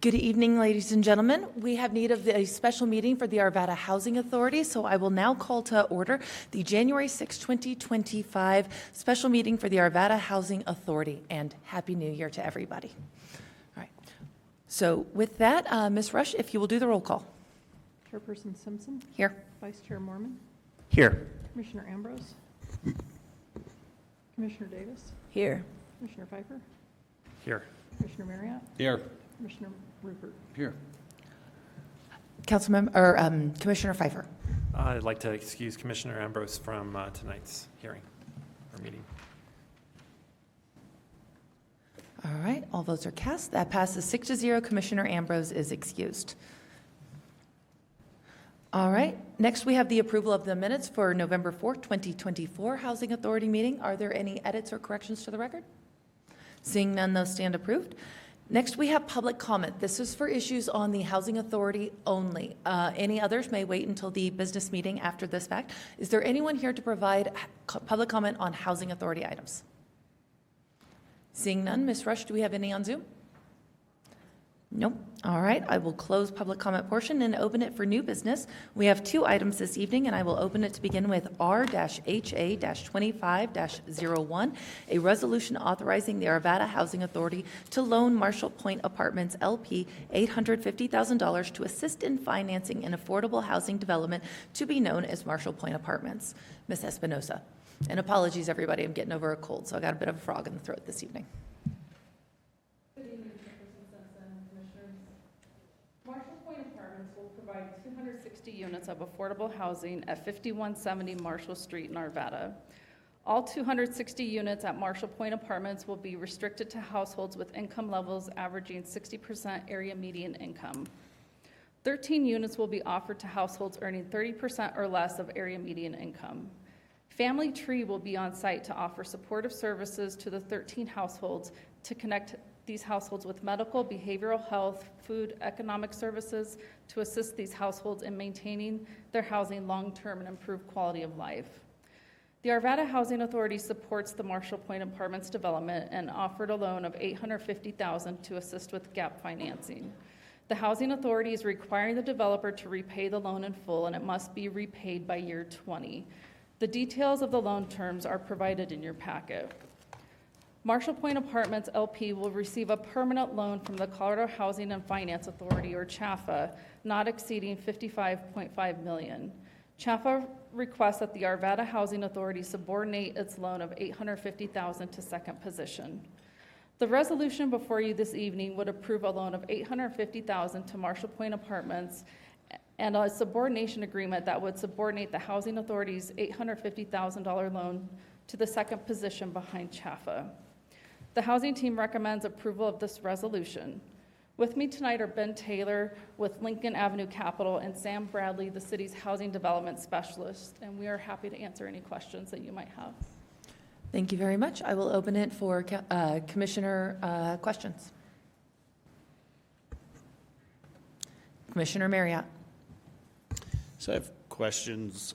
Good evening, ladies and gentlemen. We have need of a special meeting for the Arvada Housing Authority, so I will now call to order the January 6, 2025 special meeting for the Arvada Housing Authority, and Happy New Year to everybody. All right. So with that, Ms. Rush, if you will do the roll call. Chairperson Simpson. Here. Vice Chair Mormon. Here. Commissioner Ambrose. Commissioner Davis. Here. Commissioner Pfeiffer. Here. Commissioner Marriott. Here. Commissioner Rupert. Here. Commissioner Pfeiffer. I'd like to excuse Commissioner Ambrose from tonight's hearing or meeting. All right, all votes are cast. That passes 6-0. Commissioner Ambrose is excused. All right, next we have the approval of the minutes for November 4th, 2024 Housing Authority meeting. Are there any edits or corrections to the record? Seeing none, those stand approved. Next, we have public comment. This is for issues on the Housing Authority only. Any others may wait until the business meeting after this fact. Is there anyone here to provide public comment on Housing Authority items? Seeing none, Ms. Rush, do we have any on Zoom? Nope. All right, I will close public comment portion and open it for new business. We have two items this evening, and I will open it to begin with R-HA-25-01, a resolution authorizing the Arvada Housing Authority to loan Marshall Point Apartments LP $850,000 to assist in financing an affordable housing development to be known as Marshall Point Apartments. Ms. Espinosa. And apologies, everybody, I'm getting over a cold, so I got a bit of a frog in the throat this evening. Marshall Point Apartments will provide 260 units of affordable housing at 5170 Marshall Street in Arvada. All 260 units at Marshall Point Apartments will be restricted to households with income levels averaging 60% area median income. 13 units will be offered to households earning 30% or less of area median income. Family Tree will be on site to offer supportive services to the 13 households to connect these households with medical, behavioral health, food, economic services to assist these households in maintaining their housing long-term and improve quality of life. The Arvada Housing Authority supports the Marshall Point Apartments development and offered a loan of $850,000 to assist with gap financing. The Housing Authority is requiring the developer to repay the loan in full, and it must be repaid by year 20. The details of the loan terms are provided in your packet. Marshall Point Apartments LP will receive a permanent loan from the Colorado Housing and Finance Authority, or CHAFA, not exceeding $55.5 million. CHAFA requests that the Arvada Housing Authority subordinate its loan of $850,000 to second position. The resolution before you this evening would approve a loan of $850,000 to Marshall Point Apartments and a subordination agreement that would subordinate the Housing Authority's $850,000 loan to the second position behind CHAFA. The housing team recommends approval of this resolution. With me tonight are Ben Taylor with Lincoln Avenue Capital and Sam Bradley, the city's housing development specialist, and we are happy to answer any questions that you might have. Thank you very much. I will open it for Commissioner questions. Commissioner Marriott. So I have questions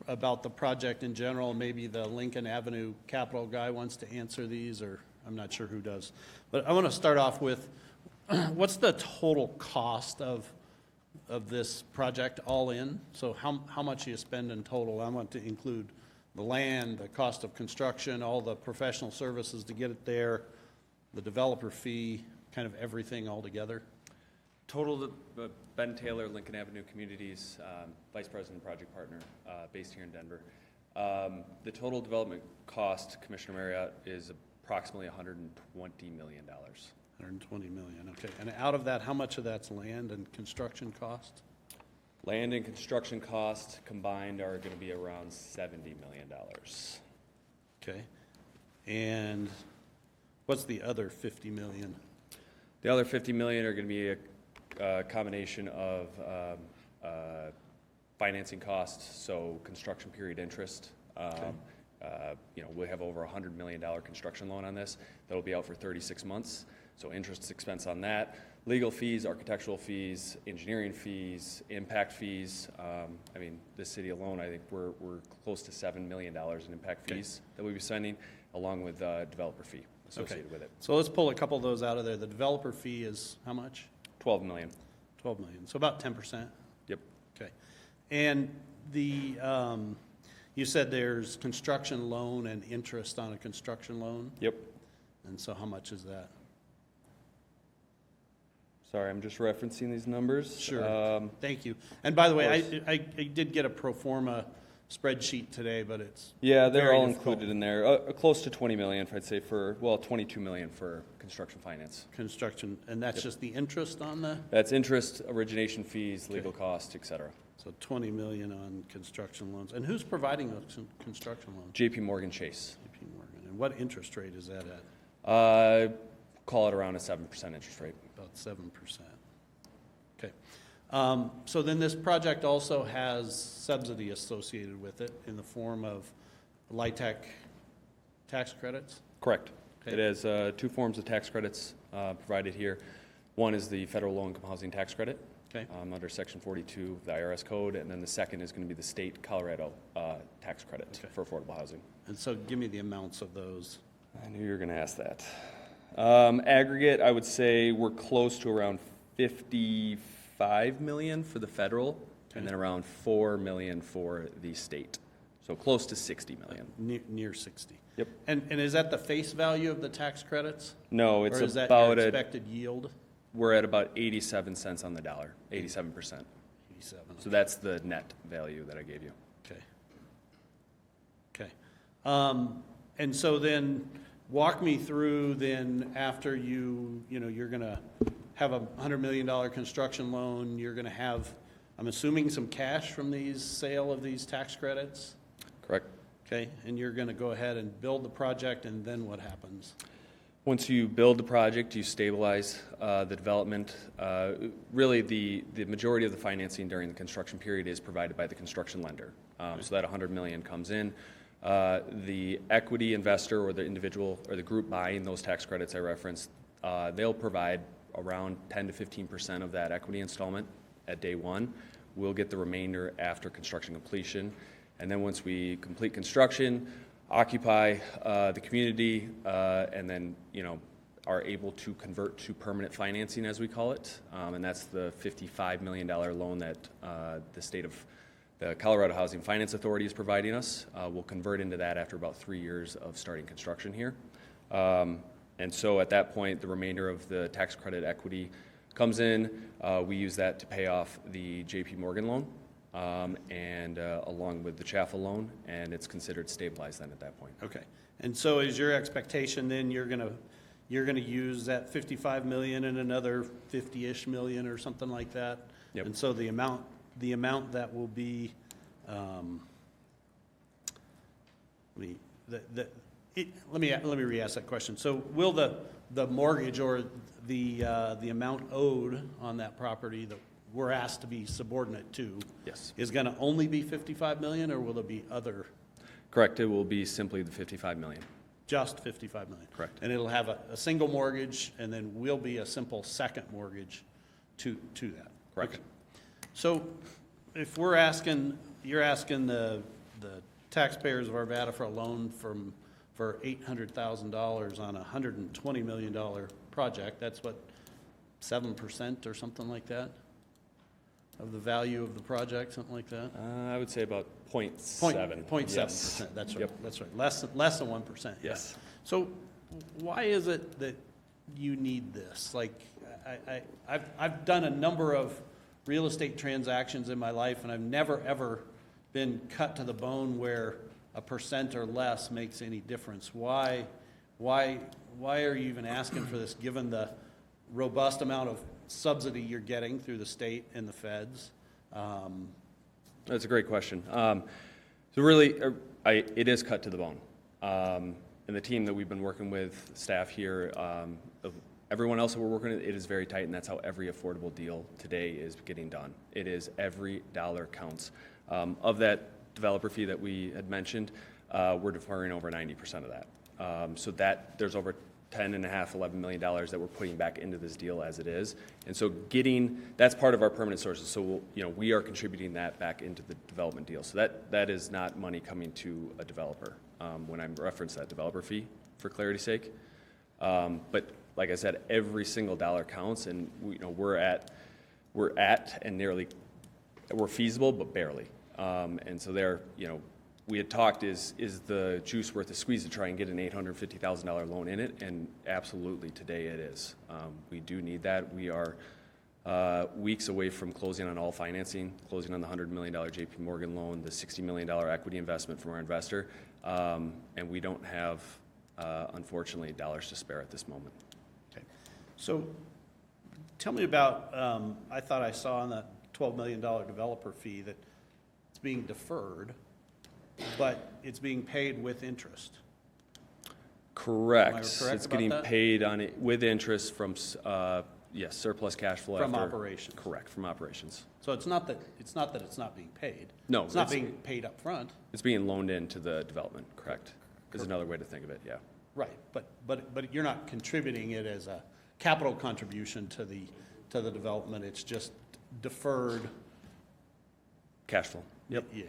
about the project in general. Maybe the Lincoln Avenue Capital guy wants to answer these, or I'm not sure who does. But I want to start off with, what's the total cost of this project all in? So how much do you spend in total? I want to include the land, the cost of construction, all the professional services to get it there, the developer fee, kind of everything all together. Total, Ben Taylor, Lincoln Avenue Communities, Vice President, Project Partner, based here in Denver. The total development cost, Commissioner Marriott, is approximately $120 million. $120 million, okay. And out of that, how much of that's land and construction cost? Land and construction costs combined are going to be around $70 million. Okay. And what's the other $50 million? The other $50 million are going to be a combination of financing costs, so construction period interest. Okay. We have over $100 million construction loan on this that will be out for 36 months. So interest expense on that, legal fees, architectural fees, engineering fees, impact fees. This city alone, I think we're close to $7 million in impact fees that we'll be spending, along with developer fee. associated with it. So let's pull a couple of those out of there. The developer fee is how much? 12 million. 12 million, so about 10%. Yep. Okay. And the, you said there's construction loan and interest on a construction loan? Yep. And so how much is that? Sorry, I'm just referencing these numbers. Sure. Thank you. And by the way, course. I did get a pro forma spreadsheet today, but it's Yeah, they're very all difficult. included in there. Close to 20 million, I'd say, 22 million for construction finance. construction, and that's Yep. just the interest on the, That's interest, origination fees, legal Okay. costs, et cetera. so 20 million on construction loans. And who's providing those construction loans? JP Morgan Chase. JP Morgan. And what interest rate is that at? Call it around a 7% interest rate. About 7%. Okay. So then this project also has subsidy associated with it in the form of LIHTC tax credits? Correct. Okay. It has two forms of tax credits provided here. One is the federal low-income housing tax credit Okay. under Section 42 of the IRS code, and then the second is going to be the state Colorado tax credit Okay. for affordable housing. And so give me the amounts of those. I knew you were going to ask that. Aggregate, I would say we're close to around 55 million for the federal, Okay. and then around 4 million for the state. So close to 60 million. Near 60. Yep. And is that the face value of the tax credits? No, it's Or is that your about expected yield? we're at about 87 cents on the dollar, 87%. 87. So that's the net value that I gave you. Okay. Okay. And so then, walk me through then, after you're going to have a $100 million construction loan, you're going to have, I'm assuming, some cash from these sale of these tax credits? Correct. Okay, and you're going to go ahead and build the project, and then what happens? Once you build the project, you stabilize the development. Really, the majority of the financing during the construction period is provided by the construction lender. So that $100 million comes in. The equity investor or the individual or the group buying those tax credits I referenced, they'll provide around 10 to 15% of that equity installment at day one. We'll get the remainder after construction completion. And then once we complete construction, occupy the community, and then, are able to convert to permanent financing, as we call it. And that's the $55 million loan that the Colorado Housing Finance Authority is providing us. We'll convert into that after about 3 years of starting construction here. And so at that point, the remainder of the tax credit equity comes in. We use that to pay off the JP Morgan loan. And along with the Chaffel loan, and it's considered stabilized then at that point. Okay, and so is your expectation then you're going to use that 55 million and another 50-ish million or something like that? Yep. And so the amount that will be, let me re-ask that question. So will the mortgage or the amount owed on that property that we're asked to be subordinate to Yes. is going to only be 55 million, or will there be other, Correct. It will be simply the 55 million. just 55 million? Correct. And it'll have a single mortgage, and then will be a simple second mortgage to that? Correct. Okay. So if you're asking the taxpayers of Arvada for a loan for $800,000 on a $120 million project, that's what, 7% or something like that? Of the value of the project, something like that? I would say about 0.7. 0.7%, Yes. that's right, Yep. that's right, less than 1%. yeah. Yes. So why is it that you need this? Like, I've done a number of real estate transactions in my life, and I've never, ever been cut to the bone where a percent or less makes any difference. Why are you even asking for this, given the robust amount of subsidy you're getting through the state and the feds? That's a great question. So really, it is cut to the bone. And the team that we've been working with, staff here, everyone else that we're working with, it is very tight, and that's how every affordable deal today is getting done. It is every dollar counts. Of that developer fee that we had mentioned, we're deferring over 90% of that. So that there's over $11 million that we're putting back into this deal as it is. And so that's part of our permanent sources. So we are contributing that back into the development deal. So that is not money coming to a developer when I reference that developer fee, for clarity's sake. But like I said, every single dollar counts, and we're at and nearly, we're feasible, but barely. And so there, we had talked, is the juice worth the squeeze to try and get an $850,000 loan in it? And absolutely, today it is. We do need that. We are weeks away from closing on all financing, closing on the $100 million JP Morgan loan, the $60 million equity investment from our investor, and we don't have, unfortunately, dollars to spare at this moment. Okay. So tell me about, I thought I saw on that $12 million developer fee that it's being deferred, but it's being paid with interest. Correct. Am I correct It's about getting that? paid on it with interest from, yes, surplus cash flow. From after- operations. Correct, from operations. So it's not that it's not being paid. No, It's not it's- being paid up front. It's being loaned into the development, correct? Is another way to think of it, yeah. Right, but you're not contributing it as a capital contribution to the development. It's just deferred. Cash flow. Yep. Yeah,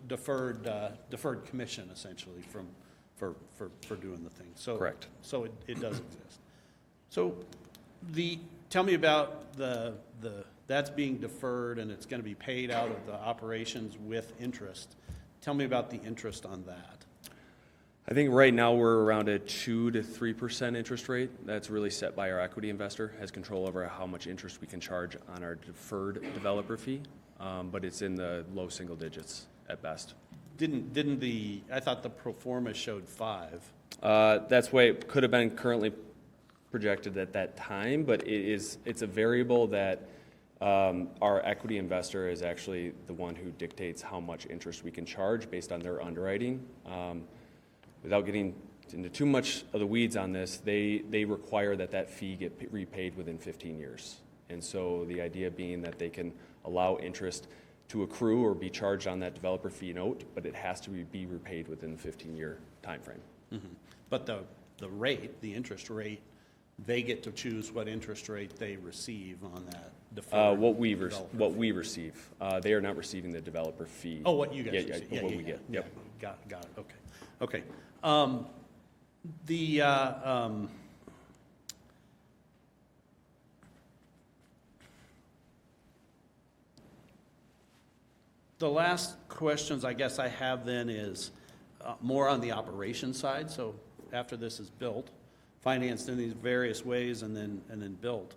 deferred commission essentially for doing the thing. So Correct. So it does exist. So tell me about that's being deferred and it's going to be paid out of the operations with interest. Tell me about the interest on that. I think right now we're around a 2 to 3% interest rate. That's really set by our equity investor, has control over how much interest we can charge on our deferred developer fee, but it's in the low single digits at best. I thought the pro forma showed 5. That's why it could have been currently projected at that time, but it's a variable that our equity investor is actually the one who dictates how much interest we can charge based on their underwriting. Without getting into too much of the weeds on this, they require that fee get repaid within 15 years. And so the idea being that they can allow interest to accrue or be charged on that developer fee note, but it has to be repaid within the 15-year timeframe. Mm-hmm. But the rate, the interest rate, they get to choose what interest rate they receive on that deferred What we developer fee. receive, they are not receiving the developer fee. Oh, what you guys Yeah, receive. what we get. Yep. Got it, okay. The last questions I guess I have then is more on the operations side. So after this is built, financed in these various ways and then built,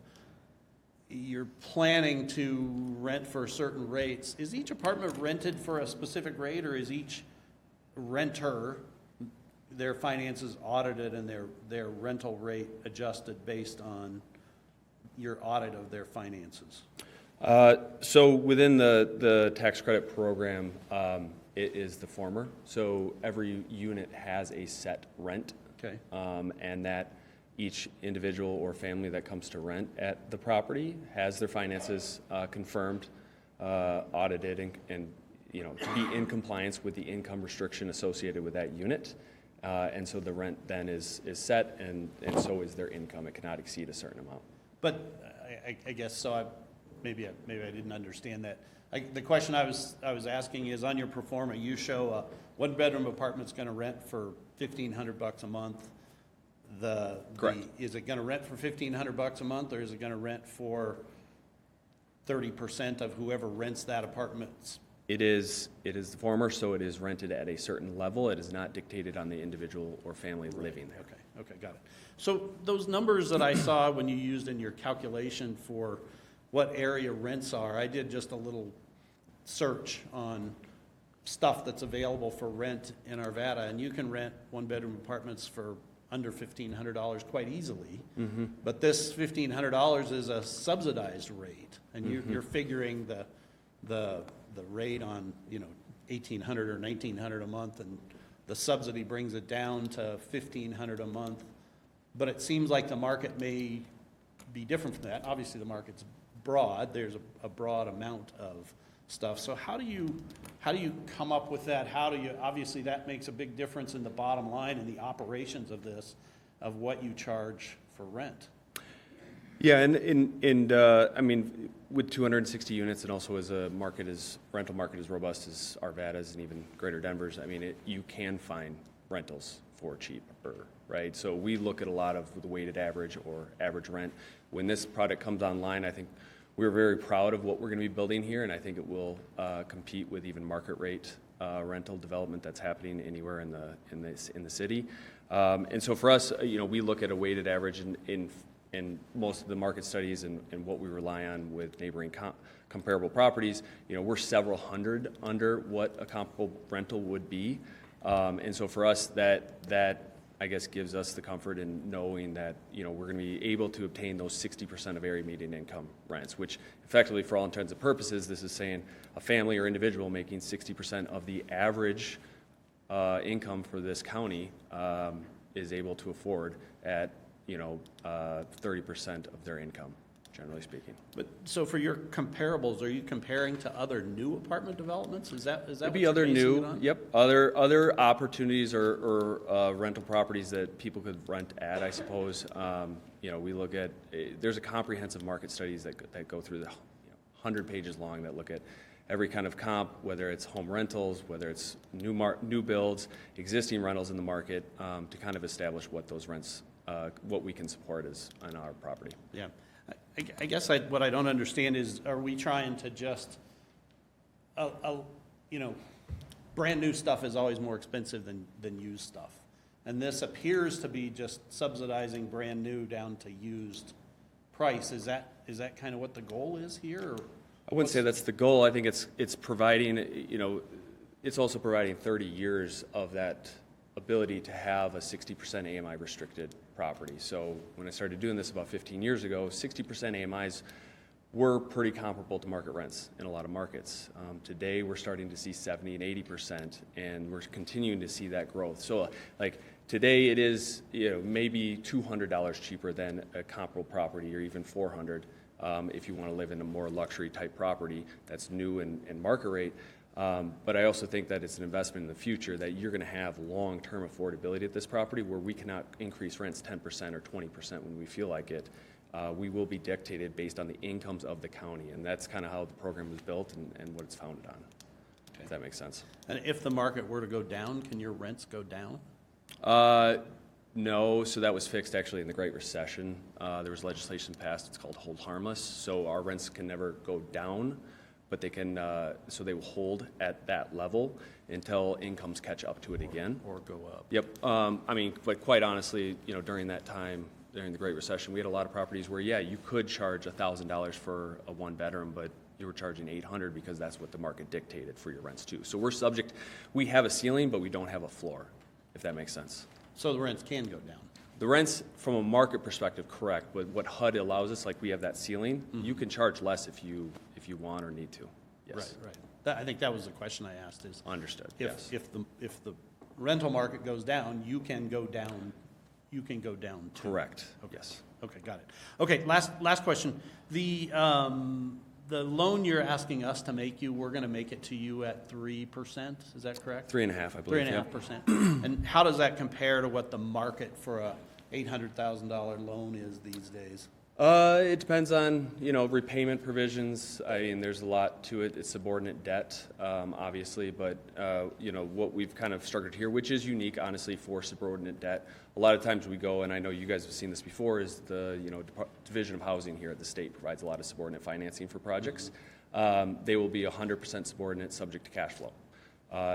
you're planning to rent for certain rates. Is each apartment rented for a specific rate, or is each renter, their finances audited and their rental rate adjusted based on your audit of their finances? So within the tax credit program, it is the former. So every unit has a set rent. Okay. And that each individual or family that comes to rent at the property has their finances confirmed, audited, and to be in compliance with the income restriction associated with that unit. And so the rent then is set, and so is their income. It cannot exceed a certain amount. But I guess so. Maybe I didn't understand that. The question I was asking is, on your pro forma, you show a one-bedroom apartment's going to rent for $1,500 a month. Correct. Is it going to rent for $1,500 a month, or is it going to rent for 30% of whoever rents that apartment's? It is the former, so it is rented at a certain level. It is not dictated on the individual or family living there. Okay, got it. So those numbers that I saw when you used in your calculation for what area rents are, I did just a little search on stuff that's available for rent in Arvada, and you can rent one-bedroom apartments for under $1,500 quite easily. Mm-hmm. But this $1,500 is a subsidized rate, and you're figuring the rate on $1,800 or $1,900 a month, and the subsidy brings it down to $1,500 a month. But it seems like the market may be different from that. Obviously, the market's broad. There's a broad amount of stuff. So how do you come up with that? Obviously that makes a big difference in the bottom line and the operations of this, of what you charge for rent. Yeah, and I mean, with 260 units, and also as a rental market as robust as Arvada's and even Greater Denver's, I mean, you can find rentals for cheaper, right? So we look at a lot of the weighted average or average rent. When this product comes online, I think we're very proud of what we're going to be building here, and I think it will compete with even market rate rental development that's happening anywhere in the city. And so for us, we look at a weighted average in most of the market studies and what we rely on with neighboring comparable properties. We're several hundred under what a comparable rental would be. And so for us, that I guess gives us the comfort in knowing that, we're going to be able to obtain those 60% of area median income rents, which effectively, for all intents and purposes, this is saying a family or individual making 60% of the average income for this county is able to afford at, 30% of their income, generally speaking. But, so for your comparables, are you comparing to other new apartment developments? Is that There'd what be you're other basing it new, on? yep, other opportunities or rental properties that people could rent at, I suppose. We look at, there's a comprehensive market studies that go through the 100 pages long that look at every kind of comp, whether it's home rentals, whether it's new builds, existing rentals in the market, to kind of establish what those rents, what we can support is on our property. Yeah. I guess what I don't understand is, are we trying to just, brand new stuff is always more expensive than used stuff. And this appears to be just subsidizing brand new down to used price. Is that kind of what the goal is here? Or I wouldn't say that's the goal. I think it's providing, it's also providing 30 years of that ability to have a 60% AMI restricted property. So when I started doing this about 15 years ago, 60% AMIs were pretty comparable to market rents in a lot of markets. Today, we're starting to see 70 and 80%, and we're continuing to see that growth. So like today, it is maybe $200 cheaper than a comparable property, or even $400 if you want to live in a more luxury type property that's new and market rate. But I also think that it's an investment in the future, that you're going to have long-term affordability at this property, where we cannot increase rents 10% or 20% when we feel like it. We will be dictated based on the incomes of the county, and that's kind of how the program was built and what it's founded on. Okay. If that makes sense. And if the market were to go down, can your rents go down? No, so that was fixed actually in the Great Recession. There was legislation passed, it's called hold harmless, so our rents can never go down, but they can, so they will hold at that level until incomes catch up to it again. Or go up? Yep, but quite honestly, during that time, during the Great Recession, we had a lot of properties where, you could charge $1,000 for a one-bedroom, but you were charging $800 because that's what the market dictated for your rents too. So we have a ceiling, but we don't have a floor, if that makes sense. So the rents can go down? The rents, from a market perspective, correct, but what HUD allows us, like we have that ceiling, you can charge less if you want or need to. Yes. Right. I think that was the question I asked is. Understood, yes. If the rental market goes down, you can go down too. Correct, Okay. yes. Okay, got it. Okay, last question. The loan you're asking us to make you, we're going to make it to you at 3%, is that correct? 3.5, I believe. 3.5%. And how does that compare to what the market for a $800,000 loan is these days? It depends on, repayment provisions. I mean, there's a lot to it. It's subordinate debt, obviously, but, what we've kind of structured here, which is unique, honestly, for subordinate debt. A lot of times we go, and I know you guys have seen this before, is the, Division of Housing here at the state provides a lot of subordinate financing for projects. They will be 100% subordinate, subject to cash flow.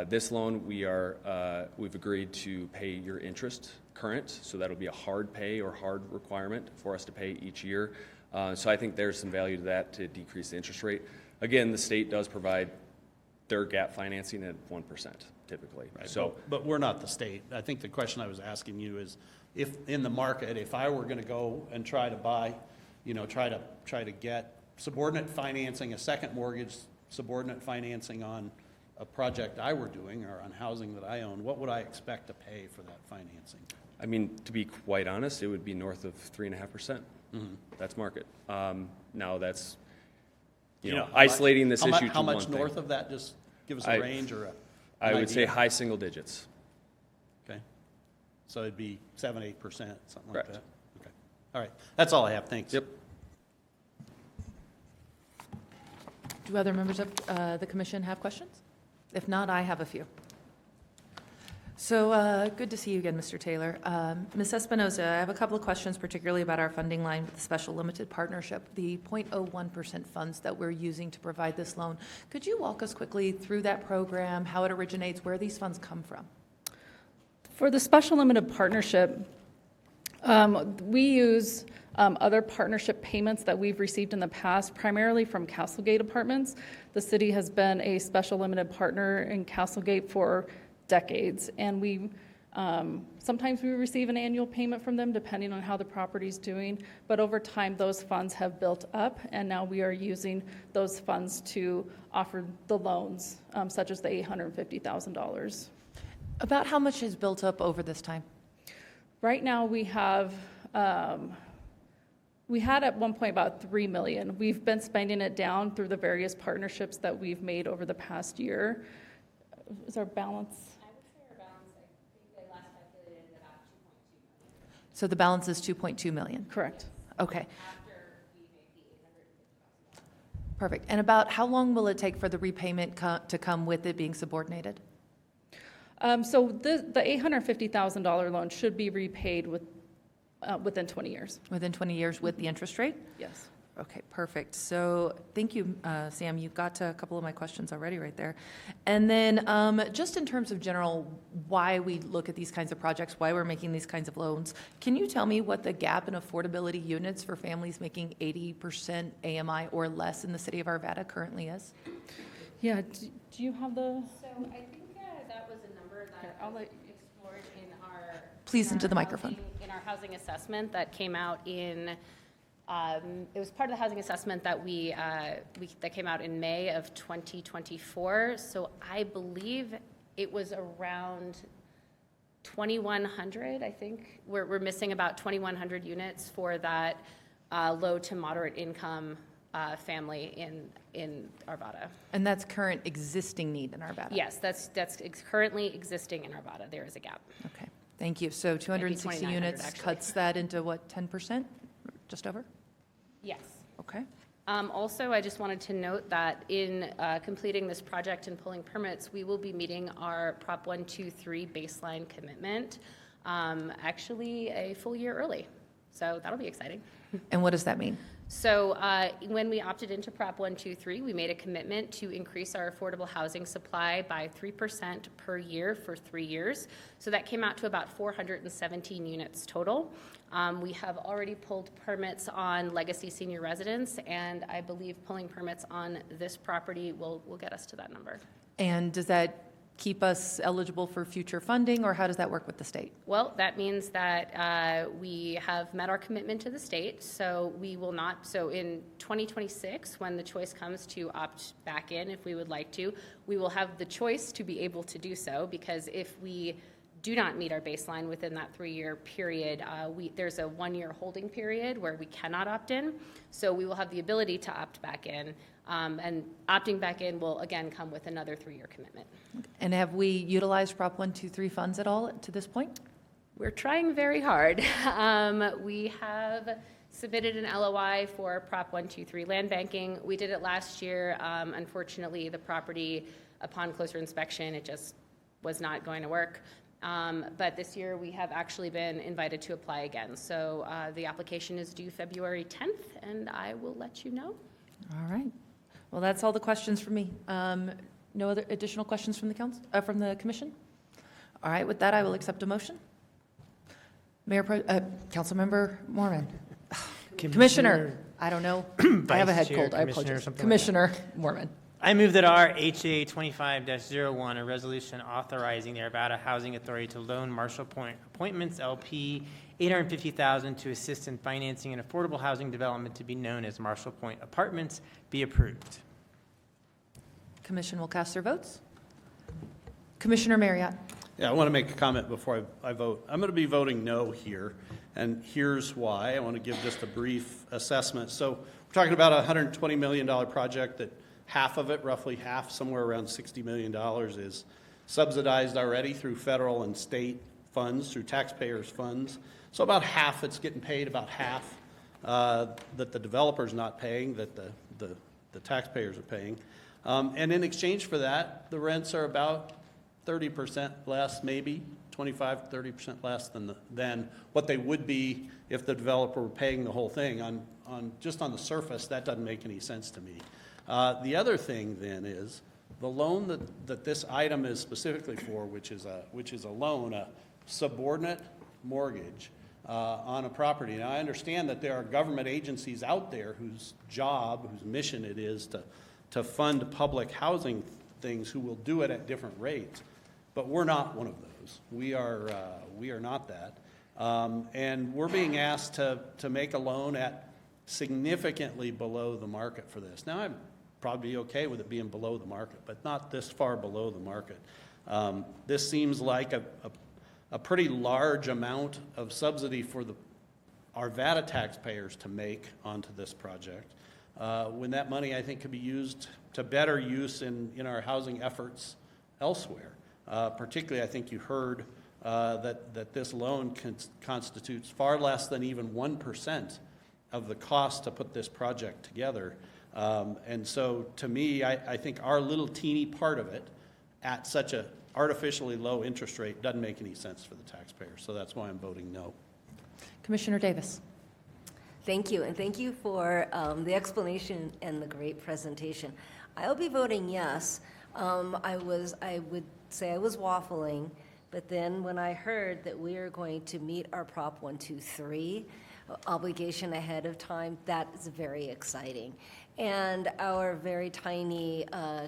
This loan, we've agreed to pay your interest current, so that'll be a hard pay or hard requirement for us to pay each year. So I think there's some value to that to decrease the interest rate. Again, the state does provide their gap financing at 1% typically. Right. So, but we're not the state. I think the question I was asking you is, if in the market, if I were going to go and try to buy, try to get subordinate financing, a second mortgage, subordinate financing on a project I were doing or on housing that I own, what would I expect to pay for that financing? I mean, to be quite honest, it would be north of 3.5%. That's market. Now that's, isolating this issue to one thing. How much north of that? Just give us a range or I would say idea. high single digits. Okay. So it'd be 7-8%, something like Correct. that? Okay. All right. That's all I have. Thanks. Yep. Do other members of the commission have questions? If not, I have a few. So good to see you again, Mr. Taylor. Ms. Espinoza, I have a couple of questions, particularly about our funding line with the Special Limited Partnership, the 0.01% funds that we're using to provide this loan. Could you walk us quickly through that program, how it originates, where these funds come from? For the Special Limited Partnership, we use other partnership payments that we've received in the past, primarily from Castlegate Apartments. The city has been a Special Limited Partner in Castlegate for decades, and we sometimes we receive an annual payment from them depending on how the property's doing, but over time those funds have built up, and now we are using those funds to offer the loans, such as the $850,000. About how much is built up over this time? Right now we have we had at one point about $3 million. We've been spending it down through the various partnerships that we've made over the past year. Is our balance? I would say our balance, I think they last calculated about 2.2 million. So the balance is 2.2 million. Correct. Okay, After we make the $850,000. perfect. And about how long will it take for the repayment to come with it being subordinated? So the $850,000 loan should be repaid within 20 years. Within 20 years with the interest rate? Yes. Okay, perfect. So thank you, Sam. You got to a couple of my questions already right there. And then just in terms of general why we look at these kinds of projects, why we're making these kinds of loans, can you tell me what the gap in affordability units for families making 80% AMI or less in the city of Arvada currently is? Yeah, do you have the? So I think that was a number Here, that I'll was let- explored in our. Please in into our the microphone. In our housing assessment that came out in, it was part of the housing assessment that that came out in May of 2024. So I believe it was around 2,100, I think. We're missing about 2,100 units for that low to moderate income family in Arvada. And that's current existing need in Arvada? Yes, that's currently existing in Arvada. There is a gap. Okay, thank you. So 260 2,900 units actually. cuts that into what, 10%? Just over? Yes. Okay. Also, I just wanted to note that in completing this project and pulling permits, we will be meeting our Prop 123 baseline commitment, actually a full year early. So that'll be exciting. And what does that mean? So when we opted into Prop 123, we made a commitment to increase our affordable housing supply by 3% per year for 3 years. So that came out to about 417 units total. We have already pulled permits on legacy senior residents, and I believe pulling permits on this property will get us to that number. And does that keep us eligible for future funding, or how does that work with the state? Well, that means that we have met our commitment to the state, so we will not, so in 2026, when the choice comes to opt back in, if we would like to, we will have the choice to be able to do so, because if we do not meet our baseline within that 3-year period, there's a 1-year holding period where we cannot opt in, so we will have the ability to opt back in, and opting back in will again come with another 3-year commitment. And have we utilized Prop 123 funds at all to this point? We're trying very hard. We have submitted an LOI for Prop 123 land banking. We did it last year. Unfortunately, the property, upon closer inspection, it just was not going to work. But this year, we have actually been invited to apply again. So the application is due February 10th, and I will let you know. All right. Well, that's all the questions from me. No other additional questions from the council, from the commission? All right, with that, I will accept a motion. Councilmember Mormon. Commissioner, I don't know. I have a head Vice Chair, cold. I Commissioner, apologize. something like that. Commissioner Mormon. I move that our HA 25-01, a resolution authorizing the Arvada Housing Authority to loan Marshall Point Appointments LP $850,000 to assist in financing an affordable housing development to be known as Marshall Point Apartments be approved. Commission will cast their votes. Commissioner Marriott. Yeah, I want to make a comment before I vote. I'm going to be voting no here, and here's why. I want to give just a brief assessment. So we're talking about a $120 million project that half of it, roughly half, somewhere around $60 million, is subsidized already through federal and state funds, through taxpayers' funds. So about half it's getting paid, about half that the developer's not paying, that the taxpayers are paying. And in exchange for that, the rents are about 30% less, maybe 25, 30% less than what they would be if the developer were paying the whole thing. Just on the surface, that doesn't make any sense to me. The other thing then is the loan that this item is specifically for, which is a loan, a subordinate mortgage on a property. Now, I understand that there are government agencies out there whose mission it is to fund public housing things, who will do it at different rates, but we're not one of those. We are not that, and we're being asked to make a loan at significantly below the market for this. Now, I'm probably okay with it being below the market, but not this far below the market. This seems like a pretty large amount of subsidy for the Arvada taxpayers to make onto this project, when that money, I think, could be used to better use in our housing efforts elsewhere. Particularly, I think you heard that this loan constitutes far less than even 1% of the cost to put this project together. And so, to me, I think our little teeny part of it at such a artificially low interest rate doesn't make any sense for the taxpayers. So that's why I'm voting no. Commissioner Davis. Thank you, and thank you for the explanation and the great presentation. I'll be voting yes. I would say I was waffling, but then when I heard that we are going to meet our Prop 123 obligation ahead of time, that is very exciting. And our very tiny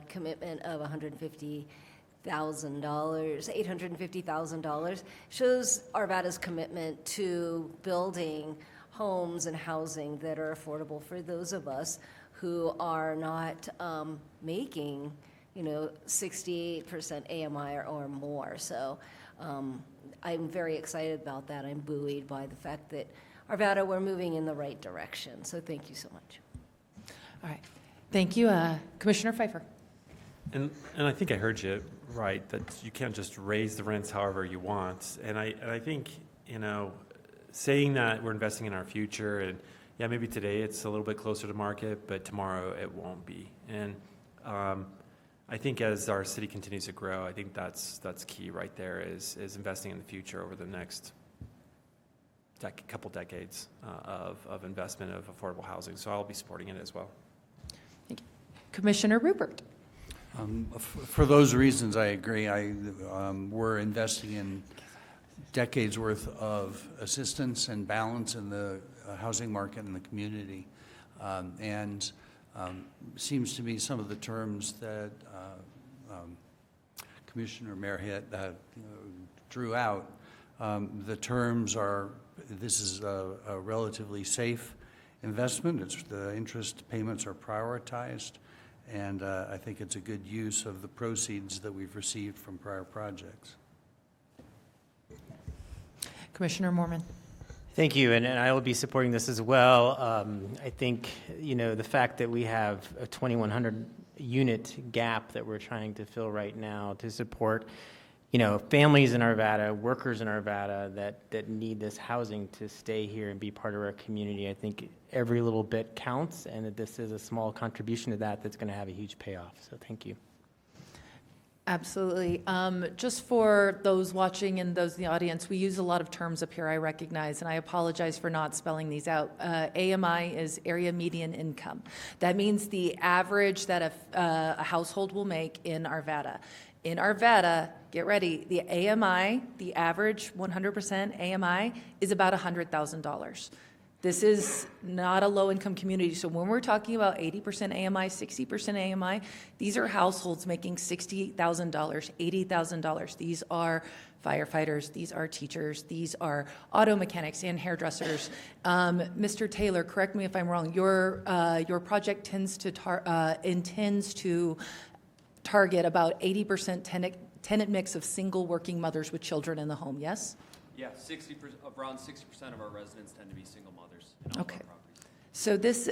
commitment of $850,000 shows Arvada's commitment to building homes and housing that are affordable for those of us who are not making, 68% AMI or more. So I'm very excited about that. I'm buoyed by the fact that Arvada, we're moving in the right direction. So thank you so much. All right. Thank you. Commissioner Pfeiffer. And I think I heard you right, that you can't just raise the rents however you want. And I think, saying that we're investing in our future, and yeah, maybe today it's a little bit closer to market, but tomorrow it won't be. And I think as our city continues to grow, I think that's key right there, is investing in the future over the next couple decades of investment of affordable housing. So I'll be supporting it as well. Thank you. Commissioner Rupert. For those reasons, I agree. We're investing in decades worth of assistance and balance in the housing market in the community. And seems to me some of the terms that Commissioner Merritt drew out, the terms are, this is a relatively safe investment. The interest payments are prioritized. And I think it's a good use of the proceeds that we've received from prior projects. Commissioner Mormon. Thank you, and I will be supporting this as well. I think, the fact that we have a 2,100 unit gap that we're trying to fill right now to support, families in Arvada, workers in Arvada that need this housing to stay here and be part of our community. I think every little bit counts, and that this is a small contribution to that's going to have a huge payoff. So thank you. Absolutely. Just for those watching and those in the audience, we use a lot of terms up here, I recognize, and I apologize for not spelling these out. AMI is area median income. That means the average that a household will make in Arvada. In Arvada, get ready, the AMI, the average 100% AMI is about $100,000. This is not a low-income community. So when we're talking about 80% AMI, 60% AMI, these are households making $68,000, $80,000. These are firefighters, these are teachers, these are auto mechanics and hairdressers. Mr. Taylor, correct me if I'm wrong, your project intends to target about 80% tenant mix of single working mothers with children in the home, yes? Yeah, around 60% of our residents tend to be single mothers in all of our properties. So this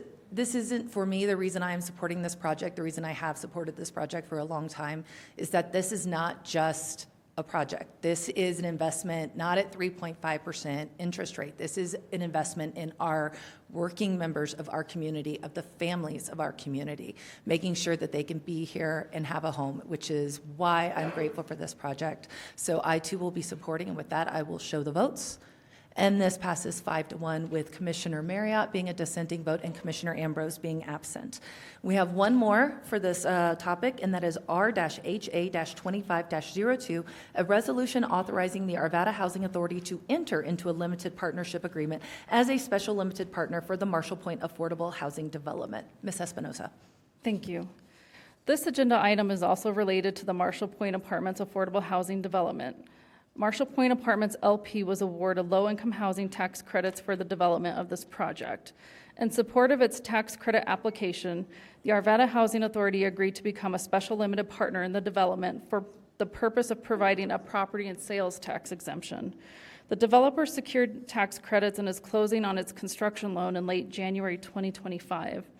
isn't, for me, the reason I am supporting this project, the reason I have supported this project for a long time, is that this is not just a project. This is an investment not at 3.5% interest rate. This is an investment in our working members of our community, of the families of our community, making sure that they can be here and have a home, which is why I'm grateful for this project. So I too will be supporting, and with that, I will show the votes. And this passes 5-1 with Commissioner Marriott being a dissenting vote and Commissioner Ambrose being absent. We have one more for this topic, and that is R-HA-25-02, a resolution authorizing the Arvada Housing Authority to enter into a limited partnership agreement as a special limited partner for the Marshall Point Affordable Housing Development. Ms. Espinosa. Thank you. This agenda item is also related to the Marshall Point Apartments Affordable Housing Development. Marshall Point Apartments LP was awarded low-income housing tax credits for the development of this project. In support of its tax credit application, the Arvada Housing Authority agreed to become a special limited partner in the development for the purpose of providing a property and sales tax exemption. The developer secured tax credits and is closing on its construction loan in late January 2025.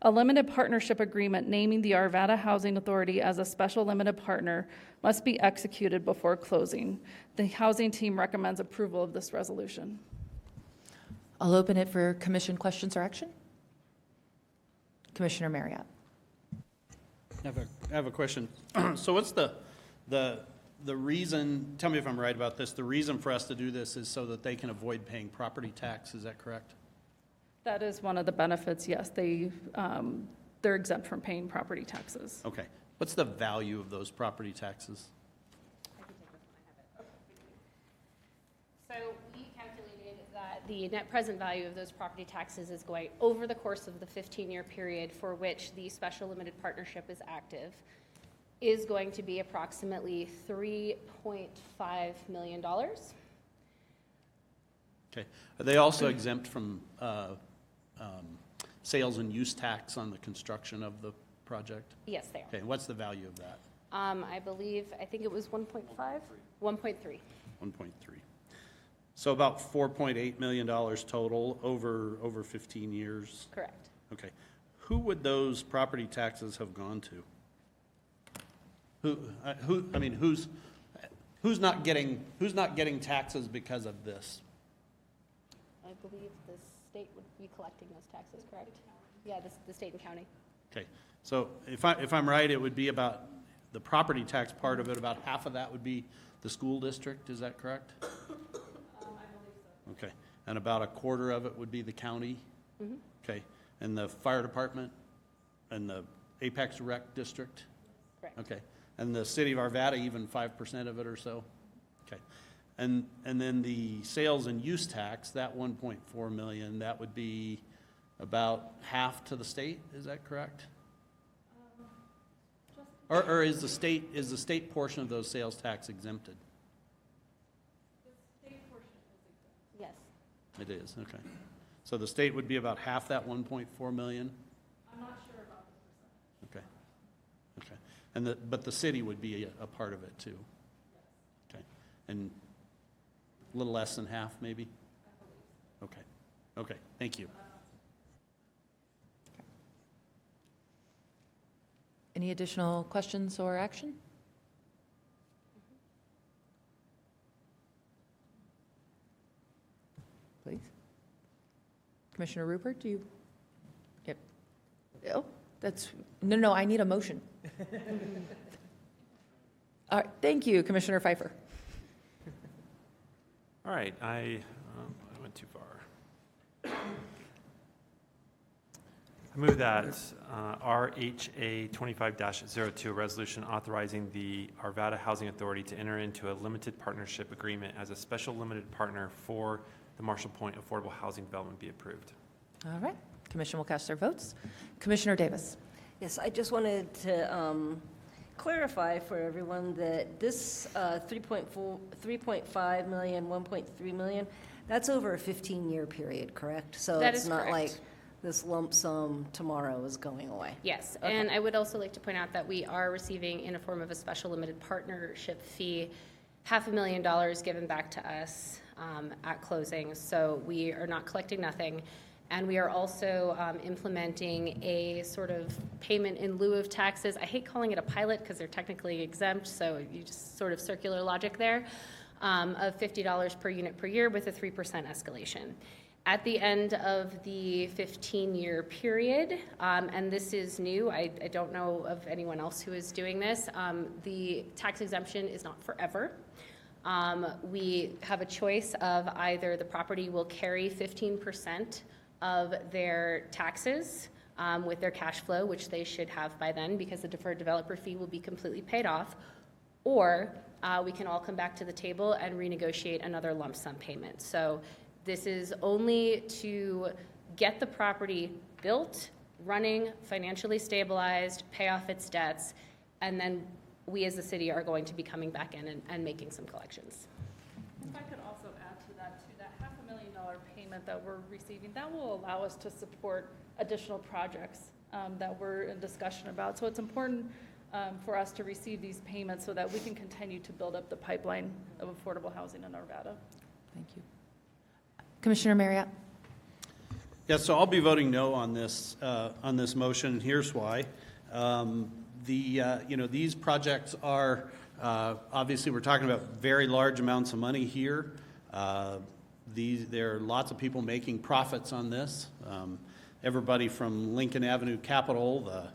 A limited partnership agreement naming the Arvada Housing Authority as a special limited partner must be executed before closing. The housing team recommends approval of this resolution. I'll open it for commission questions or action. Commissioner Marriott. I have a question. So what's the reason, tell me if I'm right about this, the reason for us to do this is so that they can avoid paying property tax, is that correct? That is one of the benefits, yes. They're exempt from paying property taxes. Okay. What's the value of those property taxes? So we calculated that the net present value of those property taxes is going, over the course of the 15-year period for which the special limited partnership is active, is going to be approximately $3.5 million. Okay. Are they also exempt from sales and use tax on the construction of the project? Yes, they are. Okay. What's the value of that? I think it was 1.5? 1.3. 1.3. So about $4.8 million total over 15 years? Correct. Okay. Who would those property taxes have gone to? Who's not getting taxes because of this? I believe the state would be collecting those taxes, correct? Yeah, the state and county. Okay. So if I'm right, it would be about the property tax part of it, about half of that would be the school district, is that correct? I believe so. Okay. And about a quarter of it would be the county? Mm-hmm. Okay. And the fire department and the Apex Rec District? Correct. Okay. And the city of Arvada, even 5% of it or so? Okay. And then the sales and use tax, that 1.4 million, that would be about half to the state, is that correct? Or is the state portion of those sales tax exempted? The state portion is exempt. Yes. It is, okay. So the state would be about half that 1.4 million? I'm not sure about the percentage. Okay. Okay. And but the city would be a part of it too? Okay. And a little less than half, maybe? Okay. Okay, thank you. Any additional questions or action? Please. Commissioner Rupert, do you? Yep. Oh, no, I need a motion. All right, thank you, Commissioner Pfeiffer. All right, I went too far. I move that RHA 25-02, a resolution authorizing the Arvada Housing Authority to enter into a limited partnership agreement as a special limited partner for the Marshall Point Affordable Housing Development be approved. All right, Commission will cast their votes. Commissioner Davis. Yes, I just wanted to clarify for everyone that this 3.5 million, 1.3 million, that's over a 15-year period, correct? So That it's is not correct. like this lump sum tomorrow is going away. Yes, Okay. and I would also like to point out that we are receiving, in a form of a special limited partnership fee, $500,000 given back to us at closing. So we are not collecting nothing. And we are also implementing a sort of payment in lieu of taxes. I hate calling it a pilot because they're technically exempt, so you just sort of circular logic there, of $50 per unit per year with a 3% escalation. At the end of the 15-year period, and this is new, I don't know of anyone else who is doing this, the tax exemption is not forever. We have a choice of either the property will carry 15% of their taxes with their cash flow, which they should have by then because the deferred developer fee will be completely paid off, or we can all come back to the table and renegotiate another lump sum payment. So this is only to get the property built, running, financially stabilized, pay off its debts, and then we as the city are going to be coming back in and making some collections. If I could also add to that, too, that $500,000 payment that we're receiving, that will allow us to support additional projects that we're in discussion about. So it's important for us to receive these payments so that we can continue to build up the pipeline of affordable housing in Arvada. Thank you. Commissioner Marriott? Yeah, so I'll be voting no on this motion, and here's why. These projects are, obviously, we're talking about very large amounts of money here. There are lots of people making profits on this. Everybody from Lincoln Avenue Capital,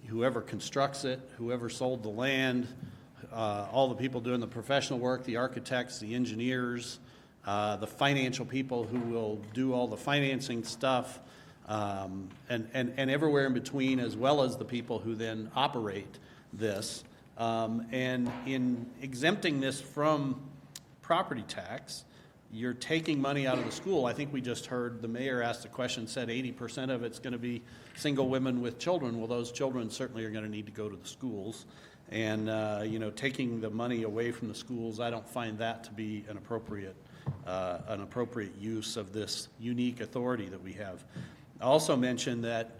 whoever constructs it, whoever sold the land, all the people doing the professional work, the architects, the engineers, the financial people who will do all the financing stuff, and everywhere in between, as well as the people who then operate this. And in exempting this from property tax, you're taking money out of the school. I think we just heard the mayor asked a question, said 80% of it's going to be single women with children. Well, those children certainly are going to need to go to the schools. And, taking the money away from the schools, I don't find that to be an appropriate use of this unique authority that we have. I also mentioned that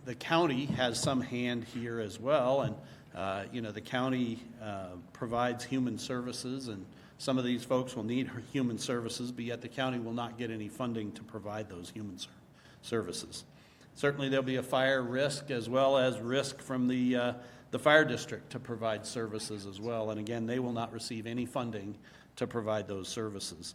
the county has some hand here as well, and the county provides human services, and some of these folks will need human services, but yet the county will not get any funding to provide those human services. Certainly there'll be a fire risk as well as risk from the fire district to provide services as well, and again, they will not receive any funding to provide those services.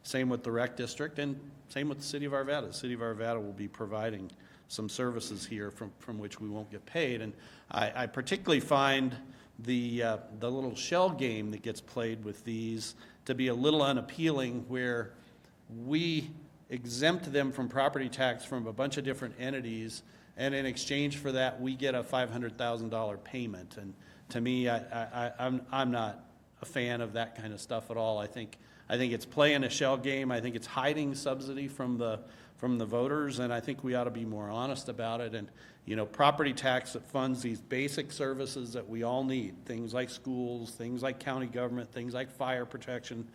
Same with the rec district, and same with the city of Arvada. The city of Arvada will be providing some services here from which we won't get paid. And I particularly find the little shell game that gets played with these to be a little unappealing, where we exempt them from property tax from a bunch of different entities, and in exchange for that, we get a $500,000 payment. And to me, I'm not a fan of that kind of stuff at all. I think it's playing a shell game. I think it's hiding subsidy from the voters, and I think we ought to be more honest about it. And property tax that funds these basic services that we all need, things like schools, things like county government, things like fire protection,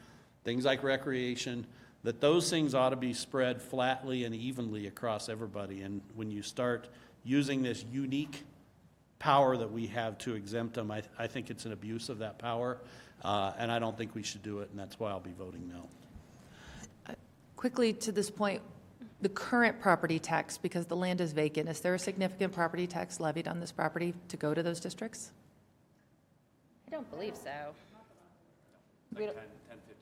things like recreation, that those things ought to be spread flatly and evenly across everybody. And when you start using this unique power that we have to exempt them, I think it's an abuse of that power. And I don't think we should do it, and that's why I'll be voting no. Quickly to this point, the current property tax, because the land is vacant, is there a significant property tax levied on this property to go to those districts? I don't believe so. Like 10, 15,000.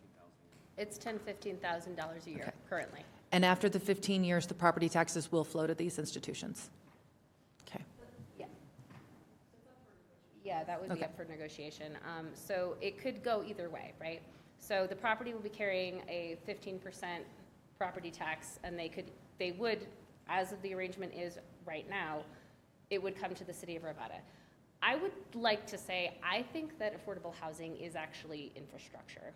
It's $10,000-$15,000 a year currently. And after the 15 years, the property taxes will flow to these institutions? Okay. Yeah, that would be up for negotiation. So it could go either way, right? So the property will be carrying a 15% property tax, and they would, as of the arrangement is right now, it would come to the city of Arvada. I would like to say, I think that affordable housing is actually infrastructure.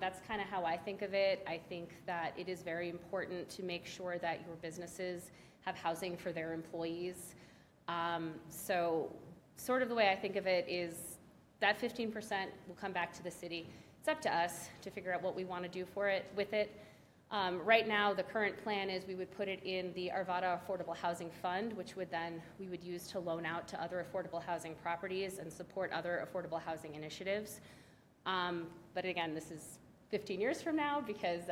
That's kind of how I think of it. I think that it is very important to make sure that your businesses have housing for their employees. So sort of the way I think of it is that 15% will come back to the city. It's up to us to figure out what we want to do with it. Right now, the current plan is we would put it in the Arvada Affordable Housing Fund, which we would use to loan out to other affordable housing properties and support other affordable housing initiatives. But again, this is 15 years from now, because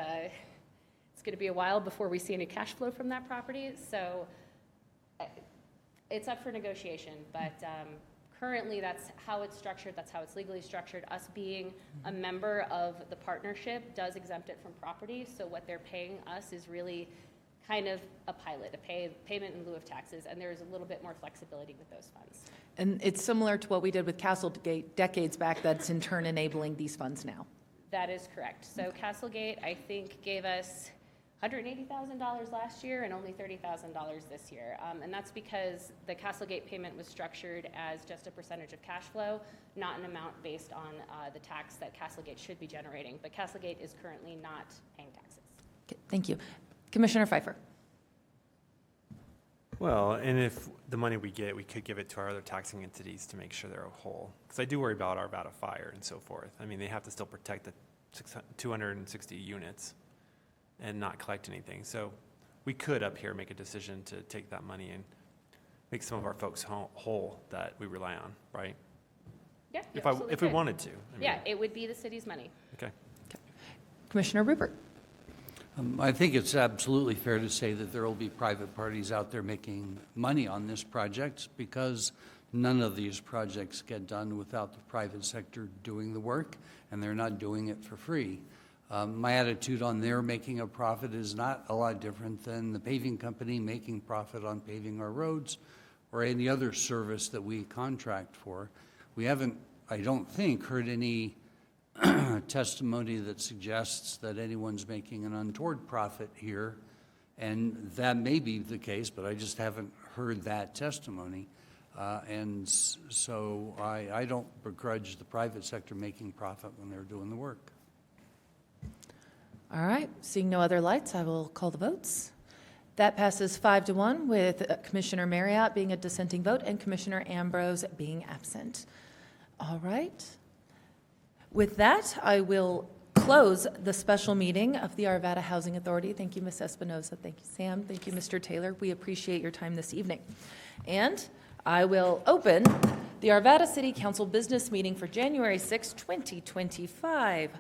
it's going to be a while before we see any cash flow from that property. So it's up for negotiation, but currently that's how it's structured, that's how it's legally structured. Us being a member of the partnership does exempt it from property, so what they're paying us is really kind of a pilot, payment in lieu of taxes, and there's a little bit more flexibility with those funds. And it's similar to what we did with Castlegate decades back, that's in turn enabling these funds now. That is correct. So Castlegate, I think, gave us $180,000 last year and only $30,000 this year. And that's because the Castlegate payment was structured as just a percentage of cash flow, not an amount based on the tax that Castlegate should be generating. But Castlegate is currently not paying taxes. Okay, thank you. Commissioner Pfeiffer. Well, and if the money we get, we could give it to our other taxing entities to make sure they're whole. Because I do worry about Arvada fire and so forth. I mean, they have to still protect the 260 units and not collect anything. So we could up here make a decision to take that money and make some of our folks whole that we rely on, right? Yeah, If absolutely we could. wanted to. I mean, Yeah, it would be the city's money. Okay. Commissioner Rupert. I think it's absolutely fair to say that there will be private parties out there making money on this project because none of these projects get done without the private sector doing the work, and they're not doing it for free. My attitude on their making a profit is not a lot different than the paving company making profit on paving our roads or any other service that we contract for. We haven't, I don't think, heard any testimony that suggests that anyone's making an untoward profit here, and that may be the case, but I just haven't heard that testimony. And so I don't begrudge the private sector making profit when they're doing the work. All right, seeing no other lights, I will call the votes. That passes 5-1 with Commissioner Marriott being a dissenting vote and Commissioner Ambrose being absent. All right. With that, I will close the special meeting of the Arvada Housing Authority. Thank you, Ms. Espinoza. Thank you, Sam. Thank you, Mr. Taylor. We appreciate your time this evening. And I will open the Arvada City Council business meeting for January 6, 2025.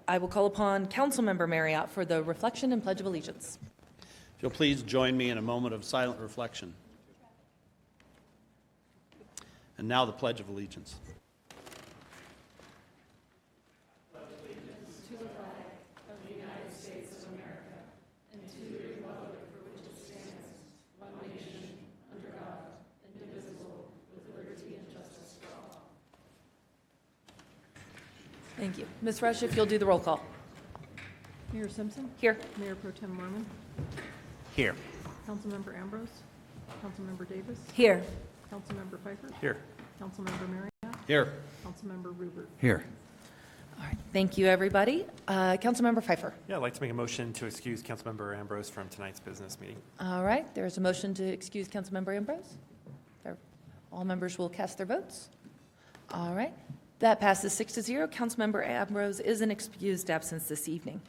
I will call upon Councilmember Marriott for the reflection and Pledge of Allegiance. If you'll please join me in a moment of silent reflection. And now the Pledge of Allegiance. Thank you. Ms. Rush, if you'll do the roll call. Mayor Simpson. Here. Mayor Pro Tem Mormon. Here. Councilmember Ambrose. Councilmember Davis. Here. Councilmember Pfeiffer. Here. Councilmember Marriott. Here. Councilmember Rupert. Here. All right. Thank you, everybody. Councilmember Pfeiffer. Yeah, I'd like to make a motion to excuse Councilmember Ambrose from tonight's business meeting. All right. There's a motion to excuse Councilmember Ambrose. All members will cast their votes. All right. That passes 6-0. Councilmember Ambrose is an excused absence this evening.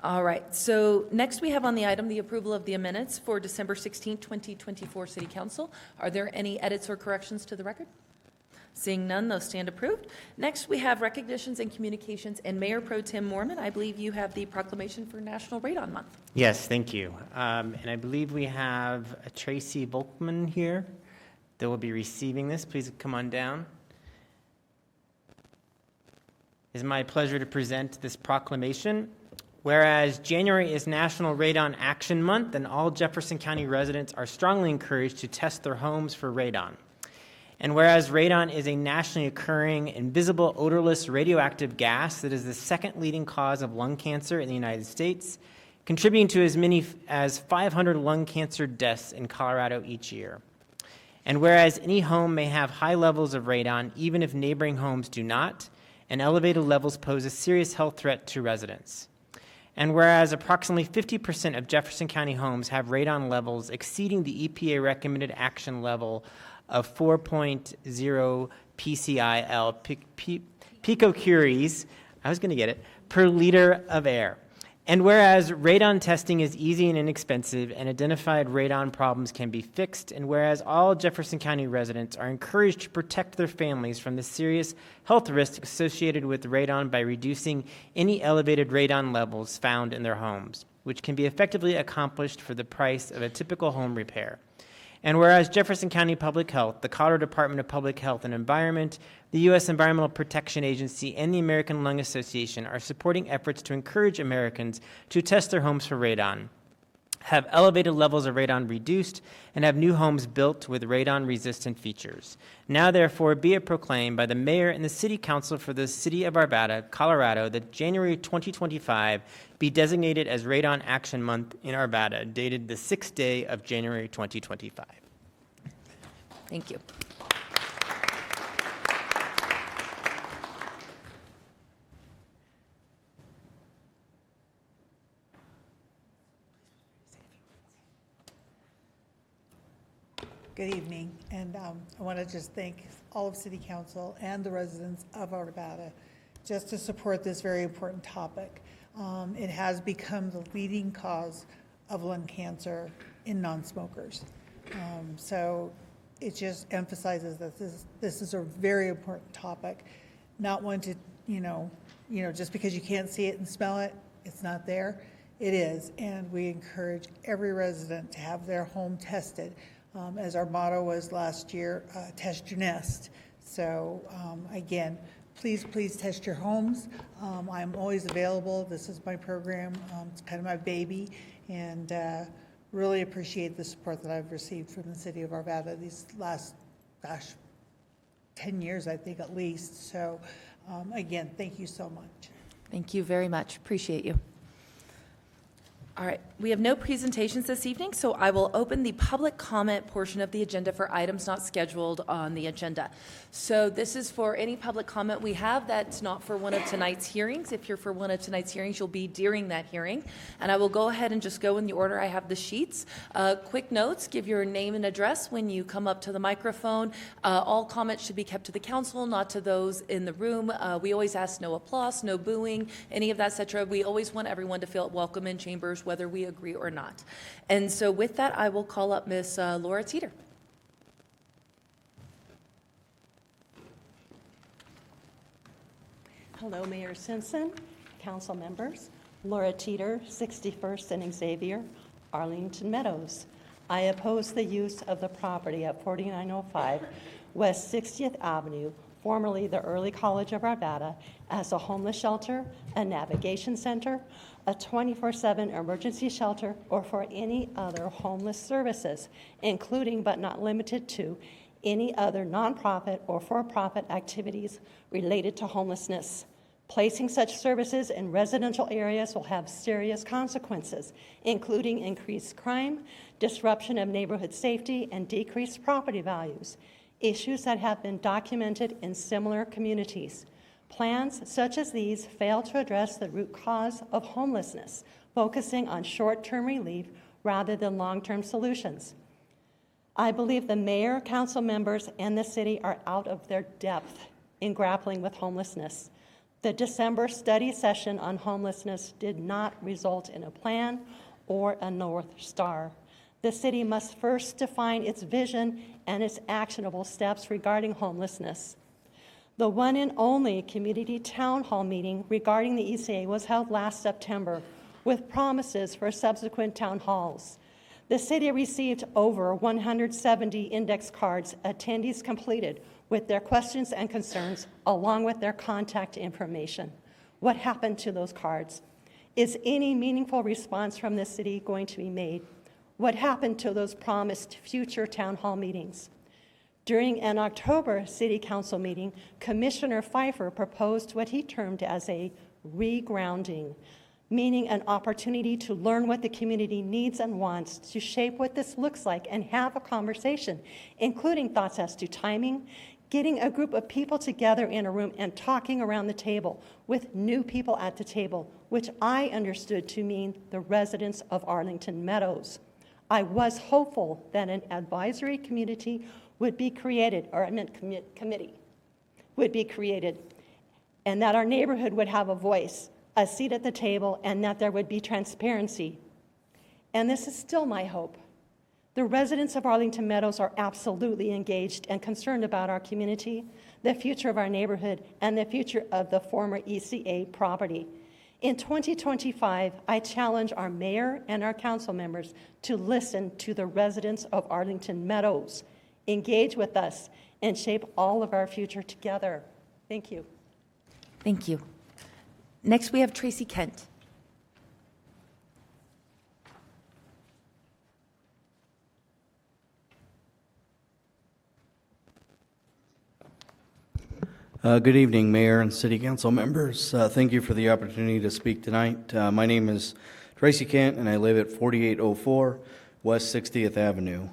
All right, so next we have on the item the approval of the minutes for December 16, 2024 City Council. Are there any edits or corrections to the record? Seeing none, those stand approved. Next, we have recognitions and communications, and Mayor Pro Tem Mormon, I believe you have the proclamation for National Radon Month. Yes, thank you. And I believe we have Tracy Volkman here that will be receiving this. Please come on down. It is my pleasure to present this proclamation. Whereas January is National Radon Action Month, and all Jefferson County residents are strongly encouraged to test their homes for radon. And whereas radon is a nationally occurring, invisible, odorless, radioactive gas that is the second leading cause of lung cancer in the United States, contributing to as many as 500 lung cancer deaths in Colorado each year. And whereas any home may have high levels of radon, even if neighboring homes do not, and elevated levels pose a serious health threat to residents. And whereas approximately 50% of Jefferson County homes have radon levels exceeding the EPA recommended action level of 4.0 PCIL picocuries, I was going to get it, per liter of air. And whereas radon testing is easy and inexpensive and identified radon problems can be fixed, and whereas all Jefferson County residents are encouraged to protect their families from the serious health risks associated with radon by reducing any elevated radon levels found in their homes, which can be effectively accomplished for the price of a typical home repair. And whereas Jefferson County Public Health, the Colorado Department of Public Health and Environment, the U.S. Environmental Protection Agency, and the American Lung Association are supporting efforts to encourage Americans to test their homes for radon, have elevated levels of radon reduced, and have new homes built with radon-resistant features. Now, therefore, be it proclaimed by the Mayor and the City Council for the City of Arvada, Colorado, that January 2025 be designated as Radon Action Month in Arvada, dated the 6th day of January 2025. Thank you. Good evening, and I want to just thank all of City Council and the residents of Arvada just to support this very important topic. It has become the leading cause of lung cancer in non-smokers. So it just emphasizes that this is a very important topic, not one to, just because you can't see it and smell it, it's not there. It is, and we encourage every resident to have their home tested. As our motto was last year, test your nest. So again, please test your homes. I'm always available. This is my program. It's kind of my baby, and really appreciate the support that I've received from the city of Arvada these last, 10 years, I think, at least. So again, thank you so much. Thank you very much. Appreciate you. All right, we have no presentations this evening, so I will open the public comment portion of the agenda for items not scheduled on the agenda. So this is for any public comment we have that's not for one of tonight's hearings. If you're for one of tonight's hearings, you'll be during that hearing. And I will go ahead and just go in the order I have the sheets. Quick notes, give your name and address when you come up to the microphone. All comments should be kept to the council, not to those in the room. We always ask no applause, no booing, any of that, etc. We always want everyone to feel welcome in chambers, whether we agree or not. And so with that, I will call up Ms. Laura Teeter. Hello, Mayor Simpson, council members. Laura Teeter, 61st and Xavier, Arlington Meadows. I oppose the use of the property at 4905 West 60th Avenue, formerly the Early College of Arvada, as a homeless shelter, a navigation center, a 24/7 emergency shelter, or for any other homeless services, including but not limited to any other nonprofit or for-profit activities related to homelessness. Placing such services in residential areas will have serious consequences, including increased crime, disruption of neighborhood safety, and decreased property values, issues that have been documented in similar communities. Plans such as these fail to address the root cause of homelessness, focusing on short-term relief rather than long-term solutions. I believe the mayor, council members, and the city are out of their depth in grappling with homelessness. The December study session on homelessness did not result in a plan or a North Star. The city must first define its vision and its actionable steps regarding homelessness. The one and only community town hall meeting regarding the ECA was held last September with promises for subsequent town halls. The city received over 170 index cards attendees completed with their questions and concerns along with their contact information. What happened to those cards? Is any meaningful response from the city going to be made? What happened to those promised future town hall meetings? During an October City Council meeting, Commissioner Pfeiffer proposed what he termed as a regrounding, meaning an opportunity to learn what the community needs and wants, to shape what this looks like and have a conversation, including thoughts as to timing, getting a group of people together in a room and talking around the table with new people at the table, which I understood to mean the residents of Arlington Meadows. I was hopeful that an advisory community would be created, or I meant committee would be created, and that our neighborhood would have a voice. a seat at the table, and that there would be transparency. And this is still my hope. The residents of Arlington Meadows are absolutely engaged and concerned about our community, the future of our neighborhood, and the future of the former ECA property. In 2025, I challenge our mayor and our council members to listen to the residents of Arlington Meadows, engage with us, and shape all of our future together. Thank you. Thank you. Next, we have Tracy Kent. Good evening, Mayor and City Council members. Thank you for the opportunity to speak tonight. My name is Tracy Kent, and I live at 4804 West 60th Avenue.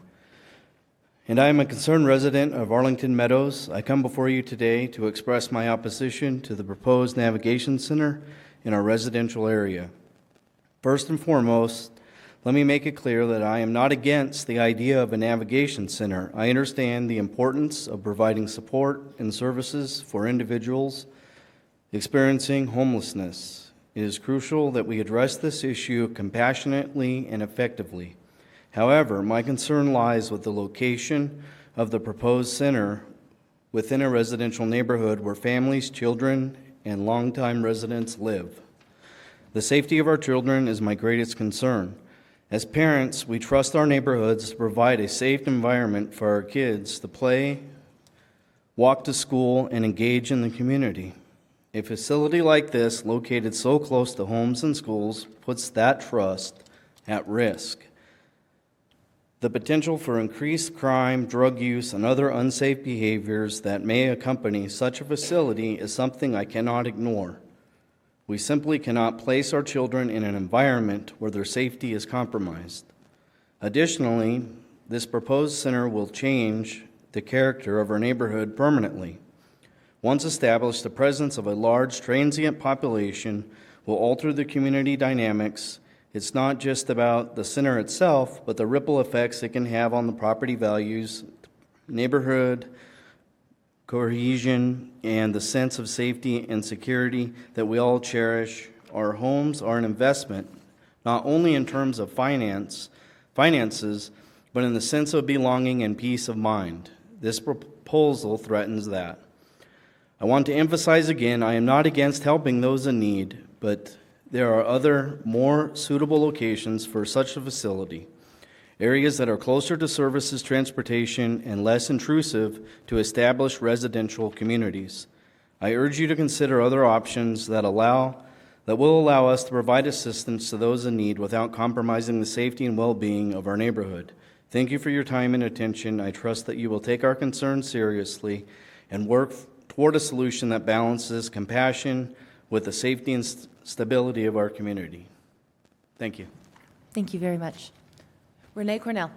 And I am a concerned resident of Arlington Meadows. I come before you today to express my opposition to the proposed navigation center in our residential area. First and foremost, let me make it clear that I am not against the idea of a navigation center. I understand the importance of providing support and services for individuals experiencing homelessness. It is crucial that we address this issue compassionately and effectively. However, my concern lies with the location of the proposed center within a residential neighborhood where families, children, and longtime residents live. The safety of our children is my greatest concern. As parents, we trust our neighborhoods to provide a safe environment for our kids to play, walk to school, and engage in the community. A facility like this, located so close to homes and schools, puts that trust at risk. The potential for increased crime, drug use, and other unsafe behaviors that may accompany such a facility is something I cannot ignore. We simply cannot place our children in an environment where their safety is compromised. Additionally, this proposed center will change the character of our neighborhood permanently. Once established, the presence of a large transient population will alter the community dynamics. It's not just about the center itself, but the ripple effects it can have on the property values, neighborhood cohesion, and the sense of safety and security that we all cherish. Our homes are an investment, not only in terms of finances, but in the sense of belonging and peace of mind. This proposal threatens that. I want to emphasize again, I am not against helping those in need, but there are other, more suitable locations for such a facility. Areas that are closer to services, transportation, and less intrusive to established residential communities. I urge you to consider other options that will allow us to provide assistance to those in need without compromising the safety and well-being of our neighborhood. Thank you for your time and attention. I trust that you will take our concerns seriously and work toward a solution that balances compassion with the safety and stability of our community. Thank you. Thank you very much. Renee Cornell.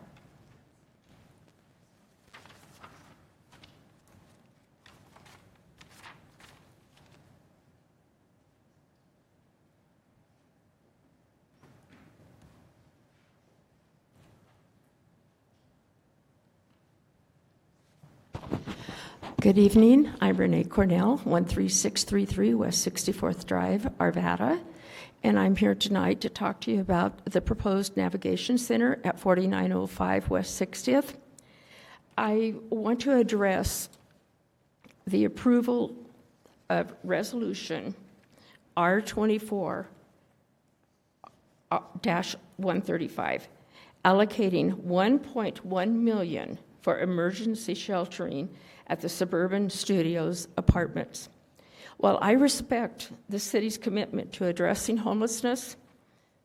Good evening. I'm Renee Cornell, 13633 West 64th Drive, Arvada, and I'm here tonight to talk to you about the proposed navigation center at 4905 West 60th. I want to address the approval of resolution R24-135, allocating $1.1 million for emergency sheltering at the Suburban Studios apartments. While I respect the city's commitment to addressing homelessness,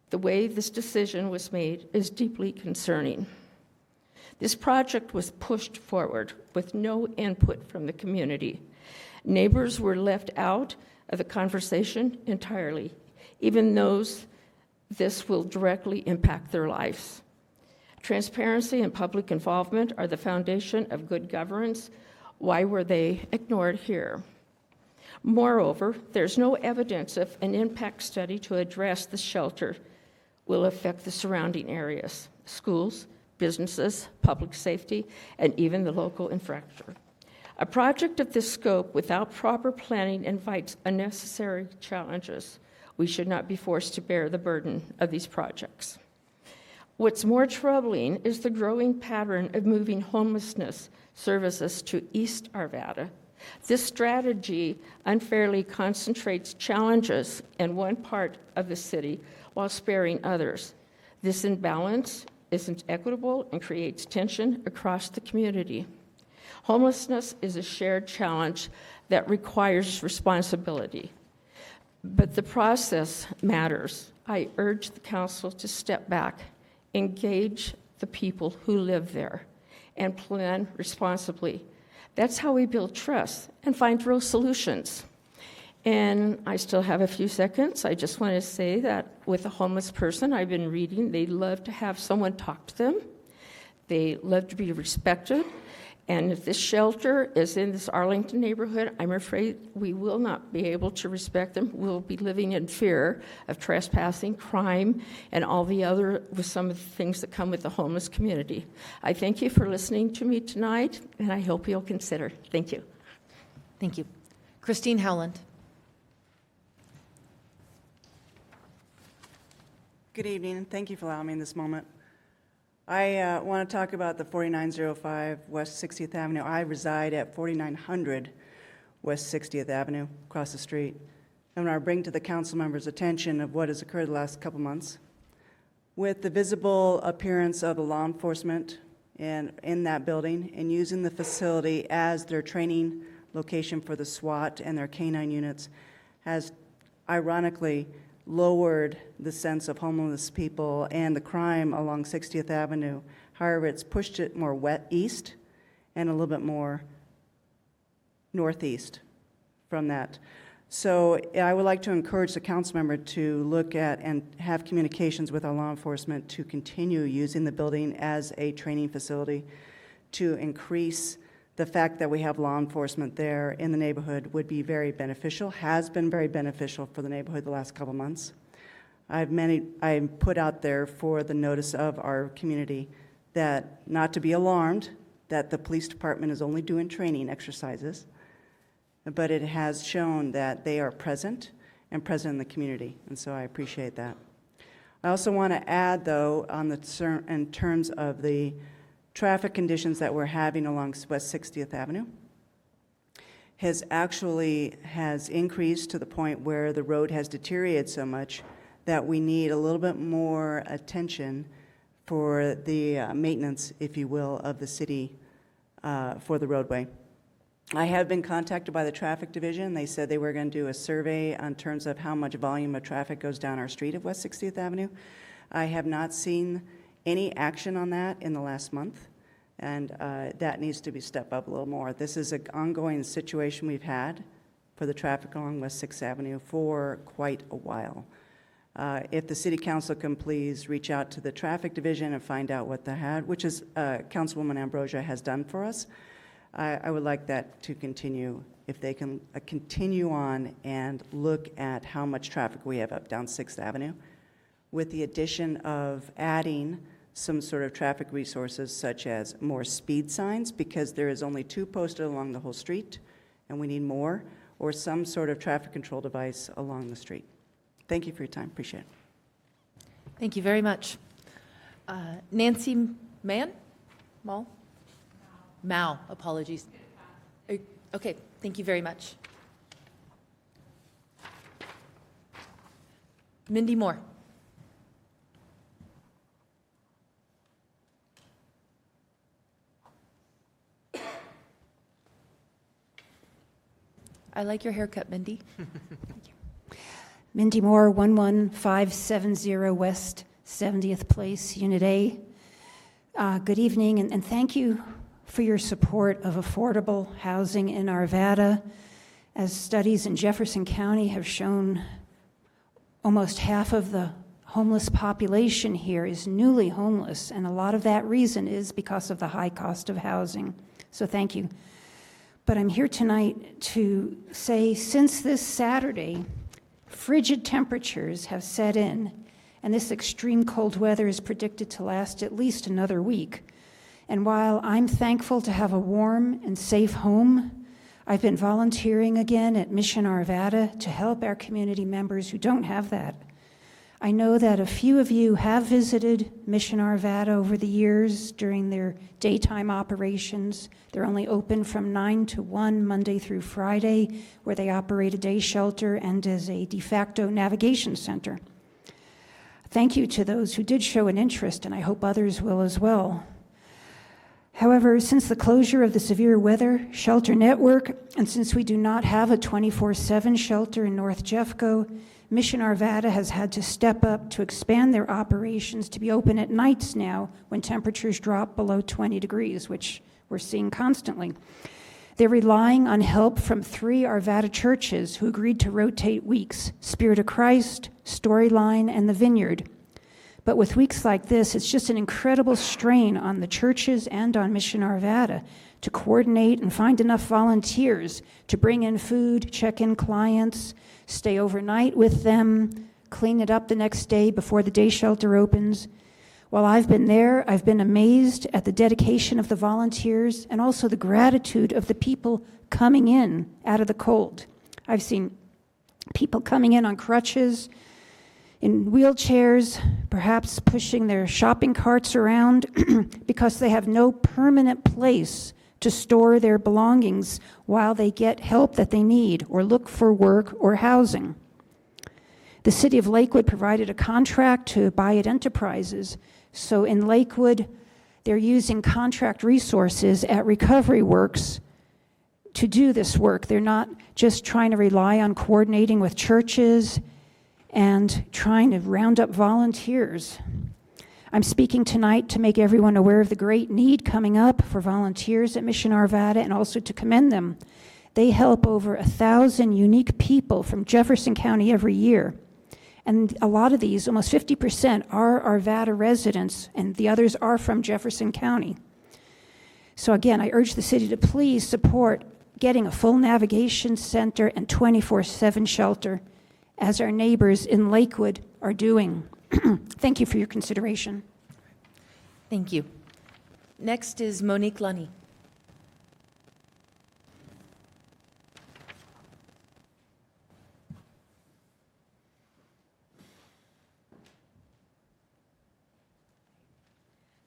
the way this decision was made is deeply concerning. This project was pushed forward with no input from the community. Neighbors were left out of the conversation entirely, even those this will directly impact their lives. Transparency and public involvement are the foundation of good governance. Why were they ignored here? Moreover, there's no evidence of an impact study to address the shelter will affect the surrounding areas, schools, businesses, public safety, and even the local infrastructure. A project of this scope without proper planning invites unnecessary challenges. We should not be forced to bear the burden of these projects. What's more troubling is the growing pattern of moving homelessness services to East Arvada. This strategy unfairly concentrates challenges in one part of the city while sparing others. This imbalance isn't equitable and creates tension across the community. Homelessness is a shared challenge that requires responsibility. But the process matters. I urge the council to step back, engage the people who live there, and plan responsibly. That's how we build trust and find real solutions. And I still have a few seconds. I just want to say that with a homeless person I've been reading, they love to have someone talk to them. They love to be respected. And if this shelter is in this Arlington neighborhood, I'm afraid we will not be able to respect them. We'll be living in fear of trespassing, crime, and all the other, with some of the things that come with the homeless community. I thank you for listening to me tonight, and I hope you'll consider. Thank you. Thank you. Christine Howland. Good evening, and thank you for allowing me in this moment. I want to talk about the 4905 West 60th Avenue. I reside at 4900 West 60th Avenue, across the street. And I bring to the council members' attention of what has occurred the last couple months. With the visible appearance of the law enforcement in that building and using the facility as their training location for the SWAT and their K-9 units has ironically lowered the sense of homeless people and the crime along 60th Avenue. However, it's pushed it more east and a little bit more northeast from that. So I would like to encourage the council member to look at and have communications with our law enforcement to continue using the building as a training facility to increase the fact that we have law enforcement there in the neighborhood would be very beneficial, has been very beneficial for the neighborhood the last couple months. I put out there for the notice of our community that not to be alarmed, that the police department is only doing training exercises, but it has shown that they are present and present in the community, and so I appreciate that. I also want to add, though, in terms of the traffic conditions that we're having along West 60th Avenue has increased to the point where the road has deteriorated so much that we need a little bit more attention for the maintenance, if you will, of the city for the roadway. I have been contacted by the traffic division. They said they were going to do a survey in terms of how much volume of traffic goes down our street of West 60th Avenue. I have not seen any action on that in the last month, and that needs to be stepped up a little more. This is an ongoing situation we've had for the traffic along West 6th Avenue for quite a while. If the city council can please reach out to the traffic division and find out what they had, which is Councilwoman Ambrosia has done for us, I would like that to continue. If they can continue on and look at how much traffic we have up down 6th Avenue, with the addition of adding some sort of traffic resources such as more speed signs, because there is only 2 posted along the whole street and we need more, or some sort of traffic control device along the street. Thank you for your time. Appreciate it. Thank you very much. Nancy Mao, apologies. Okay, thank you very much. Mindy Moore. I like your haircut, Mindy. Mindy Moore, 11570 West 70th Place, Unit A. Good evening, and thank you for your support of affordable housing in Arvada. As studies in Jefferson County have shown, almost half of the homeless population here is newly homeless, and a lot of that reason is because of the high cost of housing. So thank you. But I'm here tonight to say, since this Saturday, frigid temperatures have set in, and this extreme cold weather is predicted to last at least another week. And while I'm thankful to have a warm and safe home I've been volunteering again at Mission Arvada to help our community members who don't have that. I know that a few of you have visited Mission Arvada over the years during their daytime operations. They're only open from 9 to 1 Monday through Friday, where they operate a day shelter and as a de facto navigation center. Thank you to those who did show an interest, and I hope others will as well. However, since the closure of the severe weather shelter network, and since we do not have a 24/7 shelter in North Jeffco, Mission Arvada has had to step up to expand their operations to be open at nights now when temperatures drop below 20 degrees, which we're seeing constantly. They're relying on help from 3 Arvada churches who agreed to rotate weeks: Spirit of Christ, Storyline, and the Vineyard. But with weeks like this, it's just an incredible strain on the churches and on Mission Arvada to coordinate and find enough volunteers to bring in food, check in clients, stay overnight with them, clean it up the next day before the day shelter opens. While I've been there, I've been amazed at the dedication of the volunteers and also the gratitude of the people coming in out of the cold. I've seen people coming in on crutches, in wheelchairs, perhaps pushing their shopping carts around because they have no permanent place to store their belongings while they get help that they need or look for work or housing. The City of Lakewood provided a contract to Buy It Enterprises. So in Lakewood, they're using contract resources at Recovery Works to do this work. They're not just trying to rely on coordinating with churches and trying to round up volunteers. I'm speaking tonight to make everyone aware of the great need coming up for volunteers at Mission Arvada and also to commend them. They help over 1,000 unique people from Jefferson County every year. And a lot of these, almost 50%, are Arvada residents, and the others are from Jefferson County. So again, I urge the city to please support getting a full navigation center and 24/7 shelter, as our neighbors in Lakewood are doing. Thank you for your consideration. Thank you. Next is Monique Lunny.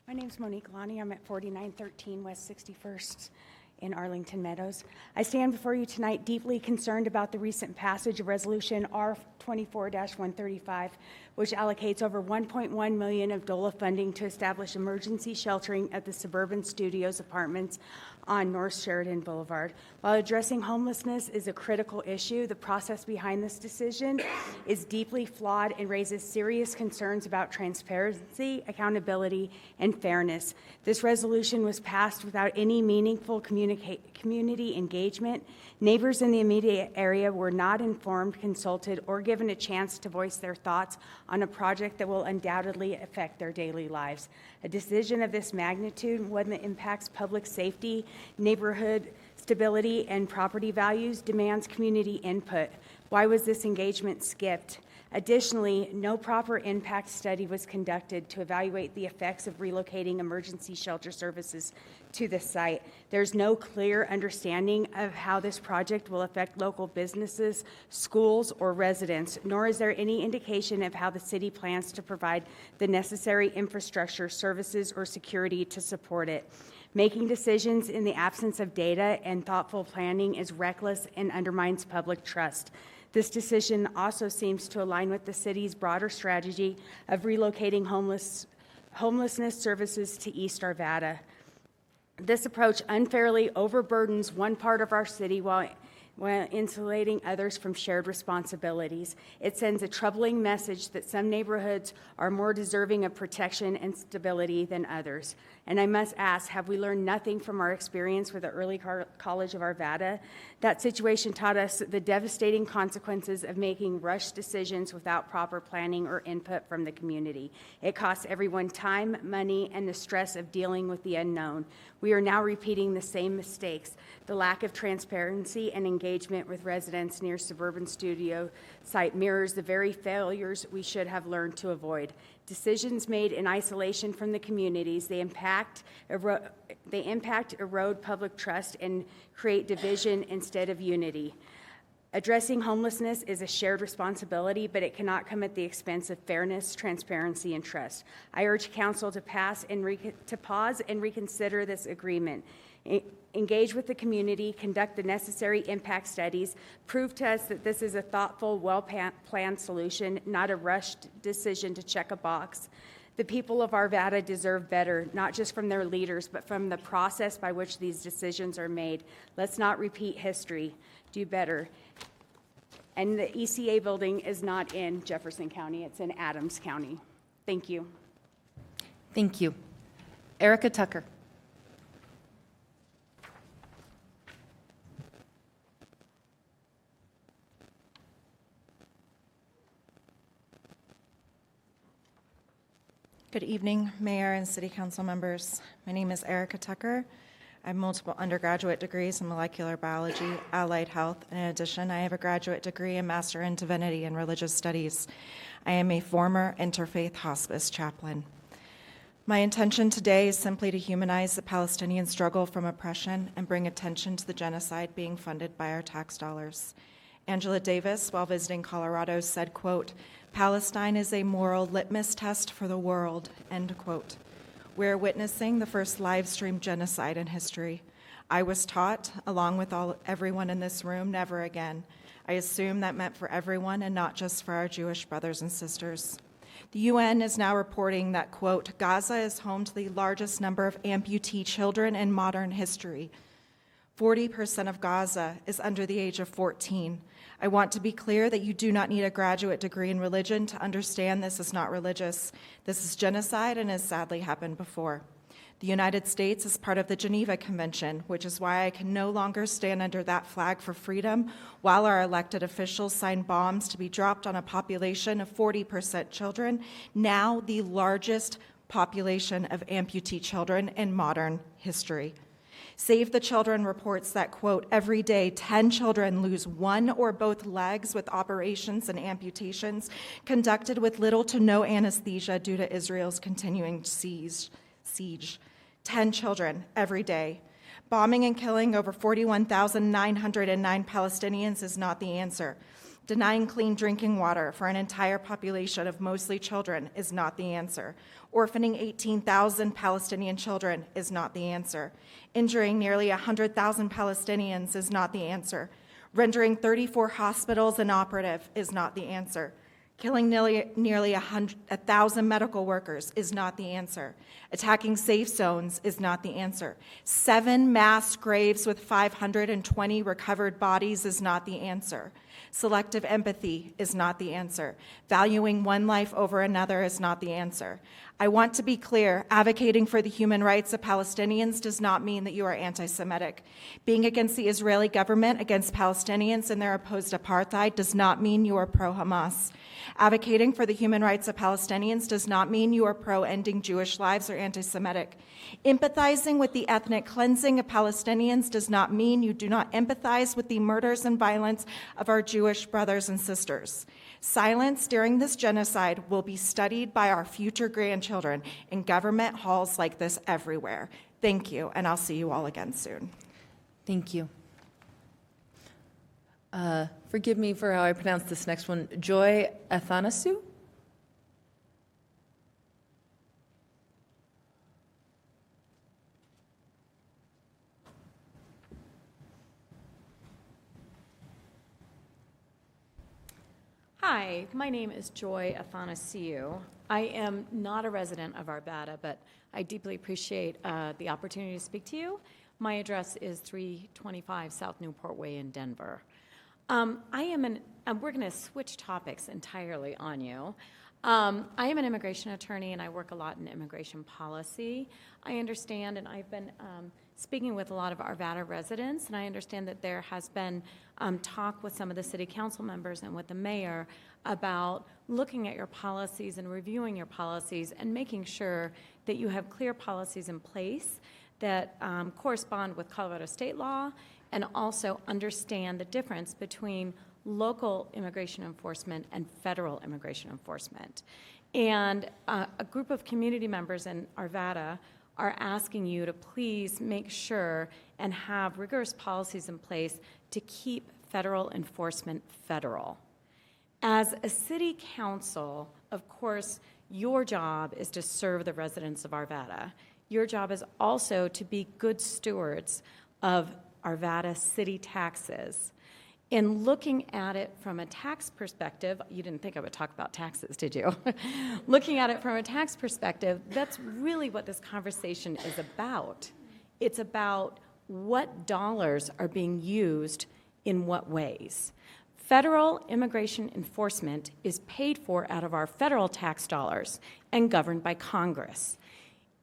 My name's Monique Lonnie. I'm at 4913 West 61st in Arlington Meadows. I stand before you tonight deeply concerned about the recent passage of Resolution R24-135, which allocates over $1.1 million of DOLA funding to establish emergency sheltering at the Suburban Studios apartments on North Sheridan Boulevard. While addressing homelessness is a critical issue, the process behind this decision is deeply flawed and raises serious concerns about transparency, accountability, and fairness. This resolution was passed without any meaningful community engagement. Neighbors in the immediate area were not informed, consulted, or given a chance to voice their thoughts on a project that will undoubtedly affect their daily lives. A decision of this magnitude, one that impacts public safety, neighborhood stability, and property values, demands community input. Why was this engagement skipped? Additionally, no proper impact study was conducted to evaluate the effects of relocating emergency shelter services to the site. There's no clear understanding of how this project will affect local businesses, schools, or residents, nor is there any indication of how the city plans to provide the necessary infrastructure, services, or security to support it. Making decisions in the absence of data and thoughtful planning is reckless and undermines public trust. This decision also seems to align with the city's broader strategy of relocating homelessness services to East Arvada. This approach unfairly overburdens one part of our city while insulating others from shared responsibilities. It sends a troubling message that some neighborhoods are more deserving of protection and stability than others. And I must ask, have we learned nothing from our experience with the early college of Arvada? That situation taught us the devastating consequences of making rushed decisions without proper planning or input from the community. It costs everyone time, money, and the stress of dealing with the unknown. We are now repeating the same mistakes. The lack of transparency and engagement engagement with residents near suburban studio site mirrors the very failures we should have learned to avoid. Decisions made in isolation from the communities, they impact, erode public trust, and create division instead of unity. Addressing homelessness is a shared responsibility, but it cannot come at the expense of fairness, transparency, and trust. I urge Council to pause and reconsider this agreement. Engage with the community, conduct the necessary impact studies, prove to us that this is a thoughtful, well-planned solution, not a rushed decision to check a box. The people of Arvada deserve better, not just from their leaders, but from the process by which these decisions are made. Let's not repeat history. Do better. And the ECA building is not in Jefferson County, it's in Adams County. Thank you. Thank you. Erica Tucker. Good evening, Mayor and City Council members. My name is Erica Tucker. I have multiple undergraduate degrees in molecular biology, allied health, and in addition, I have a graduate degree and master in divinity and religious studies. I am a former interfaith hospice chaplain. My intention today is simply to humanize the Palestinian struggle from oppression and bring attention to the genocide being funded by our tax dollars. Angela Davis, while visiting Colorado, said, quote, "Palestine is a moral litmus test for the world," end quote. We're witnessing the first live-streamed genocide in history. I was taught, along with everyone in this room, never again. I assume that meant for everyone and not just for our Jewish brothers and sisters. The UN is now reporting that, quote, "Gaza is home to the largest number of amputee children in modern history. 40% of Gaza is under the age of 14. I want to be clear that you do not need a graduate degree in religion to understand this is not religious. This is genocide and has sadly happened before. The United States is part of the Geneva Convention, which is why I can no longer stand under that flag for freedom while our elected officials sign bombs to be dropped on a population of 40% children, now the largest population of amputee children in modern history. Save the Children reports that, quote, "Every day 10 children lose one or both legs with operations and amputations conducted with little to no anesthesia due to Israel's continuing siege. 10 children every day. Bombing and killing over 41,909 Palestinians is not the answer. Denying clean drinking water for an entire population of mostly children is not the answer. Orphaning 18,000 Palestinian children is not the answer. Injuring nearly 100,000 Palestinians is not the answer. Rendering 34 hospitals inoperative is not the answer. Killing nearly 1,000 medical workers is not the answer. Attacking safe zones is not the answer. 7 mass graves with 520 recovered bodies is not the answer. Selective empathy is not the answer. Valuing one life over another is not the answer. I want to be clear, advocating for the human rights of Palestinians does not mean that you are anti-Semitic. Being against the Israeli government, against Palestinians and their opposed apartheid does not mean you are pro-Hamas. Advocating for the human rights of Palestinians does not mean you are pro-ending Jewish lives or anti-Semitic. Empathizing with the ethnic cleansing of Palestinians does not mean you do not empathize with the murders and violence of our Jewish brothers and sisters. Silence during this genocide will be studied by our future grandchildren in government halls like this everywhere. Thank you, and I'll see you all again soon. Thank you. Forgive me for how I pronounce this next one. Joy Athanasu? Hi, my name is Joy Athanasiou. I am not a resident of Arvada, but I deeply appreciate the opportunity to speak to you. My address is 325 South Newport Way in Denver. We're going to switch topics entirely on you. I am an immigration attorney, and I work a lot in immigration policy. I understand, and I've been speaking with a lot of Arvada residents, and I understand that there has been talk with some of the city council members and with the mayor about looking at your policies and reviewing your policies and making sure that you have clear policies in place that correspond with Colorado state law and also understand the difference between local immigration enforcement and federal immigration enforcement. And a group of community members in Arvada are asking you to please make sure and have rigorous policies in place to keep federal enforcement federal. As a city council, of course, your job is to serve the residents of Arvada. Your job is also to be good stewards of Arvada city taxes. In looking at it from a tax perspective, you didn't think I would talk about taxes, did you? Looking at it from a tax perspective, that's really what this conversation is about. It's about what dollars are being used in what ways. Federal immigration enforcement is paid for out of our federal tax dollars and governed by Congress.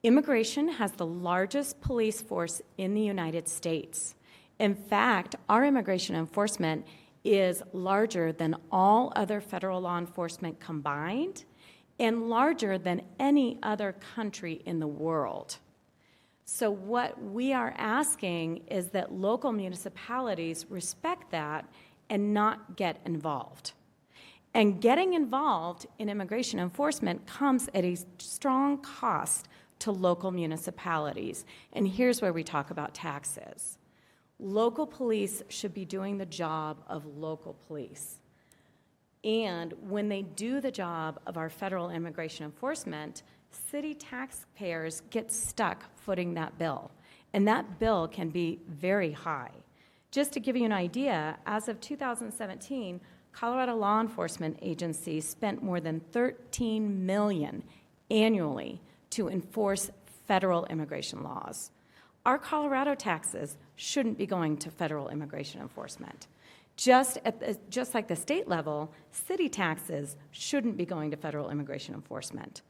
Immigration has the largest police force in the United States. In fact, our immigration enforcement is larger than all other federal law enforcement combined and larger than any other country in the world. So what we are asking is that local municipalities respect that and not get involved. And getting involved in immigration enforcement comes at a strong cost to local municipalities. And here's where we talk about taxes. Local police should be doing the job of local police. And when they do the job of our federal immigration enforcement, city taxpayers get stuck footing that bill. And that bill can be very high. Just to give you an idea, as of 2017, Colorado law enforcement agencies spent more than $13 million annually to enforce federal immigration laws. Our Colorado taxes shouldn't be going to federal immigration enforcement. Just like the state level, city taxes shouldn't be going to federal immigration enforcement.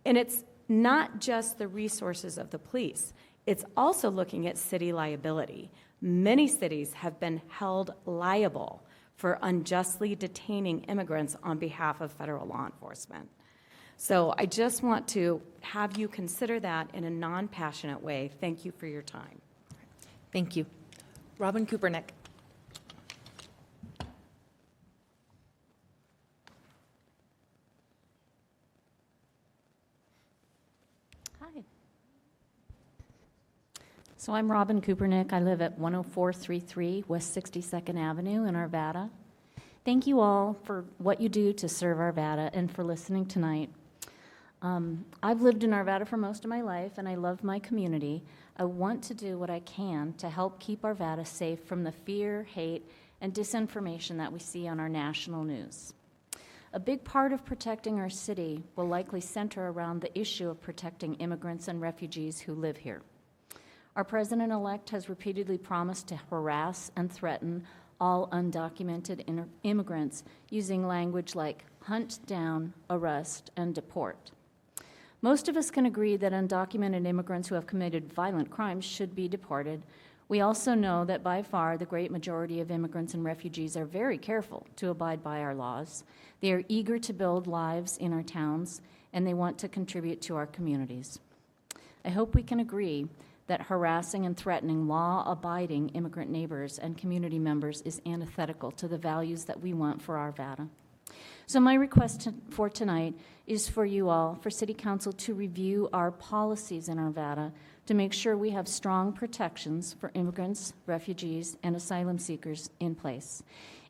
And it's not just the resources of the police. It's also looking at city liability. Many cities have been held liable for unjustly detaining immigrants on behalf of federal law enforcement. So I just want to have you consider that in a non-passionate way. Thank you for your time. Thank you. Robin Kupernick. Hi. So I'm Robin Kupernick. I live at 10433 West 62nd Avenue in Arvada. Thank you all for what you do to serve Arvada and for listening tonight. I've lived in Arvada for most of my life, and I love my community. I want to do what I can to help keep Arvada safe from the fear, hate, and disinformation that we see on our national news. A big part of protecting our city will likely center around the issue of protecting immigrants and refugees who live here. Our president-elect has repeatedly promised to harass and threaten all undocumented immigrants using language like hunt down, arrest, and deport. Most of us can agree that undocumented immigrants who have committed violent crimes should be deported. We also know that by far the great majority of immigrants and refugees are very careful to abide by our laws. They are eager to build lives in our towns, and they want to contribute to our communities. I hope we can agree that harassing and threatening law-abiding immigrant neighbors and community members is antithetical to the values that we want for Arvada. So my request for tonight is for you all, for City Council, to review our policies in Arvada to make sure we have strong protections for immigrants, refugees, and asylum seekers in place.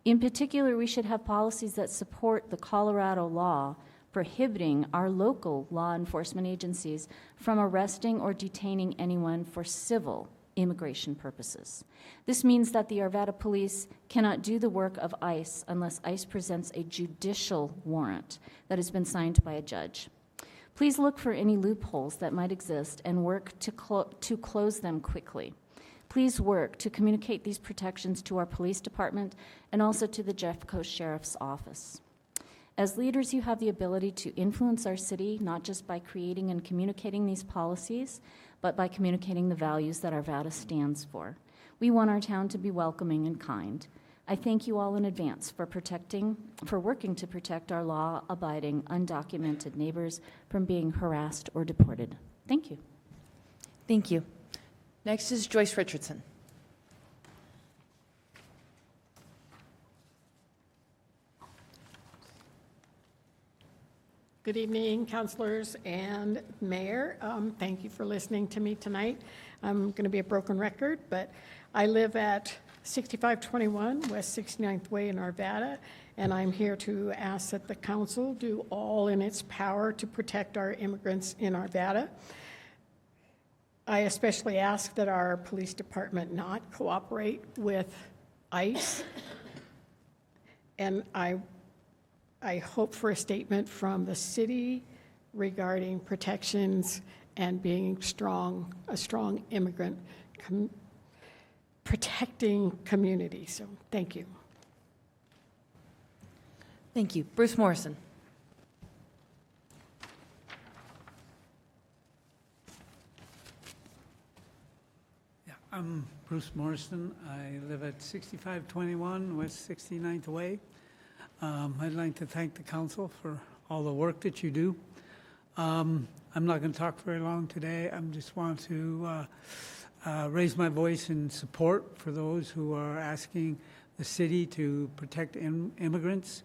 In particular, we should have policies that support the Colorado law prohibiting our local law enforcement agencies from arresting or detaining anyone for civil immigration purposes. This means that the Arvada police cannot do the work of ICE unless ICE presents a judicial warrant that has been signed by a judge. Please look for any loopholes that might exist and work to close them quickly. Please work to communicate these protections to our police department and also to the Jeffco Sheriff's Office. As leaders, you have the ability to influence our city, not just by creating and communicating these policies, but by communicating the values that Arvada stands for. We want our town to be welcoming and kind. I thank you all in advance for working to protect our law-abiding, undocumented neighbors from being harassed or deported. Thank you. Thank you. Next is Joyce Richardson. Good evening, councilors and mayor. Thank you for listening to me tonight. I'm going to be a broken record, but I live at 6521 West 69th Way in Arvada, and I'm here to ask that the council do all in its power to protect our immigrants in Arvada. I especially ask that our police department not cooperate with ICE, and I hope for a statement from the city regarding protections and being a strong immigrant protecting community. So thank you. Thank you. Bruce Morrison. I'm Bruce Morrison. I live at 6521 West 69th Way. I'd like to thank the council for all the work that you do. I'm not going to talk very long today. I just want to raise my voice in support for those who are asking the city to protect immigrants,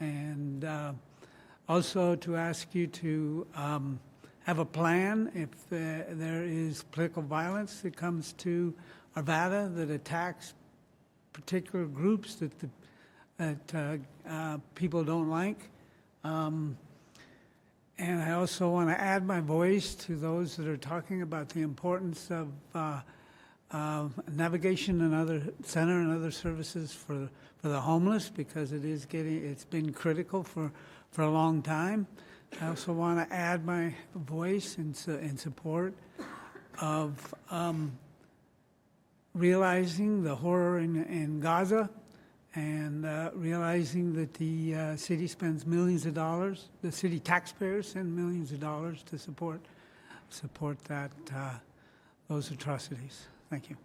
and also to ask you to have a plan if there is political violence that comes to Arvada that attacks particular groups that people don't like. And I also want to add my voice to those that are talking about the importance of navigation and other center and other services for the homeless, because it's been critical for a long time. I also want to add my voice in support of realizing the horror in Gaza, and realizing that the city spends millions of dollars, the city taxpayers send millions of dollars to support those atrocities. Thank you.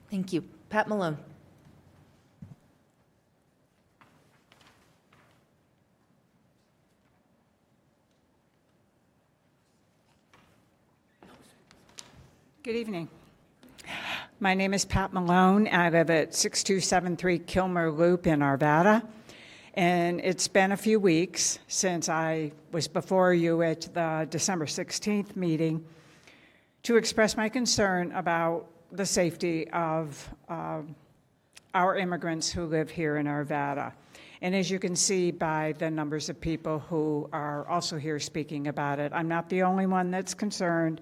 Thank you. Pat Malone. Good evening. My name is Pat Malone. I live at 6273 Kilmer Loop in Arvada. And it's been a few weeks since I was before you at the December 16th meeting to express my concern about the safety of our immigrants who live here in Arvada. And as you can see by the numbers of people who are also here speaking about it, I'm not the only one that's concerned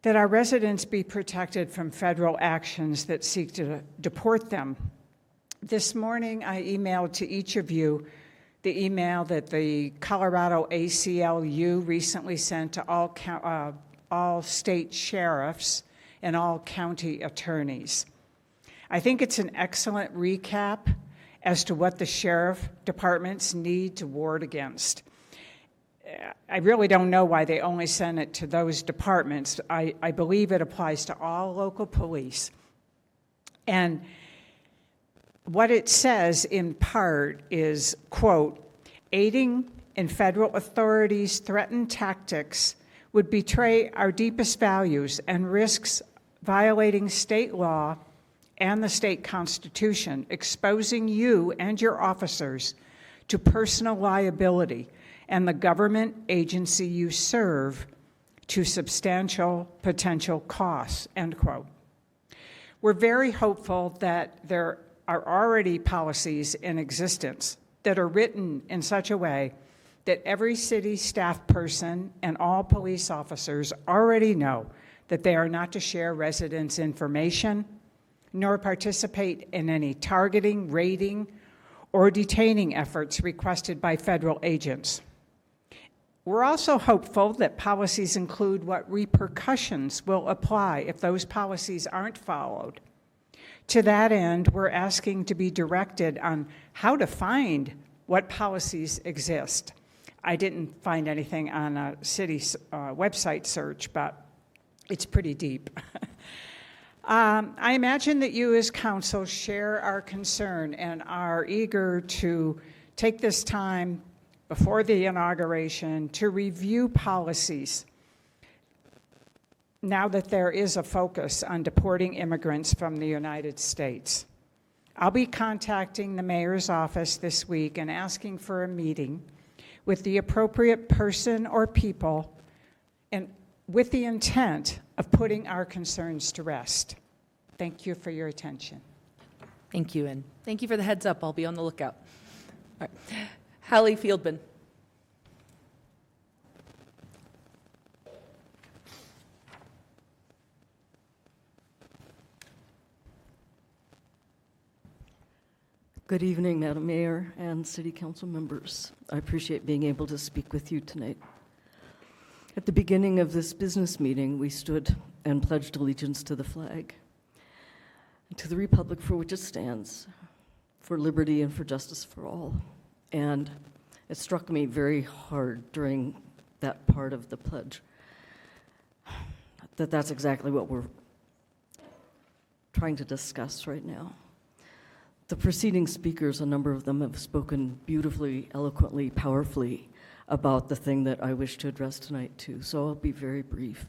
that our residents be protected from federal actions that seek to deport them. This morning, I emailed to each of you the email that the Colorado ACLU recently sent to all state sheriffs and all county attorneys. I think it's an excellent recap as to what the sheriff departments need to ward against. I really don't know why they only send it to those departments. I believe it applies to all local police. And what it says in part is, quote, aiding in federal authorities' threatened tactics would betray our deepest values and risks violating state law and the state constitution, exposing you and your officers to personal liability and the government agency you serve to substantial potential costs, end quote. We're very hopeful that there are already policies in existence that are written in such a way that every city staff person and all police officers already know that they are not to share residents' information, nor participate in any targeting, raiding, or detaining efforts requested by federal agents. We're also hopeful that policies include what repercussions will apply if those policies aren't followed. To that end, we're asking to be directed on how to find what policies exist. I didn't find anything on a city website search, but it's pretty deep. I imagine that you as council share our concern and are eager to take this time before the inauguration to review policies now that there is a focus on deporting immigrants from the United States. I'll be contacting the mayor's office this week and asking for a meeting with the appropriate person or people and with the intent of putting our concerns to rest. Thank you for your attention. Thank you, and thank you for the heads up. I'll be on the lookout. All right. Hallie Fieldman. Good evening, Madam Mayor and City Council members. I appreciate being able to speak with you tonight. At the beginning of this business meeting, we stood and pledged allegiance to the flag, and to the republic for which it stands, for liberty and for justice for all. And it struck me very hard during that part of the pledge that that's exactly what we're trying to discuss right now. The preceding speakers, a number of them have spoken beautifully, eloquently, powerfully about the thing that I wish to address tonight too, so I'll be very brief.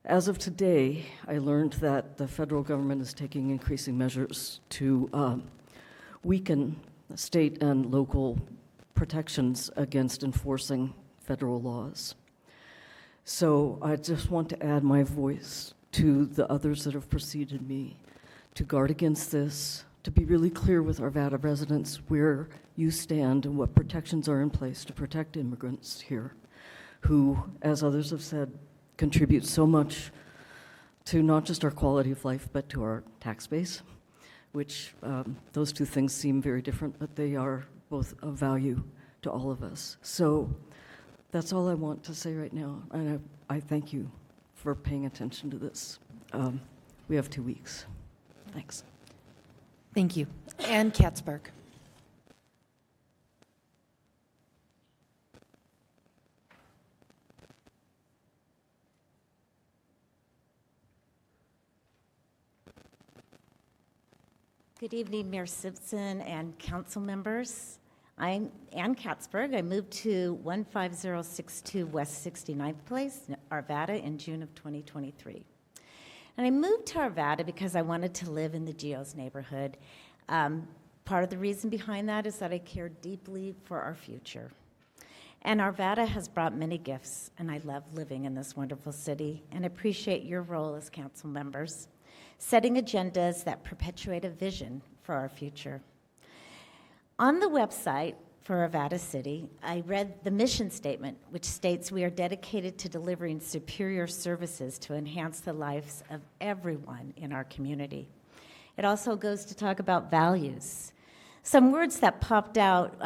As of today, I learned that the federal government is taking increasing measures to weaken state and local protections against enforcing federal laws. So I just want to add my voice to the others that have preceded me to guard against this, to be really clear with Arvada residents where you stand and what protections are in place to protect immigrants here who, as others have said, contribute so much to not just our quality of life, but to our tax base, which those two things seem very different, but they are both of value to all of us. So that's all I want to say right now, and I thank you for paying attention to this. We have 2 weeks. Thanks. Thank you. Ann Katzberg. Good evening, Mayor Simpson and council members. I'm Ann Katzberg. I moved to 15062 West 69th Place, Arvada, in June of 2023. And I moved to Arvada because I wanted to live in the Geo's neighborhood. Part of the reason behind that is that I care deeply for our future. And Arvada has brought many gifts, and I love living in this wonderful city and appreciate your role as council members, setting agendas that perpetuate a vision for our future. On the website for Arvada City, I read the mission statement, which states we are dedicated to delivering superior services to enhance the lives of everyone in our community. It also goes to talk about values. Some words that popped out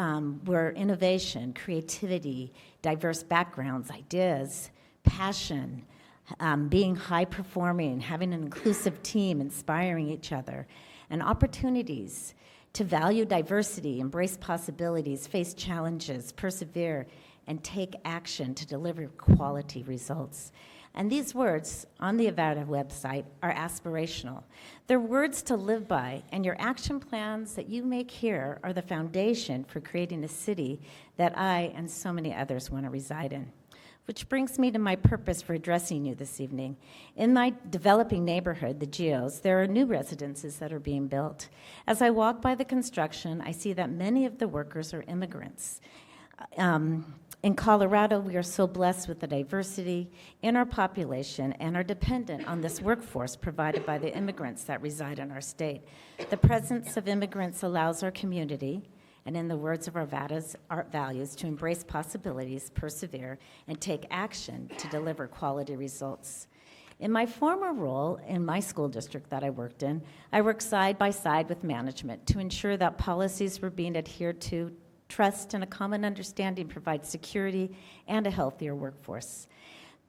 were innovation, creativity, diverse backgrounds, ideas, passion, being high-performing, having an inclusive team, inspiring each other, and opportunities to value diversity, embrace possibilities, face challenges, persevere, and take action to deliver quality results. And these words on the Arvada website are aspirational. They're words to live by, and your action plans that you make here are the foundation for creating a city that I and so many others want to reside in. Which brings me to my purpose for addressing you this evening. In my developing neighborhood, the Geos, there are new residences that are being built. As I walk by the construction, I see that many of the workers are immigrants. In Colorado, we are so blessed with the diversity in our population and are dependent on this workforce provided by the immigrants that reside in our state. The presence of immigrants allows our community, and in the words of Arvada's art values, to embrace possibilities, persevere, and take action to deliver quality results. In my former role in my school district that I worked in, I worked side by side with management to ensure that policies were being adhered to, trust and a common understanding provide security and a healthier workforce.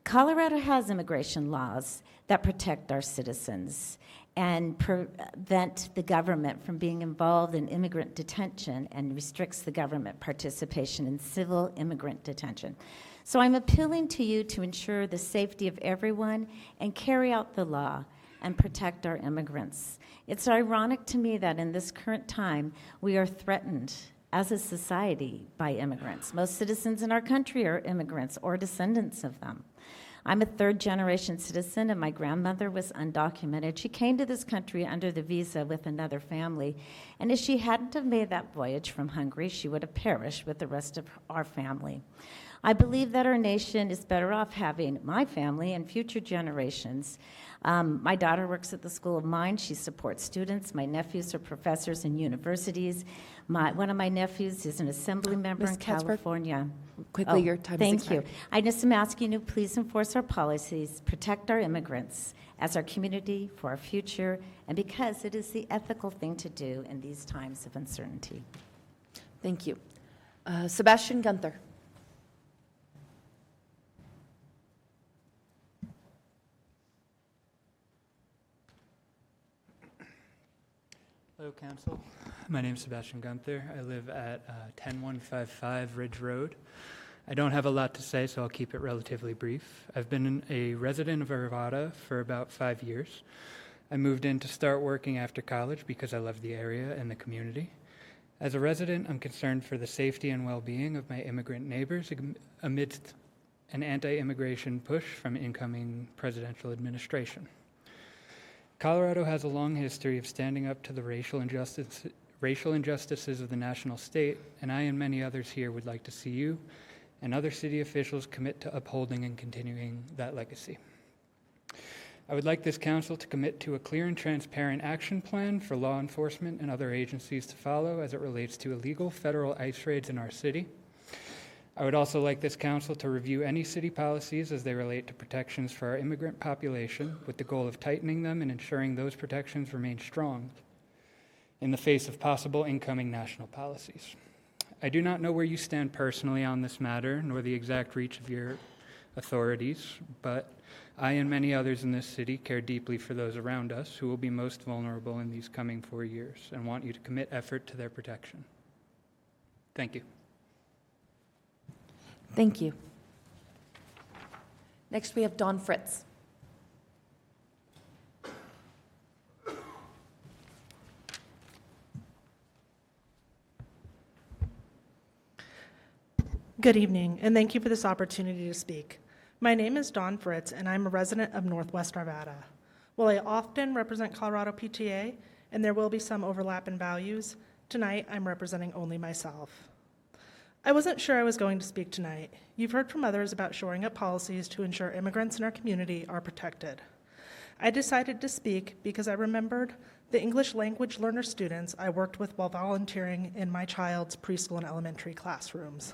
Colorado has immigration laws that protect our citizens and prevent the government from being involved in immigrant detention and restricts the government participation in civil immigrant detention. So I'm appealing to you to ensure the safety of everyone and carry out the law and protect our immigrants. It's ironic to me that in this current time, we are threatened as a society by immigrants. Most citizens in our country are immigrants or descendants of them. I'm a third-generation citizen, and my grandmother was undocumented. She came to this country under the visa with another family, and if she hadn't have made that voyage from Hungary, she would have perished with the rest of our family. I believe that our nation is better off having my family and future generations. My daughter works at the School of Mines. She supports students. My nephews are professors in universities. One of my nephews is an assembly member Ms. in Katzberg, California. quickly, your time is Thank you. expired. I just am asking you, please enforce our policies, protect our immigrants as our community for our future, and because it is the ethical thing to do in these times of uncertainty. Thank you. Sebastian Gunther. Hello, Council. My name is Sebastian Gunther. I live at 10155 Ridge Road. I don't have a lot to say, so I'll keep it relatively brief. I've been a resident of Arvada for about 5 years. I moved in to start working after college because I love the area and the community. As a resident, I'm concerned for the safety and well-being of my immigrant neighbors amidst an anti-immigration push from incoming presidential administration. Colorado has a long history of standing up to the racial injustices of the national state, and I and many others here would like to see you and other city officials commit to upholding and continuing that legacy. I would like this council to commit to a clear and transparent action plan for law enforcement and other agencies to follow as it relates to illegal federal ICE raids in our city. I would also like this council to review any city policies as they relate to protections for our immigrant population with the goal of tightening them and ensuring those protections remain strong in the face of possible incoming national policies. I do not know where you stand personally on this matter, nor the exact reach of your authorities, but I and many others in this city care deeply for those around us who will be most vulnerable in these coming 4 years and want you to commit effort to their protection. Thank you. Thank you. Next, we have Dawn Fritz. Good evening, and thank you for this opportunity to speak. My name is Dawn Fritz, and I'm a resident of Northwest Arvada. While I often represent Colorado PTA, and there will be some overlap in values, tonight I'm representing only myself. I wasn't sure I was going to speak tonight. You've heard from others about shoring up policies to ensure immigrants in our community are protected. I decided to speak because I remembered the English language learner students I worked with while volunteering in my child's preschool and elementary classrooms.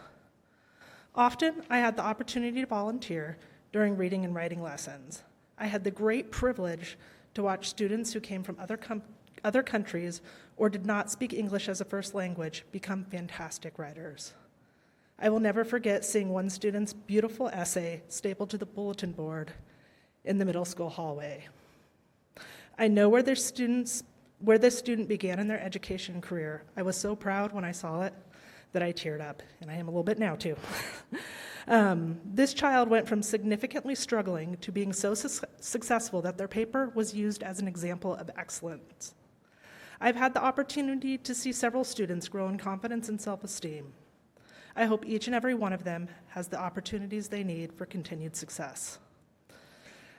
Often, I had the opportunity to volunteer during reading and writing lessons. I had the great privilege to watch students who came from other countries or did not speak English as a first language become fantastic writers. I will never forget seeing one student's beautiful essay stapled to the bulletin board in the middle school hallway. I know where this student began in their education career. I was so proud when I saw it that I teared up, and I am a little bit now too. This child went from significantly struggling to being so successful that their paper was used as an example of excellence. I've had the opportunity to see several students grow in confidence and self-esteem. I hope each and every one of them has the opportunities they need for continued success.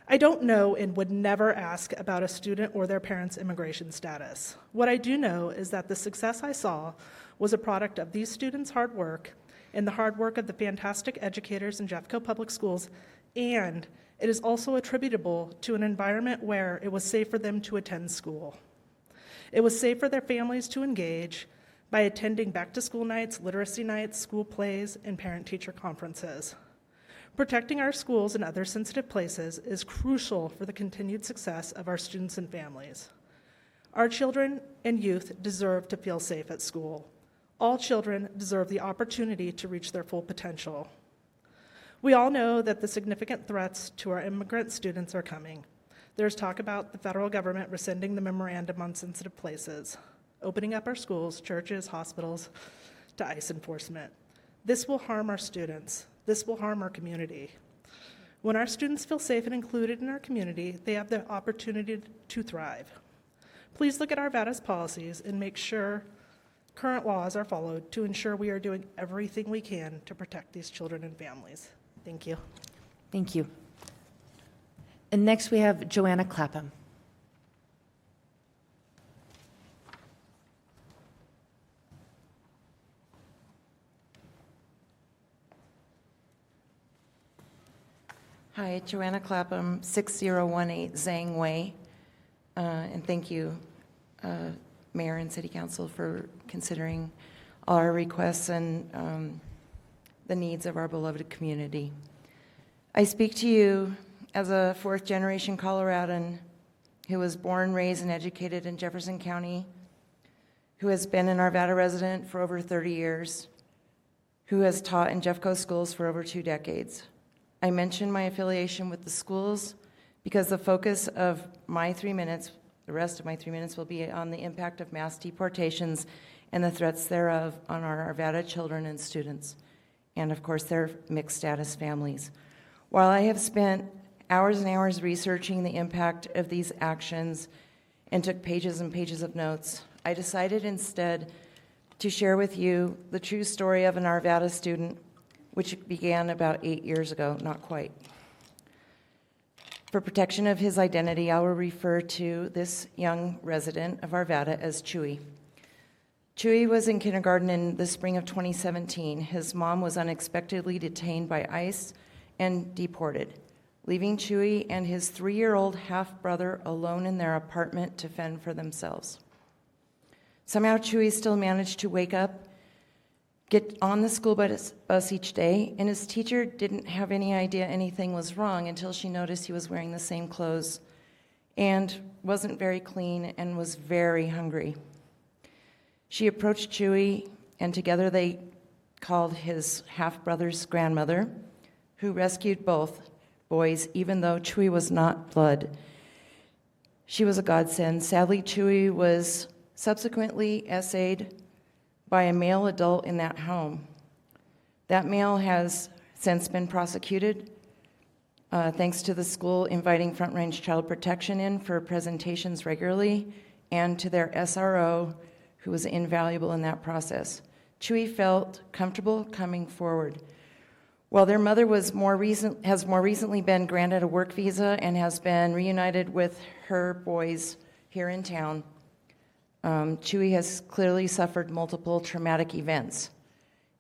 I don't know and would never ask about a student or their parents' immigration status. What I do know is that the success I saw was a product of these students' hard work and the hard work of the fantastic educators in Jeffco Public Schools, and it is also attributable to an environment where it was safe for them to attend school. It was safe for their families to engage by attending back-to-school nights, literacy nights, school plays, and parent-teacher conferences. Protecting our schools and other sensitive places is crucial for the continued success of our students and families. Our children and youth deserve to feel safe at school. All children deserve the opportunity to reach their full potential. We all know that the significant threats to our immigrant students are coming. There's talk about the federal government rescinding the memorandum on sensitive places, opening up our schools, churches, hospitals to ICE enforcement. This will harm our students. This will harm our community. When our students feel safe and included in our community, they have the opportunity to thrive. Please look at Arvada's policies and make sure current laws are followed to ensure we are doing everything we can to protect these children and families. Thank you. Thank you. And next we have Joanna Clapham. Hi, Joanna Clapham, 6018 Zhang Wei. And thank you, Mayor and City Council, for considering our requests and the needs of our beloved community. I speak to you as a fourth-generation Coloradan who was born, raised, and educated in Jefferson County, who has been an Arvada resident for over 30 years, who has taught in Jeffco schools for over 2 decades. I mention my affiliation with the schools because the focus of my 3 minutes, the rest of my 3 minutes, will be on the impact of mass deportations and the threats thereof on our Arvada children and students, and of course their mixed status families. While I have spent hours and hours researching the impact of these actions and took pages and pages of notes, I decided instead to share with you the true story of an Arvada student, which began about 8 years ago, not quite. For protection of his identity, I will refer to this young resident of Arvada as Chewy. Chewy was in kindergarten in the spring of 2017. His mom was unexpectedly detained by ICE and deported, leaving Chewy and his 3-year-old half-brother alone in their apartment to fend for themselves. Somehow Chewy still managed to wake up, get on the school bus each day, and his teacher didn't have any idea anything was wrong until she noticed he was wearing the same clothes and wasn't very clean and was very hungry. She approached Chewy, and together they called his half-brother's grandmother, who rescued both boys, even though Chewy was not blood. She was a godsend. Sadly, Chewy was subsequently essayed by a male adult in that home. That male has since been prosecuted, thanks to the school inviting Front Range Child Protection in for presentations regularly, and to their SRO, who was invaluable in that process. Chewy felt comfortable coming forward. While their mother has more recently been granted a work visa and has been reunited with her boys here in town, Chewy has clearly suffered multiple traumatic events.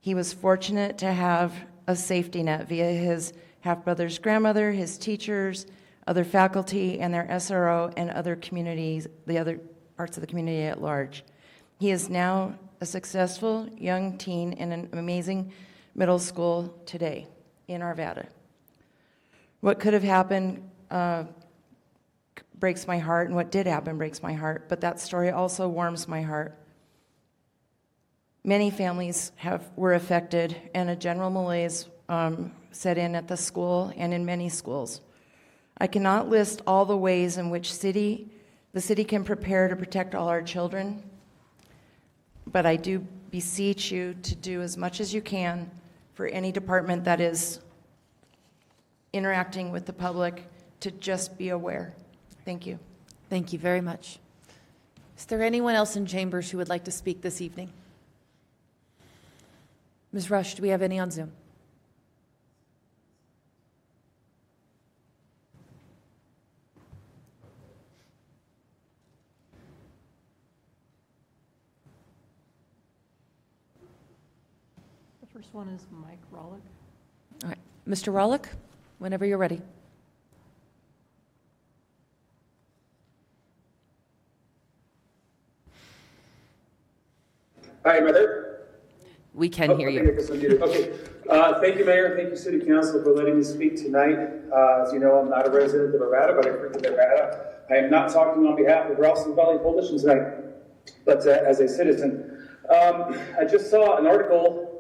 He was fortunate to have a safety net via his half-brother's grandmother, his teachers, other faculty, and their SRO, and other communities, the other parts of the community at large. He is now a successful young teen in an amazing middle school today in Arvada. What could have happened breaks my heart, and what did happen breaks my heart, but that story also warms my heart. Many families were affected, and a general malaise set in at the school and in many schools. I cannot list all the ways in which the city can prepare to protect all our children, but I do beseech you to do as much as you can for any department that is interacting with the public to just be aware. Thank you. Thank you very much. Is there anyone else in chambers who would like to speak this evening? Ms. Rush, do we have any on Zoom? The first one is Mike Rollick. All right. Mr. Rollick, whenever you're ready. Hi, am I there? We can hear you. Okay. Thank you, Mayor. Thank you, City Council, for letting me speak tonight. As you know, I'm not a resident of Arvada, but I frequent Arvada. I am not talking on behalf of Ralston Valley Coalition tonight, but as a citizen. I just saw an article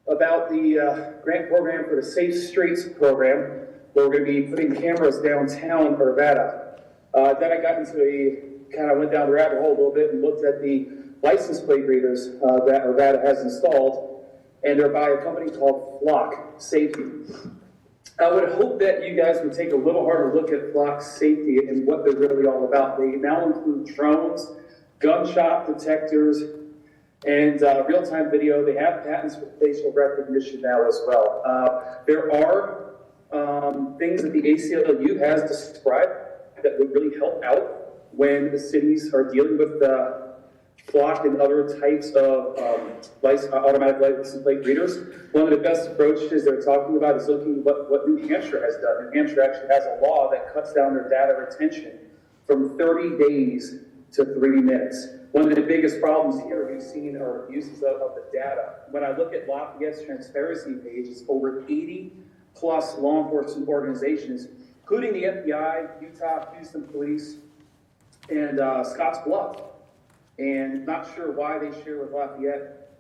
about the grant program for the Safe Streets program, where we're going to be putting cameras downtown Arvada. Then I got went down the rabbit hole a little bit and looked at the license plate readers that Arvada has installed, and they're by a company called Flock Safety. I would hope that you guys would take a little harder look at Flock Safety and what they're really all about. They now include drones, gunshot detectors, and real-time video. They have patents for facial recognition now as well. There are things that the ACLU has described that would really help out when the cities are dealing with flock and other types of automatic license plate readers. One of the best approaches they're talking about is looking at what New Hampshire has done. New Hampshire actually has a law that cuts down their data retention from 30 days to 3 minutes. One of the biggest problems here we've seen are abuses of the data. When I look at Lafayette's transparency page, it's over 80 plus law enforcement organizations, including the FBI, Utah, Houston Police, and Scotts Bluff. And not sure why they share with Lafayette,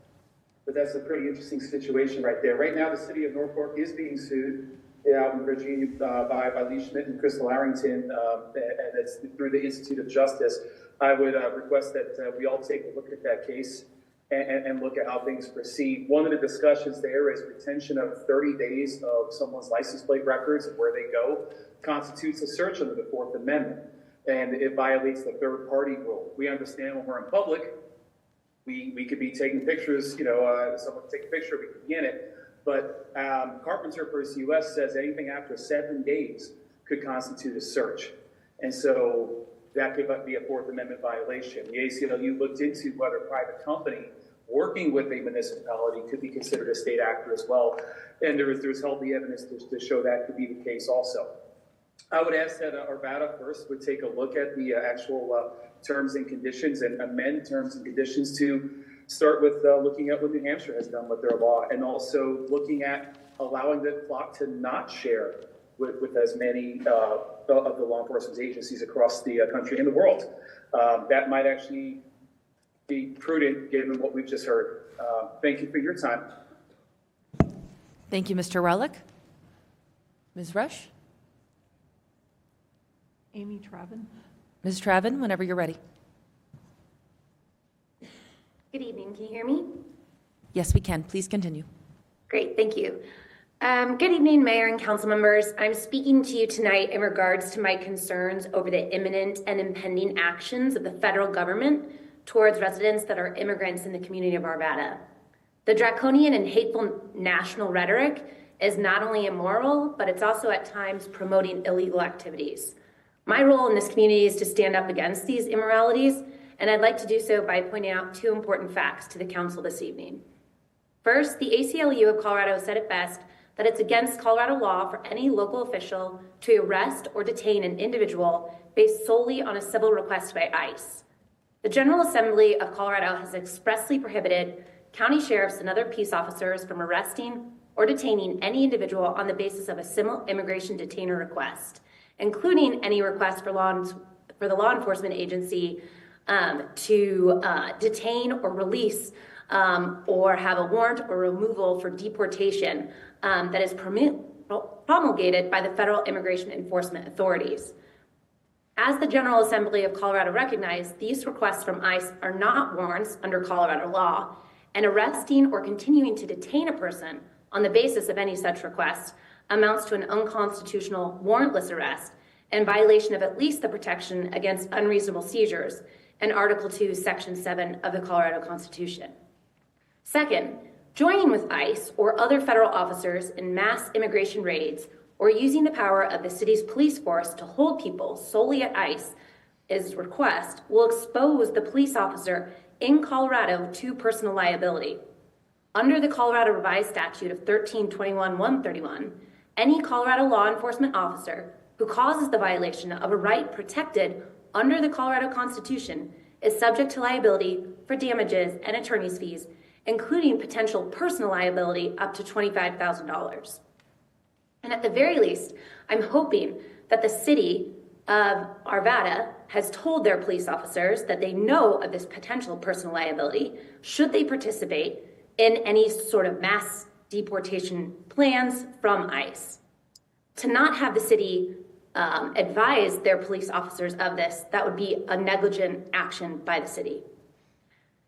but that's a pretty interesting situation right there. Right now, the city of Norfolk is being sued out in Virginia by Lee Schmidt and Crystal Arrington, and it's through the Institute of Justice. I would request that we all take a look at that case and look at how things proceed. One of the discussions there is retention of 30 days of someone's license plate records and where they go constitutes a search under the Fourth Amendment, and it violates the third-party rule. We understand when we're in public, we could be taking pictures, someone could take a picture, we could be in it, but Carpenter vs. U.S. says anything after 7 days could constitute a search. And so that could be a Fourth Amendment violation. The ACLU looked into whether a private company working with a municipality could be considered a state actor as well. And there's healthy evidence to show that could be the case also. I would ask that Arvada first would take a look at the actual terms and conditions and amend terms and conditions to start with looking at what New Hampshire has done with their law, and also looking at allowing the flock to not share with as many of the law enforcement agencies across the country and the world. That might actually be prudent given what we've just heard. Thank you for your time. Thank you, Mr. Relic. Ms. Rush? Amy Travin. Ms. Travin, whenever you're ready. Good evening. Can you hear me? Yes, we can. Please continue. Great. Thank you. Good evening, Mayor and council members. I'm speaking to you tonight in regards to my concerns over the imminent and impending actions of the federal government towards residents that are immigrants in the community of Arvada. The draconian and hateful national rhetoric is not only immoral, but it's also at times promoting illegal activities. My role in this community is to stand up against these immoralities, and I'd like to do so by pointing out two important facts to the council this evening. First, the ACLU of Colorado said it best that it's against Colorado law for any local official to arrest or detain an individual based solely on a civil request by ICE. The General Assembly of Colorado has expressly prohibited county sheriffs and other peace officers from arresting or detaining any individual on the basis of a civil immigration detainer request, including any request for the law enforcement agency to detain or release or have a warrant or removal for deportation that is promulgated by the federal immigration enforcement authorities. As the General Assembly of Colorado recognized, these requests from ICE are not warrants under Colorado law, and arresting or continuing to detain a person on the basis of any such request amounts to an unconstitutional warrantless arrest and violation of at least the protection against unreasonable seizures in Article 2, Section 7 of the Colorado Constitution. Second, joining with ICE or other federal officers in mass immigration raids or using the power of the city's police force to hold people solely at ICE's request will expose the police officer in Colorado to personal liability. Under the Colorado Revised Statute of 1321-131, any Colorado law enforcement officer who causes the violation of a right protected under the Colorado Constitution is subject to liability for damages and attorney's fees, including potential personal liability up to $25,000. And at the very least, I'm hoping that the city of Arvada has told their police officers that they know of this potential personal liability should they participate in any sort of mass deportation plans from ICE. To not have the city advise their police officers of this, that would be a negligent action by the city.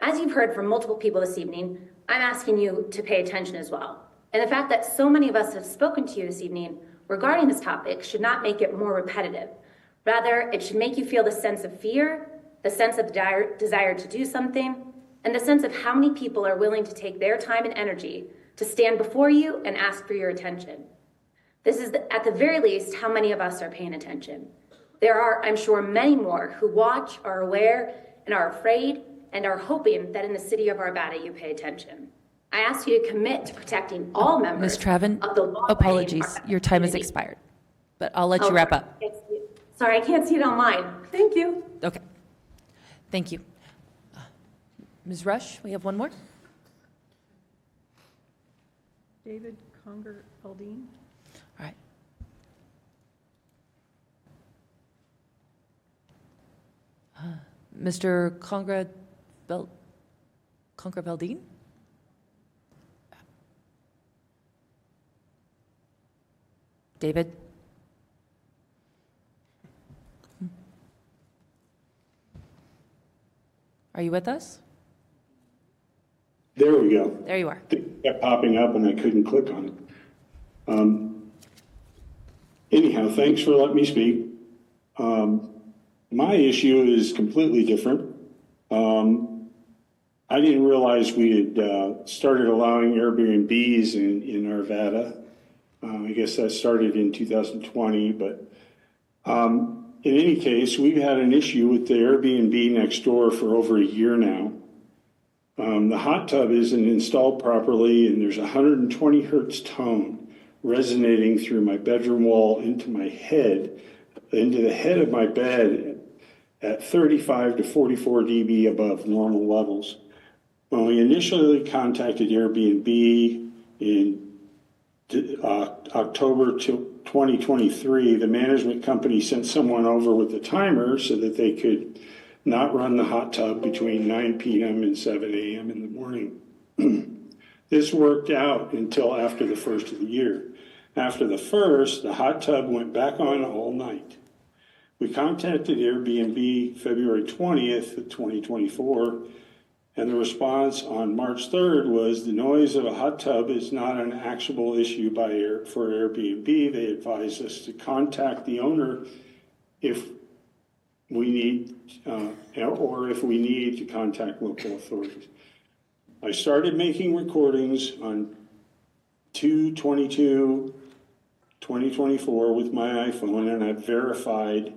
As you've heard from multiple people this evening, I'm asking you to pay attention as well. And the fact that so many of us have spoken to you this evening regarding this topic should not make it more repetitive. Rather, it should make you feel the sense of fear, the sense of desire to do something, and the sense of how many people are willing to take their time and energy to stand before you and ask for your attention. This is, at the very least, how many of us are paying attention. There are, I'm sure, many more who watch, are aware, and are afraid, and are hoping that in the city of Arvada you pay attention. I ask you to commit to protecting all members Ms. Travin, of the law-abiding apologies. Arvada Your time has community. expired, but I'll let you wrap up. Sorry, I can't see it online. Thank you. Okay. Thank you. Ms. Rush, we have one more. David Conger Eldine. All right. Mr. Congra-Veldine? David? Are you with us? There we go. There you are. It kept popping up and I couldn't click on it. Anyhow, thanks for letting me speak. My issue is completely different. I didn't realize we had started allowing Airbnbs in Arvada. I guess that started in 2020, but in any case, we've had an issue with the Airbnb next door for over a year now. The hot tub isn't installed properly, and there's 120 hertz tone resonating through my bedroom wall into my head, into the head of my bed at 35 to 44 dB above normal levels. When we initially contacted Airbnb in October 2023, the management company sent someone over with a timer so that they could not run the hot tub between 9 p.m. and 7 a.m. in the morning. This worked out until after the first of the year. After the first, the hot tub went back on all night. We contacted Airbnb February 20th of 2024, and the response on March 3rd was the noise of a hot tub is not an actionable issue for Airbnb. They advised us to contact the owner if we need, or if we need to contact local authorities. I started making recordings on 2/22/2024 with my iPhone, and I've verified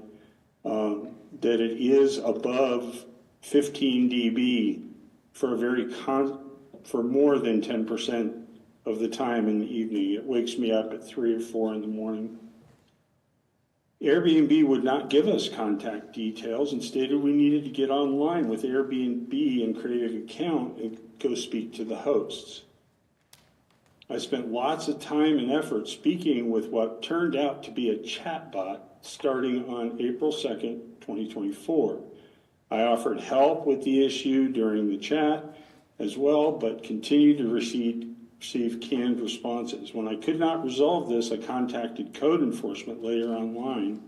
that it is above 15 dB for for more than 10% of the time in the evening. It wakes me up at 3 or 4 in the morning. Airbnb would not give us contact details and stated we needed to get online with Airbnb and create an account and go speak to the hosts. I spent lots of time and effort speaking with what turned out to be a chatbot starting on April 2nd, 2024. I offered help with the issue during the chat as well, but continued to receive canned responses. When I could not resolve this, I contacted code enforcement later online.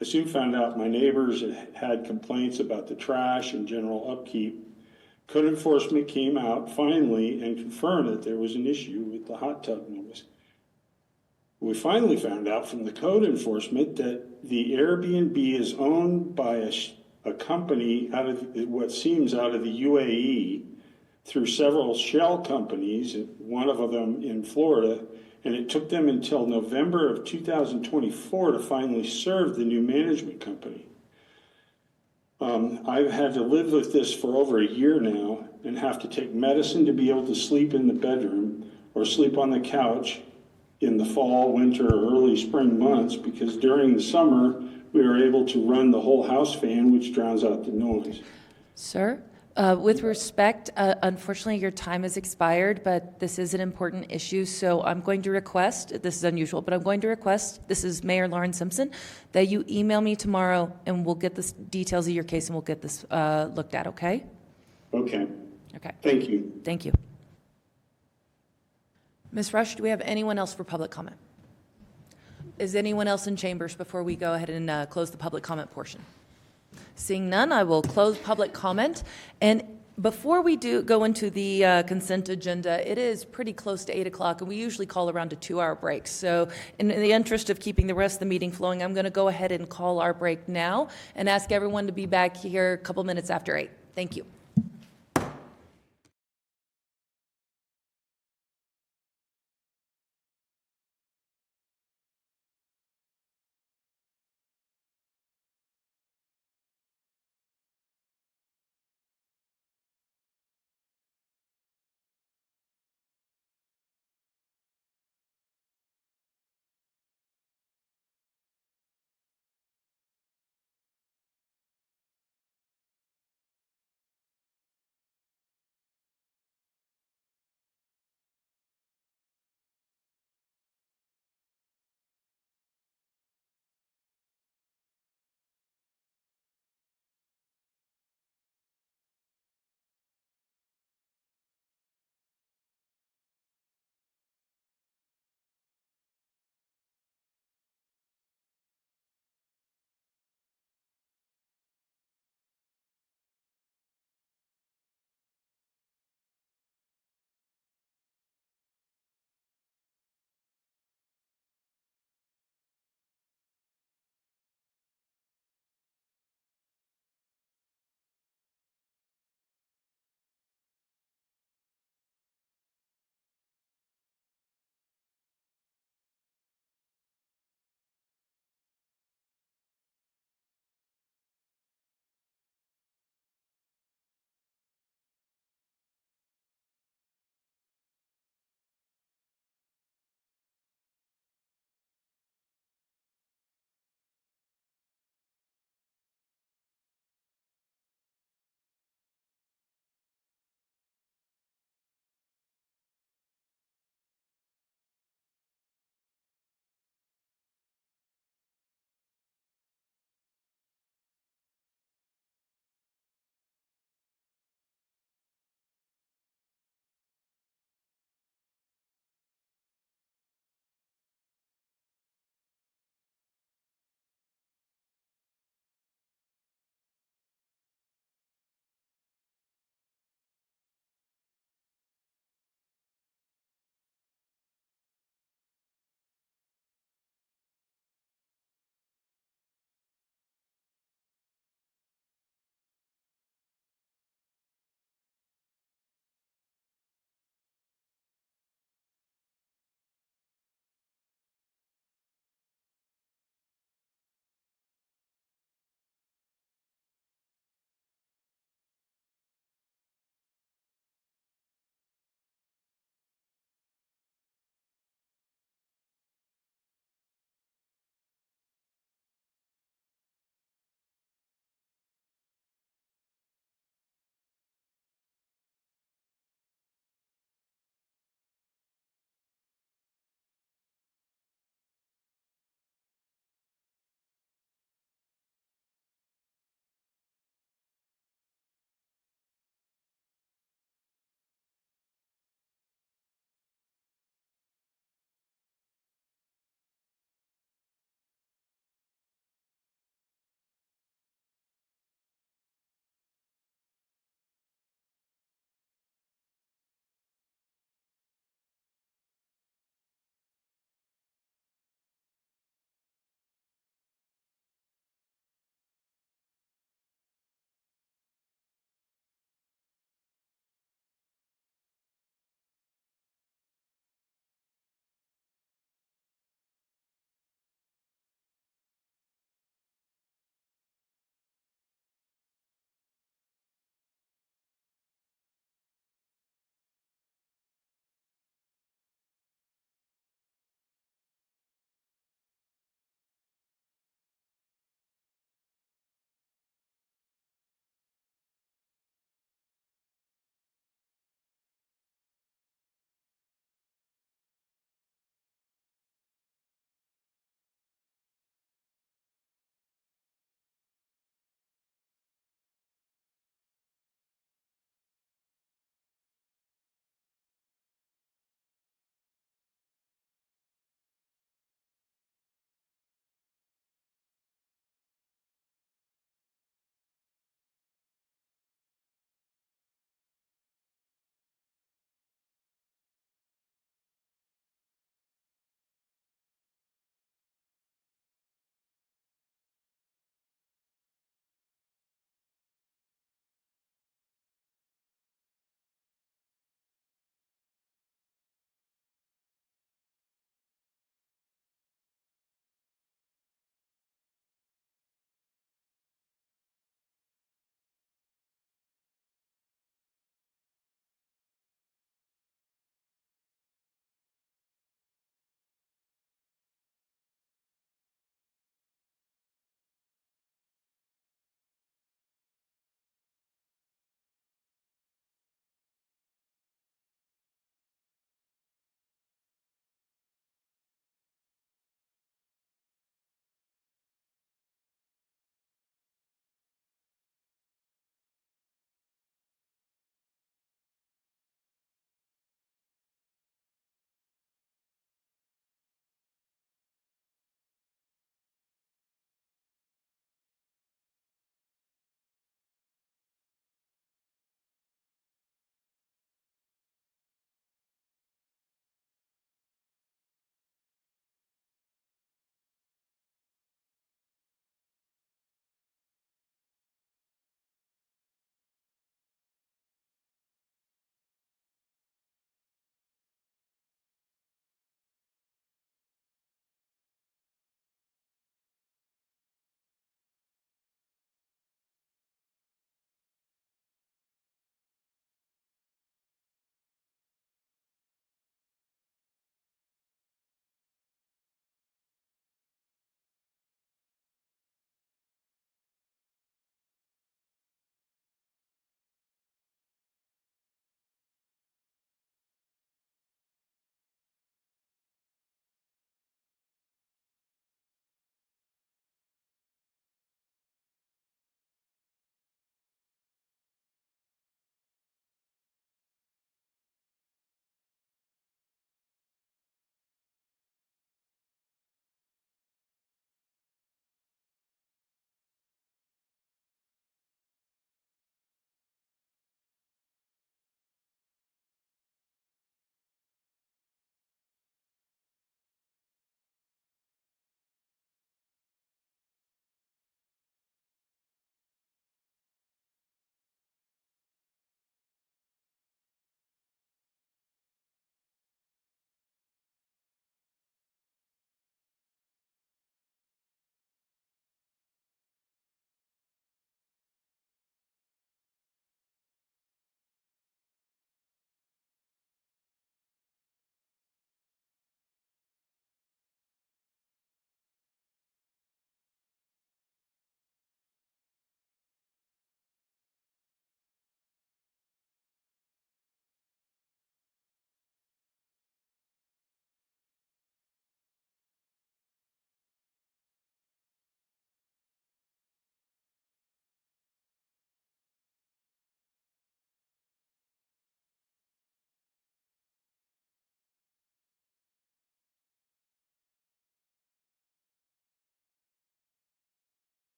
I soon found out my neighbors had complaints about the trash and general upkeep. Code enforcement came out finally and confirmed that there was an issue with the hot tub noise. We finally found out from the code enforcement that the Airbnb is owned by a company out of what seems out of the UAE through several shell companies, one of them in Florida, and it took them until November of 2024 to finally serve the new management company. I've had to live with this for over a year now and have to take medicine to be able to sleep in the bedroom or sleep on the couch in the fall, winter, or early spring months, because during the summer, we are able to run the whole house fan, which drowns out the noise. Sir, with respect, unfortunately, your time has expired, but this is an important issue, so I'm going to request, this is unusual, but I'm going to request, this is Mayor Lauren Simpson, that you email me tomorrow and we'll get the details of your case and we'll get this looked at, okay? Okay. Okay. Thank you. Thank you. Ms. Rush, do we have anyone else for public comment? Is anyone else in chambers before we go ahead and close the public comment portion? Seeing none, I will close public comment. And before we go into the consent agenda, it is pretty close to 8 o'clock, and we usually call around a 2-hour break. So in the interest of keeping the rest of the meeting flowing, I'm going to go ahead and call our break now and ask everyone to be back here a couple minutes after 8. Thank you.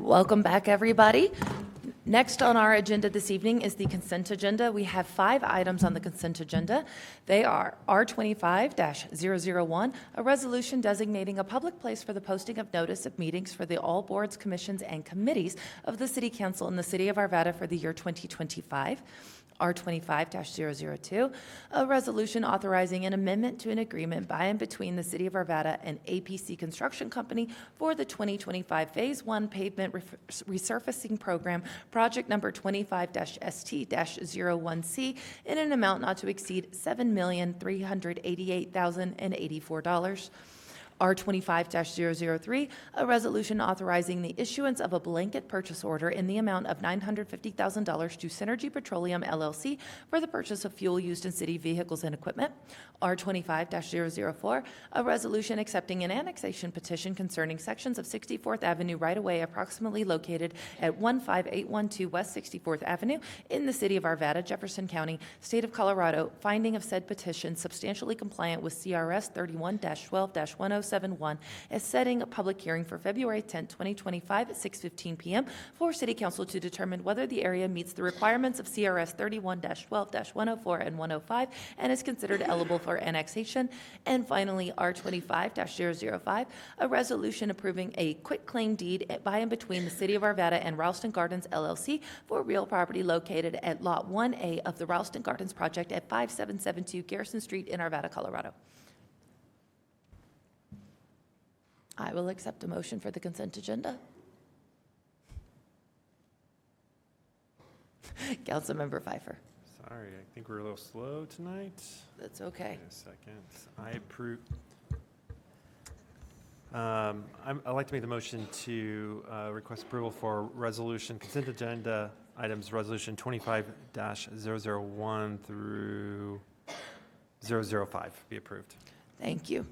Welcome back, everybody. Next on our agenda this evening is the consent agenda. We have 5 items on the consent agenda. They are R25-001, a resolution designating a public place for the posting of notice of meetings for all boards, commissions, and committees of the City Council in the City of Arvada for the year 2025. R25-002, a resolution authorizing an amendment to an agreement by and between the City of Arvada and APC Construction Company for the 2025 Phase 1 Pavement Resurfacing Program, project number 25-ST-01C, in an amount not to exceed $7,388,084. R25-003, a resolution authorizing the issuance of a blanket purchase order in the amount of $950,000 to Synergy Petroleum LLC for the purchase of fuel used in city vehicles and equipment. R25-004, a resolution accepting an annexation petition concerning sections of 64th Avenue right-of-way approximately located at 15812 West 64th Avenue in the City of Arvada, Jefferson County, State of Colorado, finding of said petition substantially compliant with CRS 31-12-1071, as setting a public hearing for February 10, 2025 at 6:15 p.m. for City Council to determine whether the area meets the requirements of CRS 31-12-104 and 105 and is considered eligible for annexation. And finally, R25-005, a resolution approving a quitclaim deed by and between the City of Arvada and Ralston Gardens LLC for real property located at Lot 1A of the Ralston Gardens project at 5772 Garrison Street in Arvada, Colorado. I will accept a motion for the consent agenda. Councilmember Pfeiffer. Sorry, I think we're a little slow tonight. That's okay. Wait a second. I approve. I'd like to make the motion to request approval for resolution, consent agenda items, resolution 25-001 through 005 be approved. Thank you.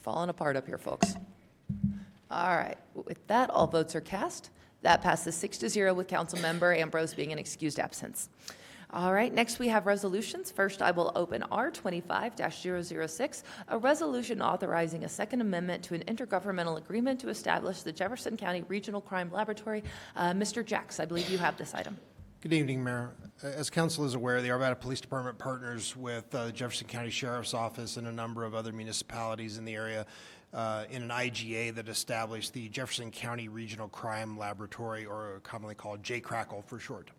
Falling apart up here, folks. All right. With that, all votes are cast. That passes 6-0 with Councilmember Ambrose being an excused absence. All right. Next, we have resolutions. First, I will open R25-006, a resolution authorizing a second amendment to an intergovernmental agreement to establish the Jefferson County Regional Crime Laboratory. Mr. Jacks, I believe you have this item. Good evening, Mayor. As Council is aware, the Arvada Police Department partners with the Jefferson County Sheriff's Office and a number of other municipalities in the area in an IGA that established the Jefferson County Regional Crime Laboratory, or commonly called JCRACL for short.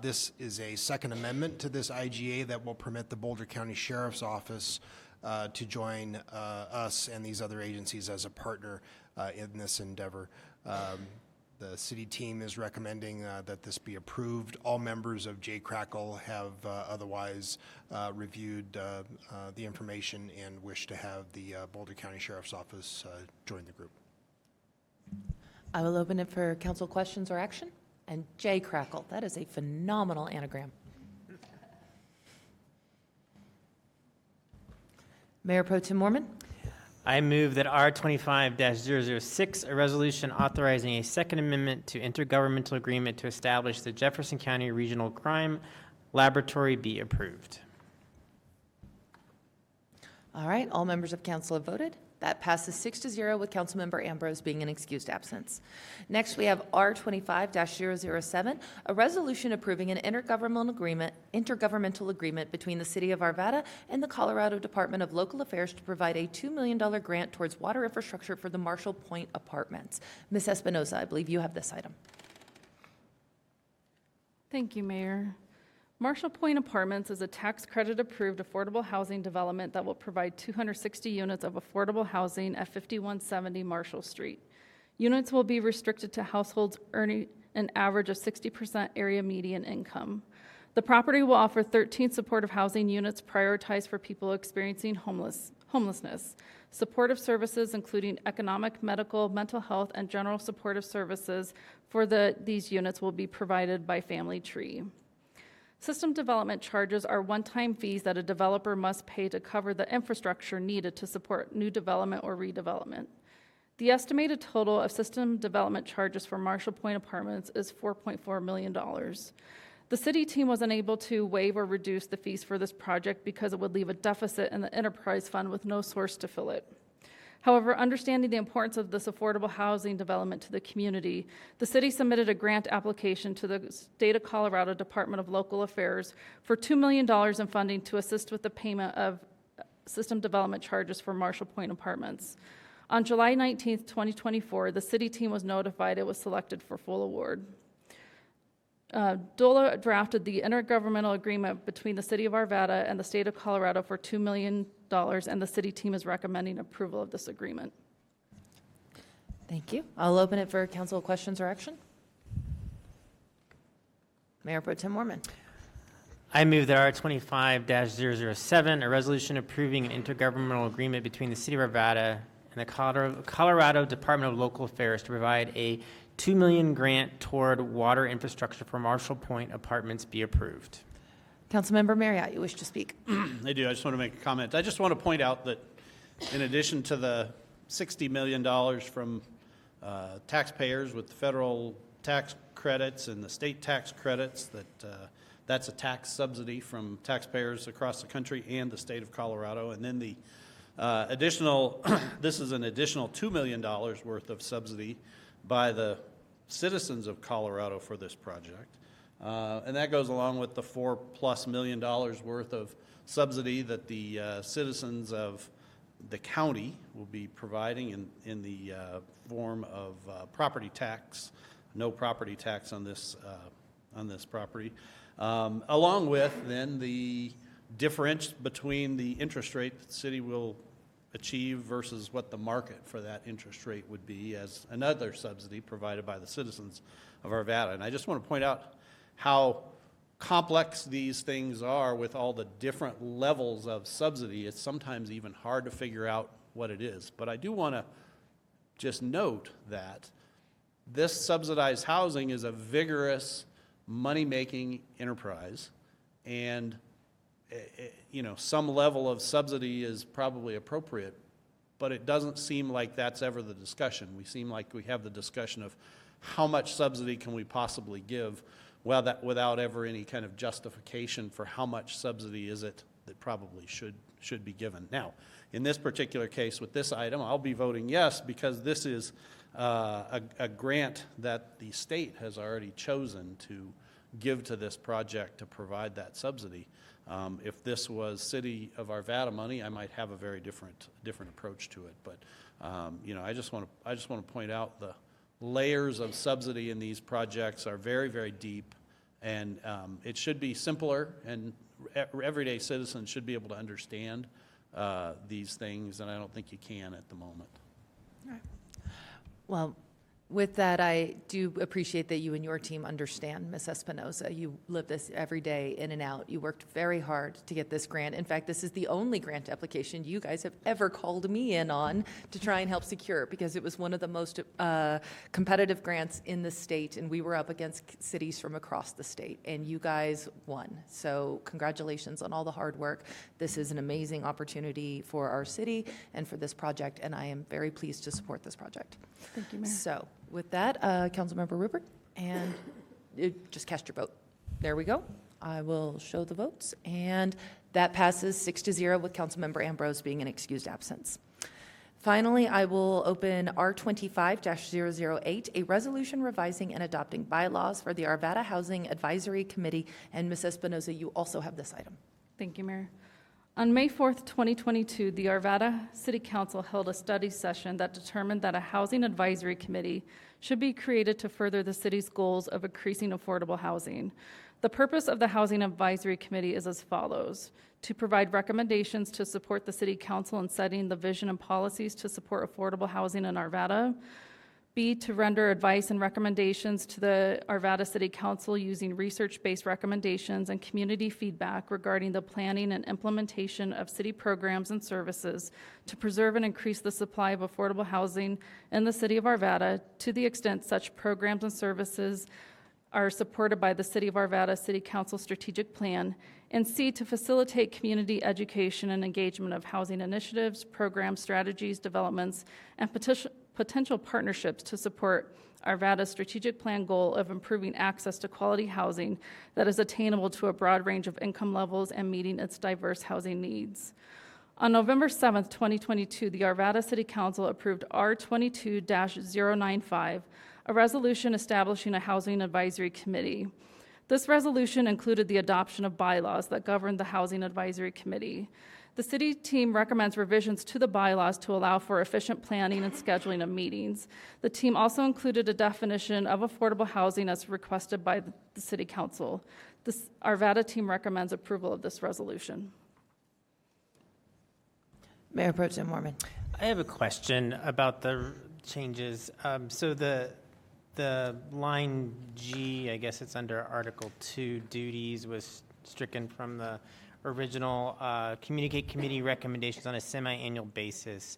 This is a second amendment to this IGA that will permit the Boulder County Sheriff's Office to join us and these other agencies as a partner in this endeavor. The city team is recommending that this be approved. All members of JCRACL have otherwise reviewed the information and wish to have the Boulder County Sheriff's Office join the group. I will open it for council questions or action. And JCRACL, that is a phenomenal anagram. Mayor Pro Tem Mormon. I move that R25-006, a resolution authorizing a second amendment to intergovernmental agreement to establish the Jefferson County Regional Crime Laboratory, be approved. All right, all members of council have voted. That passes 6-0 with Councilmember Ambrose being an excused absence. Next, we have R25-007, a resolution approving an intergovernmental agreement between the City of Arvada and the Colorado Department of Local Affairs to provide a $2 million grant towards water infrastructure for the Marshall Point Apartments. Ms. Espinoza, I believe you have this item. Thank you, Mayor. Marshall Point Apartments is a tax credit approved affordable housing development that will provide 260 units of affordable housing at 5170 Marshall Street. Units will be restricted to households earning an average of 60% area median income. The property will offer 13 supportive housing units prioritized for people experiencing homelessness. Supportive services including economic, medical, mental health, and general supportive services for these units will be provided by Family Tree. System development charges are one-time fees that a developer must pay to cover the infrastructure needed to support new development or redevelopment. The estimated total of system development charges for Marshall Point Apartments is $4.4 million. The city team was unable to waive or reduce the fees for this project because it would leave a deficit in the enterprise fund with no source to fill it. However, understanding the importance of this affordable housing development to the community, the city submitted a grant application to the State of Colorado Department of Local Affairs for $2 million in funding to assist with the payment of system development charges for Marshall Point Apartments. On July 19th, 2024, the city team was notified it was selected for full award. DOLA drafted the intergovernmental agreement between the City of Arvada and the State of Colorado for $2 million, and the city team is recommending approval of this agreement. Thank you. I'll open it for council questions or action. Mayor Pro Tem Mormon. I move that R25-007, a resolution approving an intergovernmental agreement between the City of Arvada and the Colorado Department of Local Affairs to provide a $2 million grant toward water infrastructure for Marshall Point Apartments be approved. Councilmember Marriott, you wish to speak? I do. I just want to make a comment. I just want to point out that in addition to the $60 million from taxpayers with the federal tax credits and the state tax credits, that's a tax subsidy from taxpayers across the country and the state of Colorado. And then the additional, this is an additional $2 million worth of subsidy by the citizens of Colorado for this project. And that goes along with the $4+ million worth of subsidy that the citizens of the county will be providing in the form of property tax, no property tax on this property, along with then the difference between the interest rate that the city will achieve versus what the market for that interest rate would be as another subsidy provided by the citizens of Arvada. And I just want to point out how complex these things are with all the different levels of subsidy. It's sometimes even hard to figure out what it is. But I do want to just note that this subsidized housing is a vigorous money-making enterprise, and some level of subsidy is probably appropriate, but it doesn't seem like that's ever the discussion. We seem like we have the discussion of how much subsidy can we possibly give without ever any kind of justification for how much subsidy is it that probably should be given. Now, in this particular case with this item, I'll be voting yes because this is a grant that the state has already chosen to give to this project to provide that subsidy. If this was City of Arvada money, I might have a very different approach to it. But I just want to point out the layers of subsidy in these projects are very, very deep, and it should be simpler, and everyday citizens should be able to understand these things, and I don't think you can at the moment. All right. Well, with that, I do appreciate that you and your team understand, Ms. Espinoza. You live this every day in and out. You worked very hard to get this grant. In fact, this is the only grant application you guys have ever called me in on to try and help secure, because it was one of the most competitive grants in the state, and we were up against cities from across the state, and you guys won. So congratulations on all the hard work. This is an amazing opportunity for our city and for this project, and I am very pleased to support this project. Thank you, Mayor. So with that, Councilmember Rupert, and just cast your vote. There we go. I will show the votes, and that passes 6-0 with Councilmember Ambrose being an excused absence. Finally, I will open R25-008, a resolution revising and adopting bylaws for the Arvada Housing Advisory Committee. And Ms. Espinoza, you also have this item. Thank you, Mayor. On May 4th, 2022, the Arvada City Council held a study session that determined that a housing advisory committee should be created to further the city's goals of increasing affordable housing. The purpose of the Housing Advisory Committee is as follows: to provide recommendations to support the City Council in setting the vision and policies to support affordable housing in Arvada. B, to render advice and recommendations to the Arvada City Council using research-based recommendations and community feedback regarding the planning and implementation of city programs and services to preserve and increase the supply of affordable housing in the city of Arvada to the extent such programs and services are supported by the City of Arvada City Council strategic plan. And C, to facilitate community education and engagement of housing initiatives, programs, strategies, developments, and potential partnerships to support Arvada's strategic plan goal of improving access to quality housing that is attainable to a broad range of income levels and meeting its diverse housing needs. On November 7th, 2022, the Arvada City Council approved R22-095, a resolution establishing a housing advisory committee. This resolution included the adoption of bylaws that govern the Housing Advisory Committee. The city team recommends revisions to the bylaws to allow for efficient planning and scheduling of meetings. The team also included a definition of affordable housing as requested by the city council. The Arvada team recommends approval of this resolution. Mayor Pro Tem Mormon. I have a question about the changes. So the line G, I guess it's under Article 2, duties, was stricken from the original communicate committee recommendations on a semi-annual basis.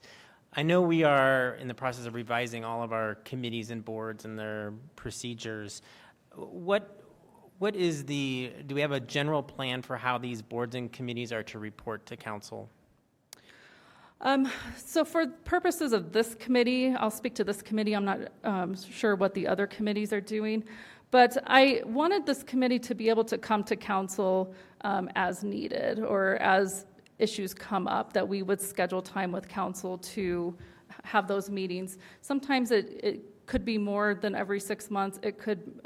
I know we are in the process of revising all of our committees and boards and their procedures. What is do we have a general plan for how these boards and committees are to report to council? So for purposes of this committee, I'll speak to this committee. I'm not sure what the other committees are doing, but I wanted this committee to be able to come to council as needed, or as issues come up, that we would schedule time with council to have those meetings. Sometimes it could be more than every 6 months. It could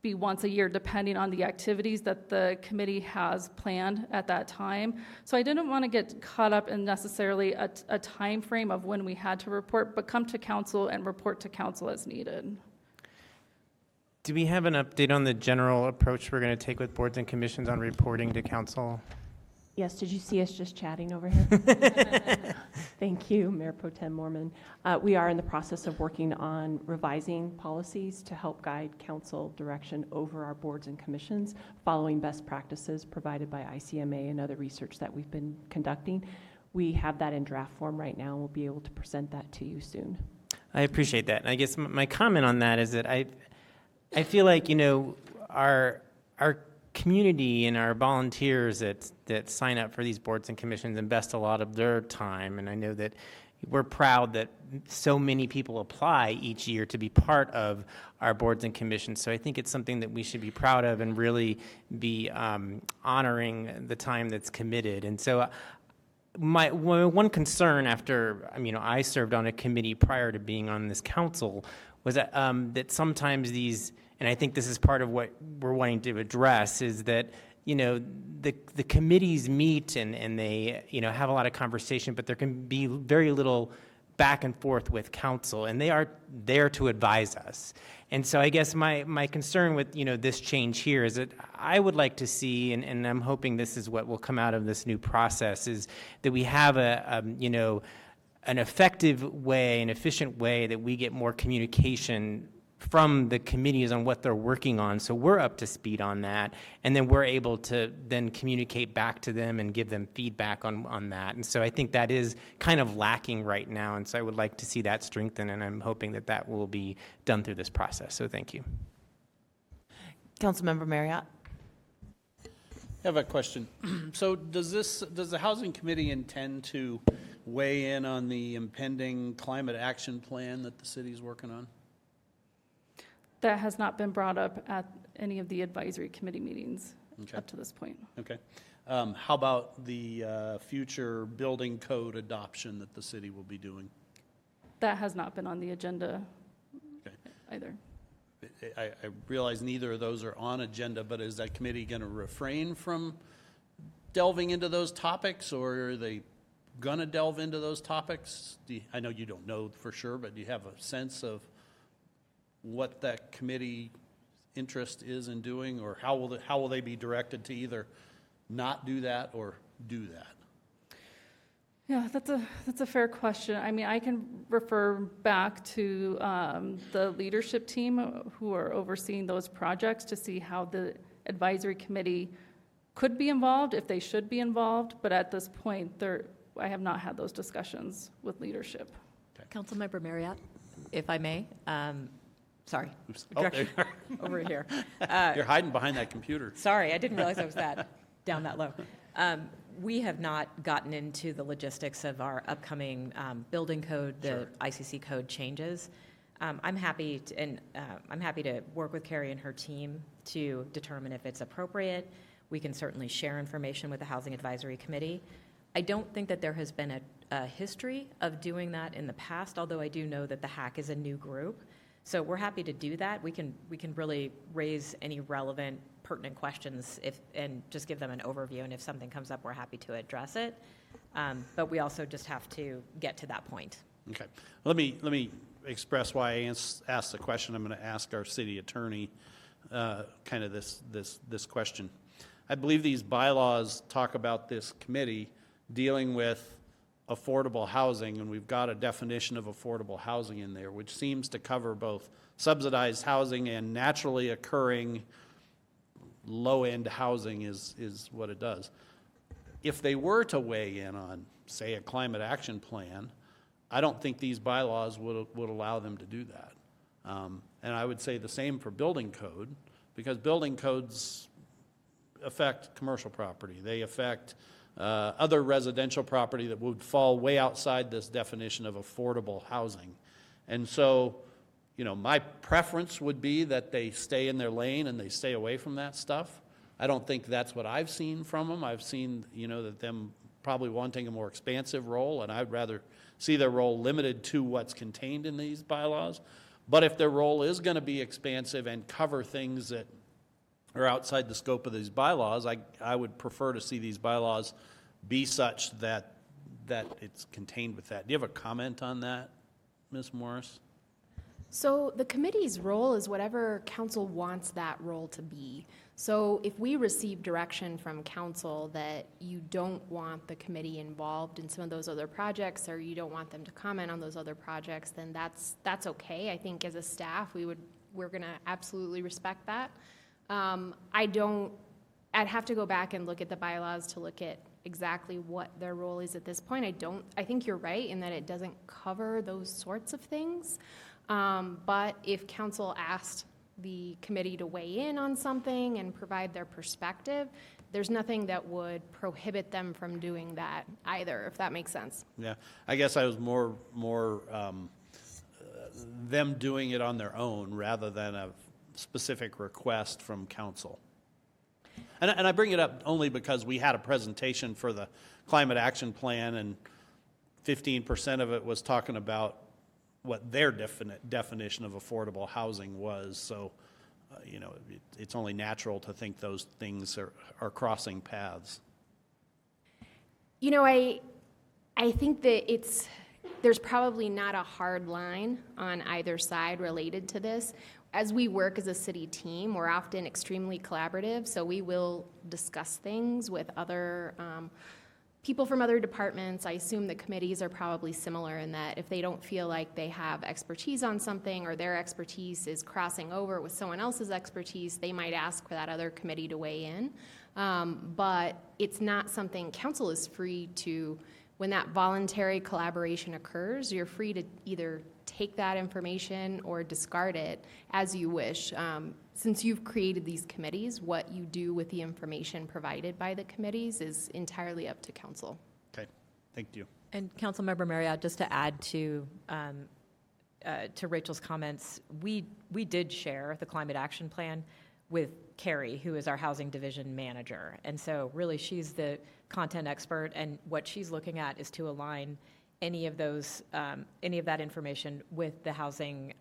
be once a year, depending on the activities that the committee has planned at that time. So I didn't want to get caught up in necessarily a time frame of when we had to report, but come to council and report to council as needed. Do we have an update on the general approach we're going to take with boards and commissions on reporting to council? Yes, did you see us just chatting over here? Thank you, Mayor Pro Tem Mormon. We are in the process of working on revising policies to help guide council direction over our boards and commissions, following best practices provided by ICMA and other research that we've been conducting. We have that in draft form right now, and we'll be able to present that to you soon. I appreciate that. And I guess my comment on that is that I feel like, our community and our volunteers that sign up for these boards and commissions invest a lot of their time, and I know that we're proud that so many people apply each year to be part of our boards and commissions. So I think it's something that we should be proud of and really be honoring the time that's committed. And so my one concern after, I served on a committee prior to being on this council was that sometimes these, and I think this is part of what we're wanting to address, is that, the committees meet and they, have a lot of conversation, but there can be very little back and forth with council, and they are there to advise us. And so I guess my concern with, this change here is that I would like to see, and I'm hoping this is what will come out of this new process, is that we have an effective way, an efficient way that we get more communication from the committees on what they're working on, so we're up to speed on that, and then we're able to then communicate back to them and give them feedback on that. And so I think that is kind of lacking right now, and so I would like to see that strengthen, and I'm hoping that that will be done through this process. So thank you. Councilmember Marriott. I have a question. So does the Housing Committee intend to weigh in on the impending climate action plan that the city's working on? That has not been brought up at any of the advisory committee meetings up to this point. Okay. How about the future building code adoption that the city will be doing? That has not been on the agenda either. I realize neither of those are on agenda, but is that committee going to refrain from delving into those topics, or are they going to delve into those topics? I know you don't know for sure, but do you have a sense of what that committee interest is in doing, or how will they be directed to either not do that or do that? Yeah, that's a fair question. I can refer back to the leadership team who are overseeing those projects to see how the advisory committee could be involved, if they should be involved, but at this point, I have not had those discussions with leadership. Okay. Councilmember Marriott, if I may. Sorry. Oh, over here. You're hiding behind that computer. Sorry, I didn't realize I was down that low. We have not gotten into the logistics of our upcoming building code, the ICC code changes. I'm happy to work with Carrie and her team to determine if it's appropriate. We can certainly share information with the Housing Advisory Committee. I don't think that there has been a history of doing that in the past, although I do know that the HAC is a new group. So we're happy to do that. We can really raise any relevant, pertinent questions and just give them an overview. And if something comes up, we're happy to address it. But we also just have to get to that point. Okay. Let me express why I asked the question. I'm going to ask our city attorney kind of this question. I believe these bylaws talk about this committee dealing with affordable housing, and we've got a definition of affordable housing in there, which seems to cover both subsidized housing and naturally occurring low-end housing is what it does. If they were to weigh in on, say, a climate action plan, I don't think these bylaws would allow them to do that. And I would say the same for building code, because building codes affect commercial property. They affect other residential property that would fall way outside this definition of affordable housing. And so, you know, my preference would be that they stay in their lane and they stay away from that stuff. I don't think that's what I've seen from them. I've seen, you know, that them probably wanting a more expansive role, and I'd rather see their role limited to what's contained in these bylaws. But if their role is going to be expansive and cover things that are outside the scope of these bylaws, I would prefer to see these bylaws be such that it's contained with that. Do you have a comment on that, Ms. Morris? So the committee's role is whatever council wants that role to be. So if we receive direction from council that you don't want the committee involved in some of those other projects, or you don't want them to comment on those other projects, then that's okay. I think as a staff, we're going to absolutely respect that. I'd have to go back and look at the bylaws to look at exactly what their role is at this point. I think you're right in that it doesn't cover those sorts of things. But if council asked the committee to weigh in on something and provide their perspective, there's nothing that would prohibit them from doing that either, if that makes sense. Yeah, I guess I was more them doing it on their own rather than a specific request from council. And I bring it up only because we had a presentation for the climate action plan, and 15% of it was talking about what their definition of affordable housing was. So, you know, it's only natural to think those things are crossing paths. You know, I think that there's probably not a hard line on either side related to this. As we work as a city team, we're often extremely collaborative, so we will discuss things with other people from other departments. I assume the committees are probably similar in that if they don't feel like they have expertise on something, or their expertise is crossing over with someone else's expertise, they might ask for that other committee to weigh in. But it's not something council is free to, when that voluntary collaboration occurs, you're free to either take that information or discard it as you wish. Since you've created these committees, what you do with the information provided by the committees is entirely up to council. Okay, thank you. And Councilmember Marriott, just to add to Rachel's comments, we did share the climate action plan with Carrie, who is our housing division manager. And so really she's the content expert, and what she's looking at is to align any of that information with the housing,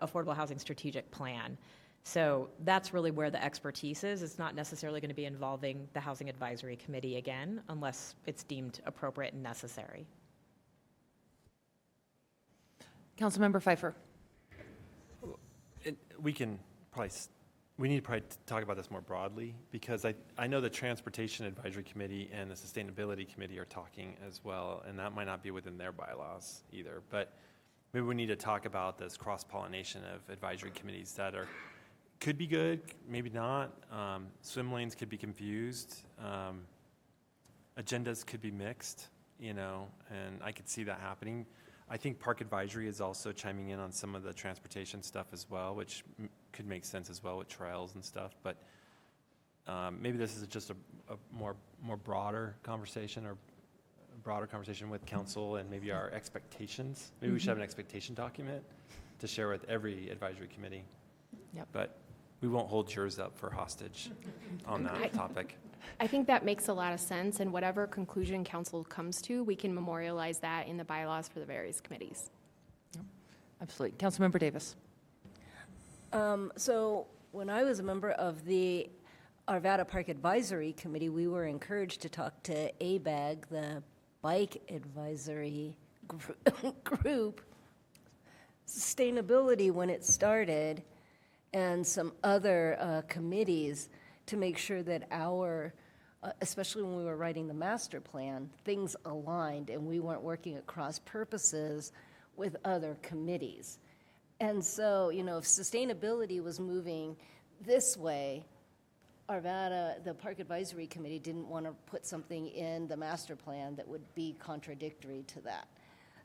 affordable housing strategic plan. So that's really where the expertise is. It's not necessarily going to be involving the Housing Advisory Committee again, unless it's deemed appropriate and necessary. Councilmember Pfeiffer. We need to probably talk about this more broadly, because I know the Transportation Advisory Committee and the Sustainability Committee are talking as well, and that might not be within their bylaws either. But maybe we need to talk about this cross-pollination of advisory committees that could be good, maybe not. Swim lanes could be confused. Agendas could be mixed, you know, and I could see that happening. I think Park Advisory is also chiming in on some of the transportation stuff as well, which could make sense as well with trails and stuff. But maybe this is just a more broader conversation, or a broader conversation with council, and maybe our expectations. Maybe we should have an expectation document to share with every advisory committee. Yep. But We won't hold yours up for hostage on that topic. I think that makes a lot of sense, and whatever conclusion council comes to, we can memorialize that in the bylaws for the various committees. Absolutely. Councilmember Davis. So when I was a member of the Arvada Park Advisory Committee, we were encouraged to talk to ABAG, the Bike Advisory Group, Sustainability when it started, and some other committees to make sure that our, especially when we were writing the master plan, things aligned and we weren't working at cross purposes with other committees. And so, you know, if sustainability was moving this way, Arvada, the Park Advisory Committee, didn't want to put something in the master plan that would be contradictory to that.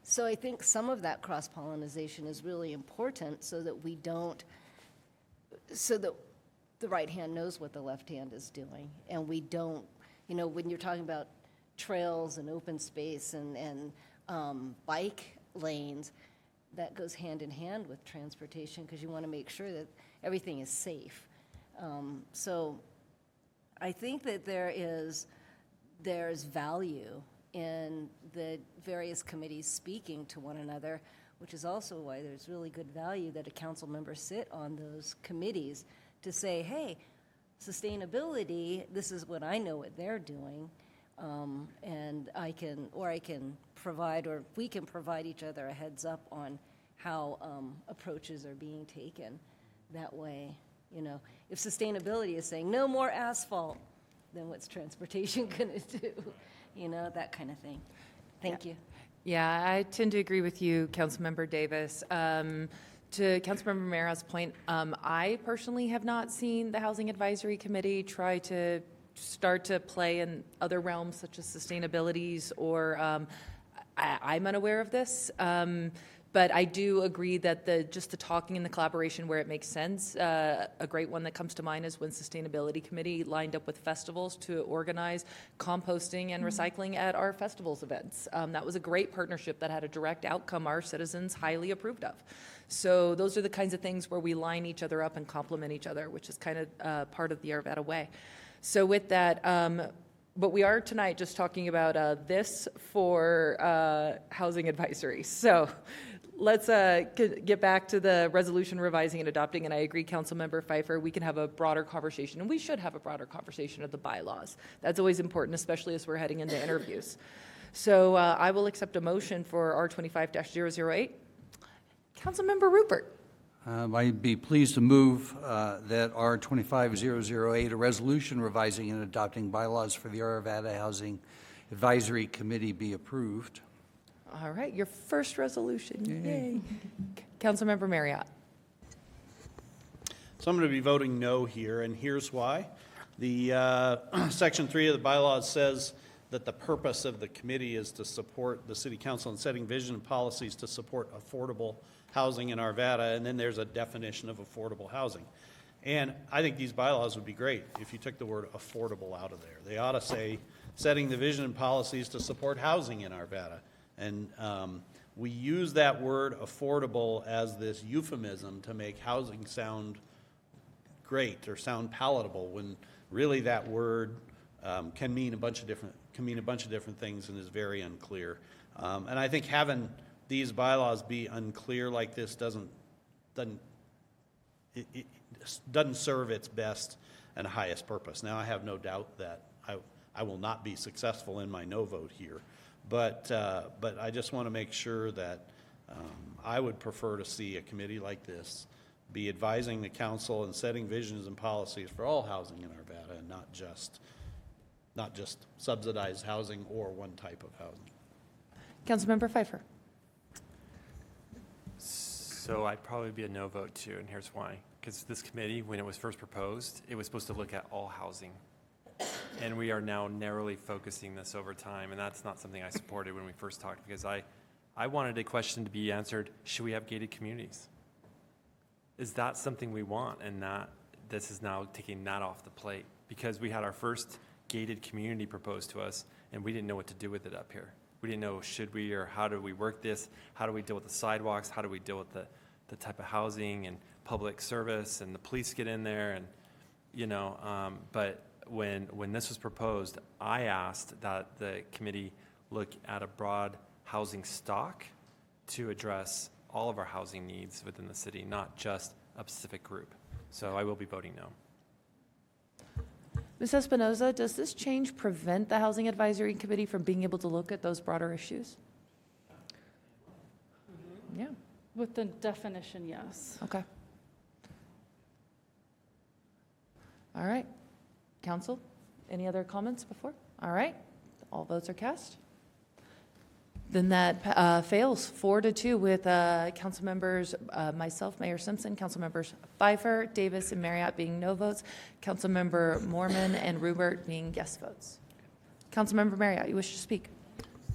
So I think some of that cross-pollination is really important so that we don't, so that the right hand knows what the left hand is doing. And we don't, you know, when you're talking about trails and open space and bike lanes, that goes hand in hand with transportation because you want to make sure that everything is safe. So I think that there's value in the various committees speaking to one another, which is also why there's really good value that a council member sit on those committees to say, hey, sustainability, this is what I know what they're doing, and I can provide, or we can provide each other a heads up on how approaches are being taken that way. You know, if sustainability is saying no more asphalt, then what's transportation going to do? You know, that kind of thing. Thank you. Yeah, I tend to agree with you, Councilmember Davis. To Councilmember Mara's point, I personally have not seen the Housing Advisory Committee try to start to play in other realms such as sustainabilities, or I'm unaware of this. But I do agree that just the talking and the collaboration where it makes sense. A great one that comes to mind is when Sustainability Committee lined up with festivals to organize composting and recycling at our festivals events. That was a great partnership that had a direct outcome our citizens highly approved of. So those are the kinds of things where we line each other up and complement each other, which is kind of part of the Arvada way. So with that, but we are tonight just talking about this for housing advisory. So let's get back to the resolution revising and adopting. And I agree, Councilmember Pfeiffer, we can have a broader conversation, and we should have a broader conversation of the bylaws. That's always important, especially as we're heading into interviews. So I will accept a motion for R25-008. Councilmember Rupert. I'd be pleased to move that R25-008, a resolution revising and adopting bylaws for the Arvada Housing Advisory Committee, be approved. All right, your first resolution. Yay. Councilmember Marriott. So I'm going to be voting no here, and here's why. The Section 3 of the bylaws says that the purpose of the committee is to support the City Council in setting vision and policies to support affordable housing in Arvada, and then there's a definition of affordable housing. And I think these bylaws would be great if you took the word affordable out of there. They ought to say, setting the vision and policies to support housing in Arvada. And we use that word affordable as this euphemism to make housing sound great or sound palatable, when really that word can mean a bunch of different things and is very unclear. And I think having these bylaws be unclear like this doesn't serve its best and highest purpose. Now, I have no doubt that I will not be successful in my no vote here, but I just want to make sure that I would prefer to see a committee like this be advising the council and setting visions and policies for all housing in Arvada, and not just subsidized housing or one type of housing. Councilmember Pfeiffer. So I'd probably be a no vote too, and here's why. Because this committee, when it was first proposed, it was supposed to look at all housing. And we are now narrowly focusing this over time, and that's not something I supported when we first talked, because I wanted a question to be answered, should we have gated communities? Is that something we want? And this is now taking that off the plate, because we had our first gated community proposed to us, and we didn't know what to do with it up here. We didn't know, should we, or how do we work this? How do we deal with the sidewalks? How do we deal with the type of housing? And public service and the police get in there and, but when this was proposed, I asked that the committee look at a broad housing stock to address all of our housing needs within the city, not just a specific group. So I will be voting no. Ms. Espinoza, does this change prevent the Housing Advisory Committee from being able to look at those broader issues? Yeah. With the definition, yes. Okay. All right. Council, any other comments before? All right. All votes are cast. Then that fails 4-2 with council members, myself, Mayor Simpson, council members Pfeiffer, Davis, and Marriott being no votes, council member Mormon and Rubert being yes votes. Council member Marriott, you wish to speak?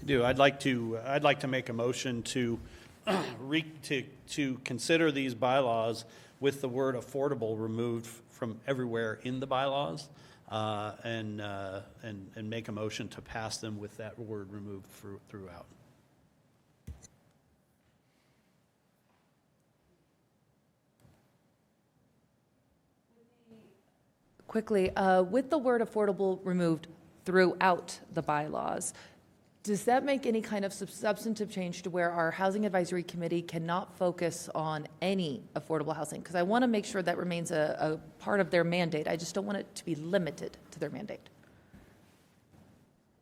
I do. I'd like to make a motion to to consider these bylaws with the word affordable removed from everywhere in the bylaws, and make a motion to pass them with that word removed throughout. Quickly, with the word affordable removed throughout the bylaws, does that make any kind of substantive change to where our Housing Advisory Committee cannot focus on any affordable housing? Because I want to make sure that remains a part of their mandate. I just don't want it to be limited to their mandate.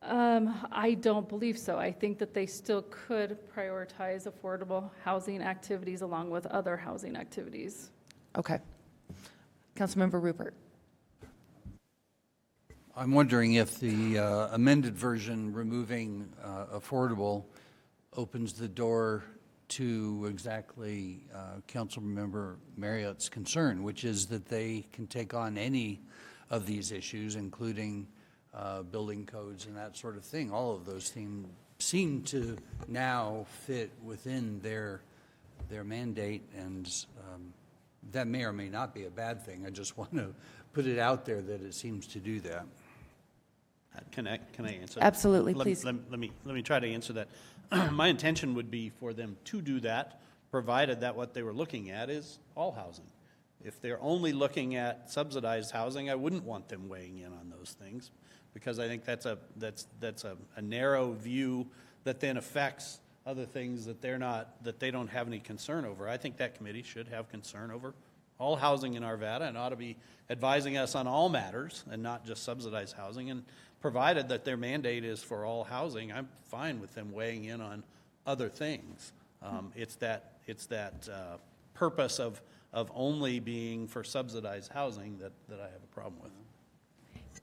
I don't believe so. I think that they still could prioritize affordable housing activities along with other housing activities. Okay. Councilmember Rupert. I'm wondering if the amended version removing affordable opens the door to exactly Councilmember Marriott's concern, which is that they can take on any of these issues, including building codes and that sort of thing. All of those seem to now fit within their mandate, and that may or may not be a bad thing. I just want to put it out there that it seems to do that. Can I answer? Absolutely, that? please. Let me try to answer that. My intention would be for them to do that, provided that what they were looking at is all housing. If they're only looking at subsidized housing, I wouldn't want them weighing in on those things, because I think that's a narrow view that then affects other things that they don't have any concern over. I think that committee should have concern over all housing in Arvada and ought to be advising us on all matters and not just subsidized housing. And provided that their mandate is for all housing, I'm fine with them weighing in on other things. It's that purpose of only being for subsidized housing that I have a problem with.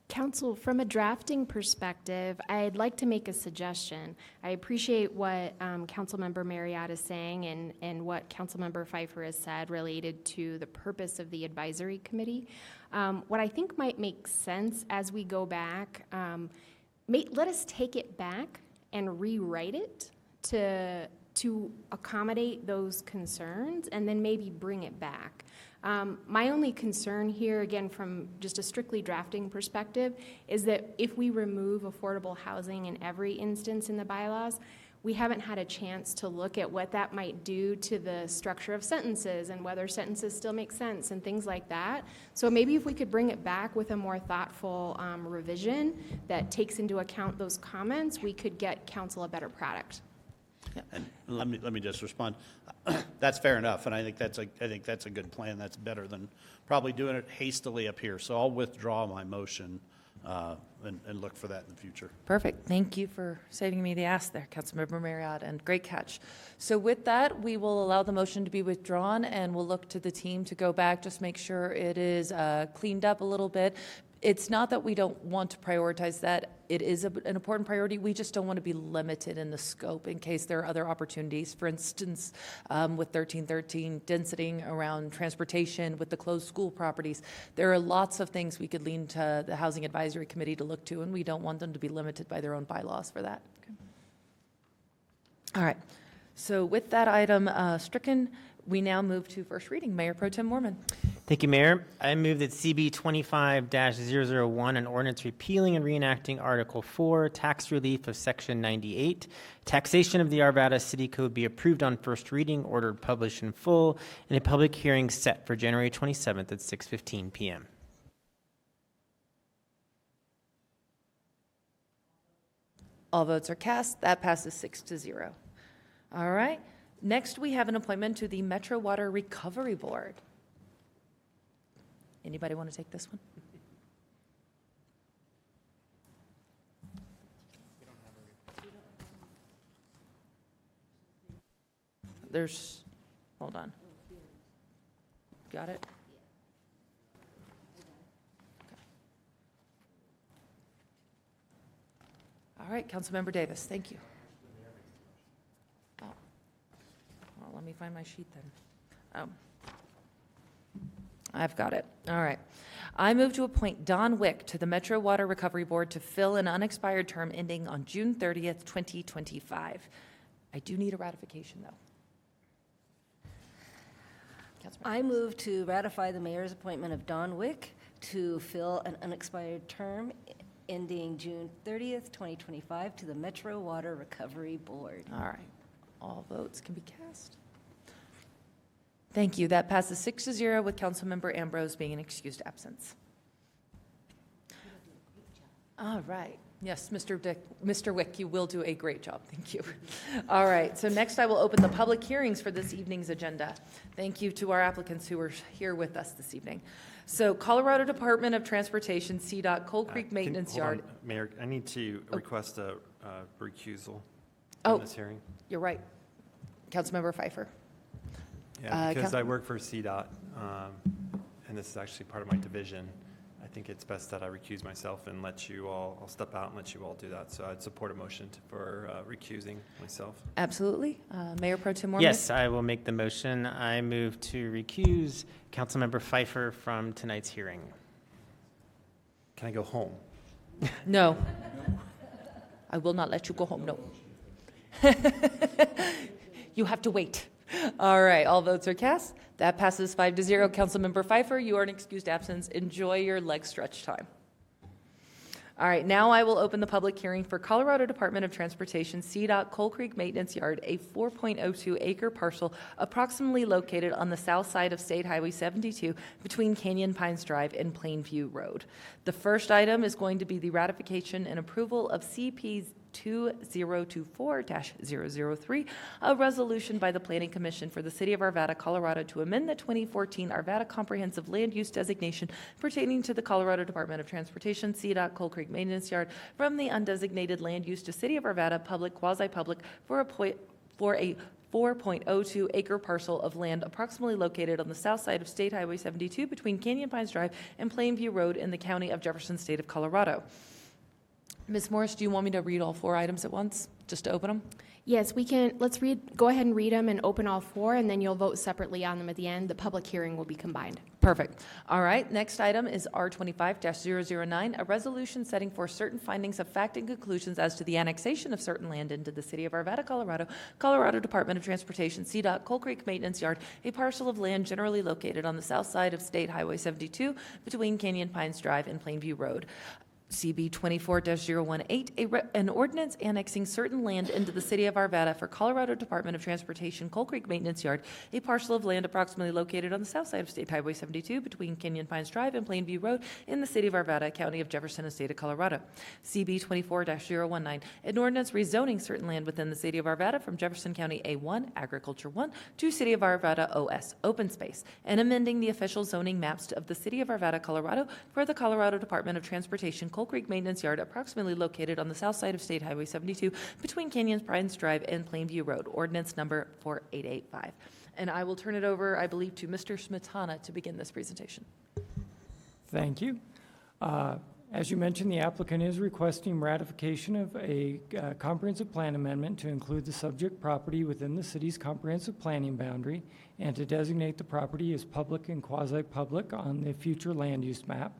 Council, from a drafting perspective, I'd like to make a suggestion. I appreciate what Councilmember Marriott is saying and what Councilmember Pfeiffer has said related to the purpose of the advisory committee. What I think might make sense as we go back, let us take it back and rewrite it to accommodate those concerns, and then maybe bring it back. My only concern here, again, from just a strictly drafting perspective, is that if we remove affordable housing in every instance in the bylaws, we haven't had a chance to look at what that might do to the structure of sentences and whether sentences still make sense and things like that. So maybe if we could bring it back with a more thoughtful revision that takes into account those comments, we could get council a better product. And let me just respond. That's fair enough, and I think that's a good plan. That's better than probably doing it hastily up here. So I'll withdraw my motion and look for that in the future. Perfect. Thank you for saving me the ass there, Councilmember Marriott, and great catch. So with that, we will allow the motion to be withdrawn, and we'll look to the team to go back, just make sure it is cleaned up a little bit. It's not that we don't want to prioritize that. It is an important priority. We just don't want to be limited in the scope in case there are other opportunities. For instance, with 1313, density around transportation, with the closed school properties, there are lots of things we could lean to the Housing Advisory Committee to look to, and we don't want them to be limited by their own bylaws for that. Okay. All right. So with that item stricken, We now move to first reading. Mayor Pro Tem Mormon. Thank you, Mayor. I move that CB 25-001, an ordinance repealing and reenacting Article 4, tax relief of Section 98, taxation of the Arvada City Code, be approved on first reading, ordered, published in full, and a public hearing set for January 27th at 6:15 p.m. All votes are cast. That passes 6-0. All right. Next, we have an appointment to the Metro Water Recovery Board. Anybody want to take this one? Hold on. Got it? All right, Councilmember Davis, thank you. Oh, well, let me find my sheet then. I've got it. All right. I move to appoint Don Wick to the Metro Water Recovery Board to fill an unexpired term ending on June 30th, 2025. I do need a ratification, though. I move to ratify the mayor's appointment of Don Wick to fill an unexpired term ending June 30th, 2025 to the Metro Water Recovery Board. All right. All votes can be cast. Thank you. That passes 6-0 with Councilmember Ambrose being an excused absence. All right. Yes, Mr. Wick, you will do a great job. Thank you. All right. So next I will open the public hearings for this evening's agenda. Thank you to our applicants who are here with us this evening. So Colorado Department of Transportation, CDOT, Coal Creek Maintenance Yard. Hold on, Mayor, I need to request a recusal Oh. in this hearing. You're right. Councilmember Pfeiffer. Yeah, because I work for CDOT, and this is actually part of my division. I think it's best that I recuse myself and let you all, I'll step out and let you all do that. So I'd support a motion for recusing myself. Absolutely. Mayor Pro Tem Mormon? Yes, I will make the motion. I move to recuse Councilmember Pfeiffer from tonight's hearing. Can I go home? No. I will not let you go home, no. You have to wait. All right, all votes are cast. That passes 5-0. Councilmember Pfeiffer, you are an excused absence. Enjoy your leg stretch time. All right, now I will open the public hearing for Colorado Department of Transportation, CDOT Coal Creek Maintenance Yard, a 4.02 acre parcel approximately located on the south side of State Highway 72 between Canyon Pines Drive and Plainview Road. The first item is going to be the ratification and approval of CP's 2024-003, a resolution by the Planning Commission for the City of Arvada, Colorado, to amend the 2014 Arvada Comprehensive Land Use Designation pertaining to the Colorado Department of Transportation, CDOT Coal Creek Maintenance Yard, from the undesignated land use to City of Arvada, public, quasi-public, for a 4.02 acre parcel of land approximately located on the south side of State Highway 72 between Canyon Pines Drive and Plainview Road in the county of Jefferson, state of Colorado. Ms. Morris, do you want me to read all 4 items at once, just to open them? Yes, we can. Let's go ahead and read them and open all 4, and then you'll vote separately on them at the end. The public hearing will be combined. Perfect. All right, next item is R25-009, a resolution setting forth certain findings of fact and conclusions as to the annexation of certain land into the City of Arvada, Colorado, Colorado Department of Transportation, CDOT, Coal Creek Maintenance Yard, a parcel of land generally located on the south side of State Highway 72 between Canyon Pines Drive and Plainview Road. CB 24-018, an ordinance annexing certain land into the City of Arvada for Colorado Department of Transportation, Coal Creek Maintenance Yard, a parcel of land approximately located on the south side of State Highway 72 between Canyon Pines Drive and Plainview Road in the City of Arvada, County of Jefferson, and State of Colorado. CB 24-019, an ordinance rezoning certain land within the City of Arvada from Jefferson County A1, Agriculture 1, to City of Arvada OS, Open Space, and amending the official zoning maps of the City of Arvada, Colorado for the Colorado Department of Transportation, Coal Creek Maintenance Yard, approximately located on the south side of State Highway 72 between Canyon Pines Drive and Plainview Road, ordinance number 4885. And I will turn it over, I believe, to Mr. Smetana to begin this presentation. Thank you. As you mentioned, the applicant is requesting ratification of a comprehensive plan amendment to include the subject property within the city's comprehensive planning boundary and to designate the property as public and quasi-public on the future land use map.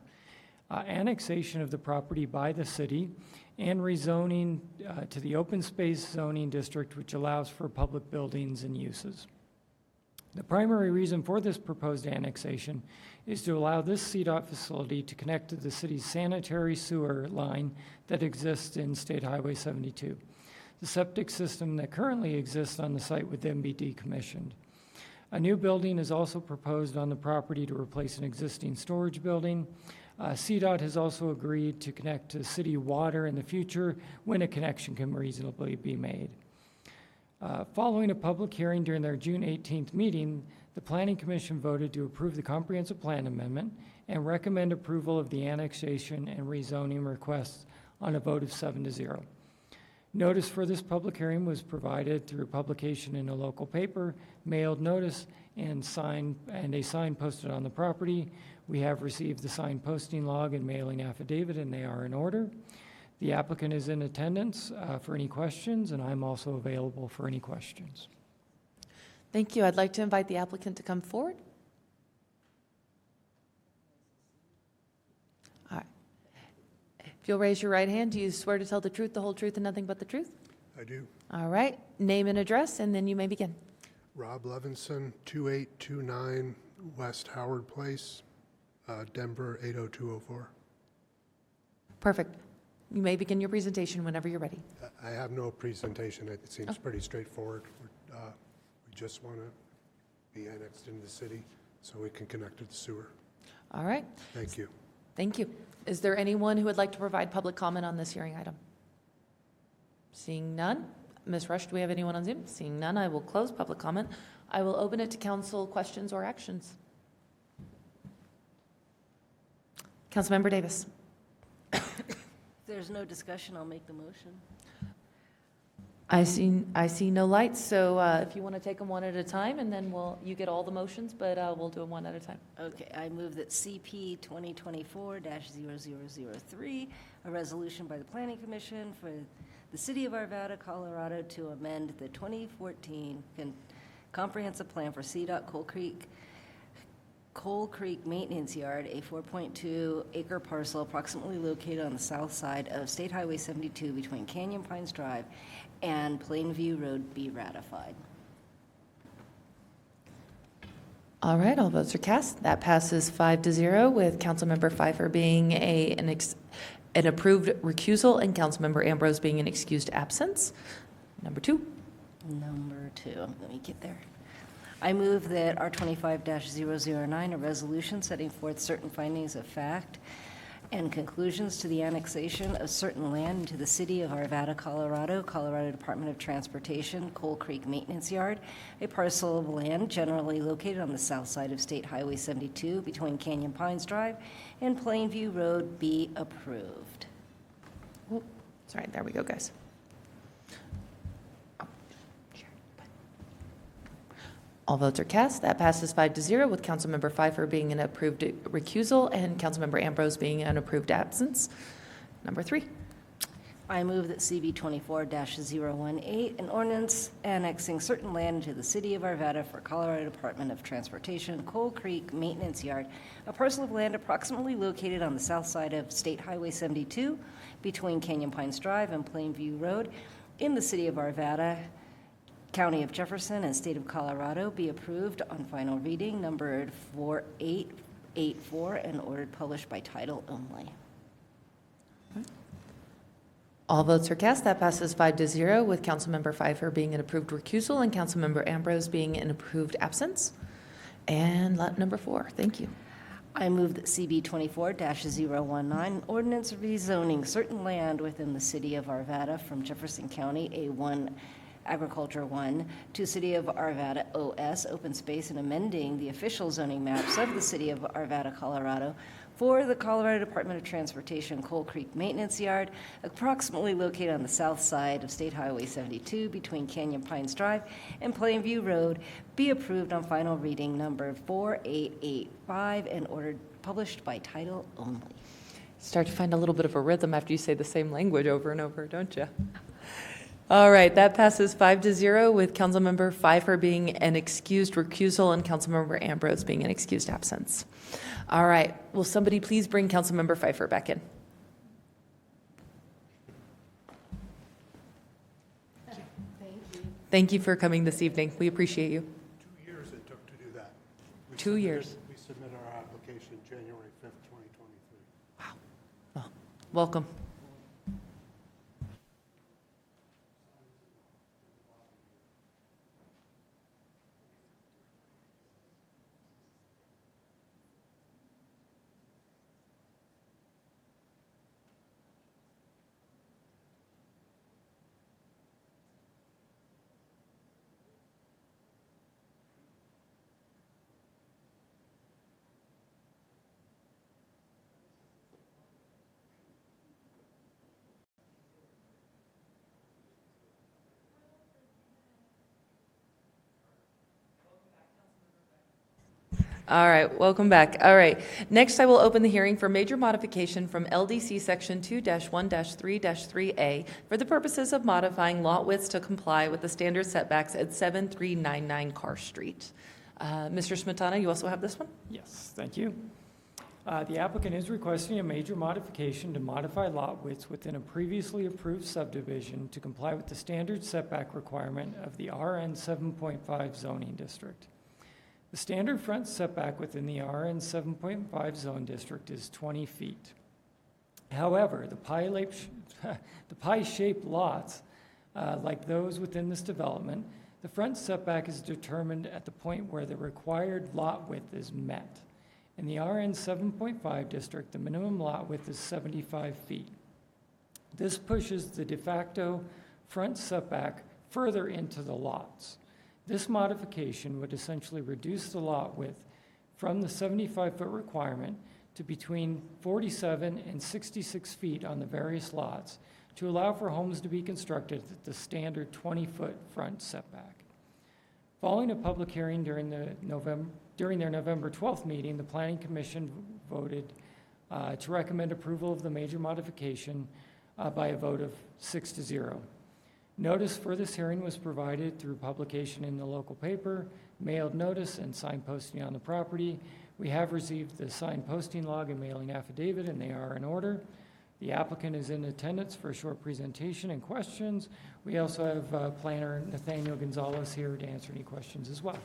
Annexation of the property by the city, and rezoning to the open space zoning district, which allows for public buildings and uses. The primary reason for this proposed annexation is to allow this CDOT facility to connect to the city's sanitary sewer line that exists in State Highway 72. The septic system that currently exists on the site would then be decommissioned. A new building is also proposed on the property to replace an existing storage building. CDOT has also agreed to connect to city water in the future when a connection can reasonably be made. Following a public hearing during their June 18th meeting, the Planning Commission voted to approve the comprehensive plan amendment and recommend approval of the annexation and rezoning requests on a vote of 7-0. Notice for this public hearing was provided through publication in a local paper, mailed notice, and a sign posted on the property. We have received the sign posting log and mailing affidavit, and they are in order. The applicant is in attendance for any questions, and I'm also available for any questions. Thank you. I'd like to invite the applicant to come forward. All right. If you'll raise your right hand, do you swear to tell the truth, the whole truth, and nothing but the truth? I do. All right. Name and address, and then you may begin. Rob Levinson, 2829 West Howard Place, Denver 80204. Perfect. You may begin your presentation whenever you're ready. I have no presentation. It seems pretty straightforward. We just want to be annexed into the city so we can connect to the sewer. All right. Thank you. Thank you. Is there anyone who would like to provide public comment on this hearing item? Seeing none. Ms. Rush, do we have anyone on Zoom? Seeing none, I will close public comment. I will open it to council questions or actions. Councilmember Davis. If there's no discussion, I'll make the motion. I see no lights, so if you want to take them one at a time, and then you get all the motions, but we'll do them one at a time. Okay, I move that CP 2024-0003, a resolution by the Planning Commission for the City of Arvada, Colorado, to amend the 2014 Comprehensive Plan for CDOT Coal Creek Maintenance Yard, a 4.2 acre parcel approximately located on the south side of State Highway 72 between Canyon Pines Drive and Plainview Road, be ratified. All right, all votes are cast. That passes 5-0 with Councilmember Pfeiffer being an approved recusal and Councilmember Ambrose being an excused absence. Number two. Let me get there. I move that R25-009, a resolution setting forth certain findings of fact and conclusions to the annexation of certain land into the City of Arvada, Colorado, Colorado Department of Transportation, Coal Creek Maintenance Yard, a parcel of land generally located on the south side of State Highway 72 between Canyon Pines Drive and Plainview Road, be approved. Oh, sorry, there we go, guys. All votes are cast. That passes 5-0 with Councilmember Pfeiffer being an approved recusal and Councilmember Ambrose being an approved absence. Number three. I move that CB 24-018, an ordinance annexing certain land into the City of Arvada for Colorado Department of Transportation, Coal Creek Maintenance Yard, a parcel of land approximately located on the south side of State Highway 72 between Canyon Pines Drive and Plainview Road in the City of Arvada, County of Jefferson, and State of Colorado, be approved on final reading, numbered 4884, and ordered published by title only. All votes are cast. That passes 5-0 with Councilmember Pfeiffer being an approved recusal and Councilmember Ambrose being an approved absence. And number four. Thank you. I move that CB 24-019, ordinance rezoning certain land within the City of Arvada from Jefferson County A1 Agriculture 1 to City of Arvada OS Open Space, and amending the official zoning maps of the City of Arvada, Colorado for the Colorado Department of Transportation Coal Creek Maintenance Yard, approximately located on the south side of State Highway 72 between Canyon Pines Drive and Plainview Road, be approved on final reading number 4885 and ordered published by title only. Start to find a little bit of a rhythm after you say the same language over and over, don't you? All right, that passes 5-0 with Councilmember Pfeiffer being an excused recusal and Councilmember Ambrose being an excused absence. All right, will somebody please bring Councilmember Pfeiffer back in? Thank you. Thank you for coming this evening. We appreciate you. 2 years it took 2 years. We submitted our application January 5th, 2023. Well, welcome. All right, welcome back. All right, next I will open the hearing for major modification from LDC Section 2-1-3-3A for the purposes of modifying lot widths to comply with the standard setbacks at 7399 Carr Street. Mr. Smetana, you also have this one? Yes, thank you. The applicant is requesting a major modification to modify lot widths within a previously approved subdivision to comply with the standard setback requirement of the RN 7.5 zoning district. The standard front setback within the RN 7.5 zone district is 20 feet. However, the pie-shaped lots, like those within this development, the front setback is determined at the point where the required lot width is met. In the RN 7.5 district, the minimum lot width is 75 feet. This pushes the de facto front setback further into the lots. This modification would essentially reduce the lot width from the 75-foot requirement to between 47 and 66 feet on the various lots to allow for homes to be constructed at the standard 20-foot front setback. Following a public hearing during their November 12th meeting, the Planning Commission voted to recommend approval of the major modification by a vote of 6-0. Notice for this hearing was provided through publication in the local paper, mailed notice, and sign posting on the property. We have received the signed posting log and mailing affidavit, and they are in order. The applicant is in attendance for a short presentation and questions. We also have planner Nathaniel Gonzalez here to answer any questions as well.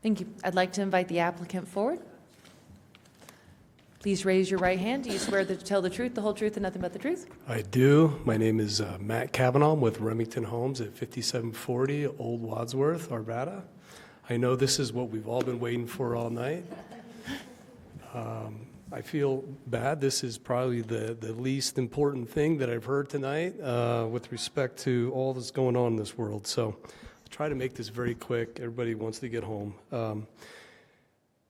Thank you. I'd like to invite the applicant forward. Please raise your right hand. Do you swear to tell the truth, the whole truth, and nothing but the truth? I do. My name is Matt Cavanaugh. I'm with Remington Homes at 5740 Old Wadsworth, Arvada. I know this is what we've all been waiting for all night. I feel bad. This is probably the least important thing that I've heard tonight with respect to all that's going on in this world. So I'll try to make this very quick. Everybody wants to get home. Do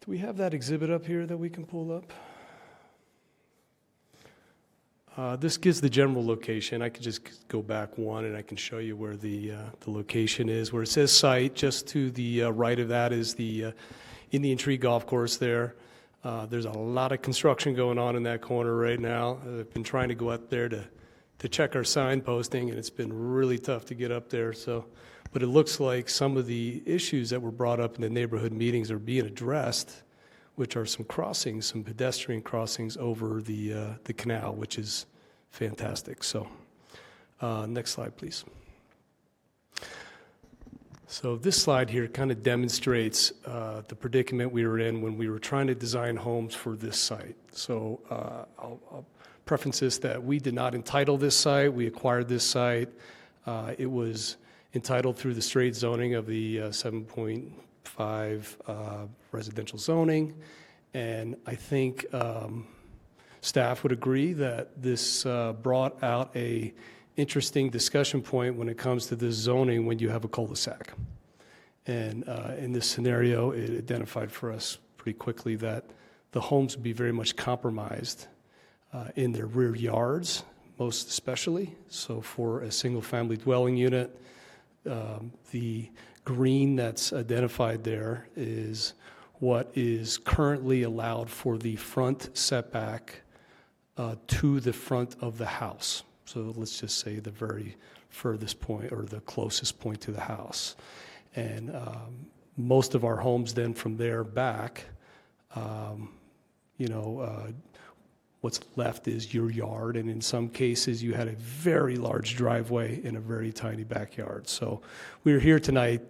we have that exhibit up here that we can pull up? This gives the general location. I could just go back one and I can show you where the location is. Where it says site, just to the right of that is the Indian Tree Golf Course there. There's a lot of construction going on in that corner right now. I've been trying to go up there to check our sign posting, and it's been really tough to get up there. But it looks like some of the issues that were brought up in the neighborhood meetings are being addressed, which are some crossings, some pedestrian crossings over the canal, which is fantastic. So next slide, please. So this slide here kind of demonstrates the predicament we were in when we were trying to design homes for this site. So I'll preference this that we did not entitle this site. We acquired this site. It was entitled through the straight zoning of the 7.5 residential zoning. And I think staff would agree that this brought out a interesting discussion point when it comes to this zoning when you have a cul-de-sac. And in this scenario, it identified for us pretty quickly that the homes would be very much compromised in their rear yards, most especially. So for a single-family dwelling unit, the green that's identified there is what is currently allowed for the front setback to the front of the house. So let's just say the very furthest point or the closest point to the house. And most of our homes then from there back, what's left is your yard. And in some cases, you had a very large driveway in a very tiny backyard. So we're here tonight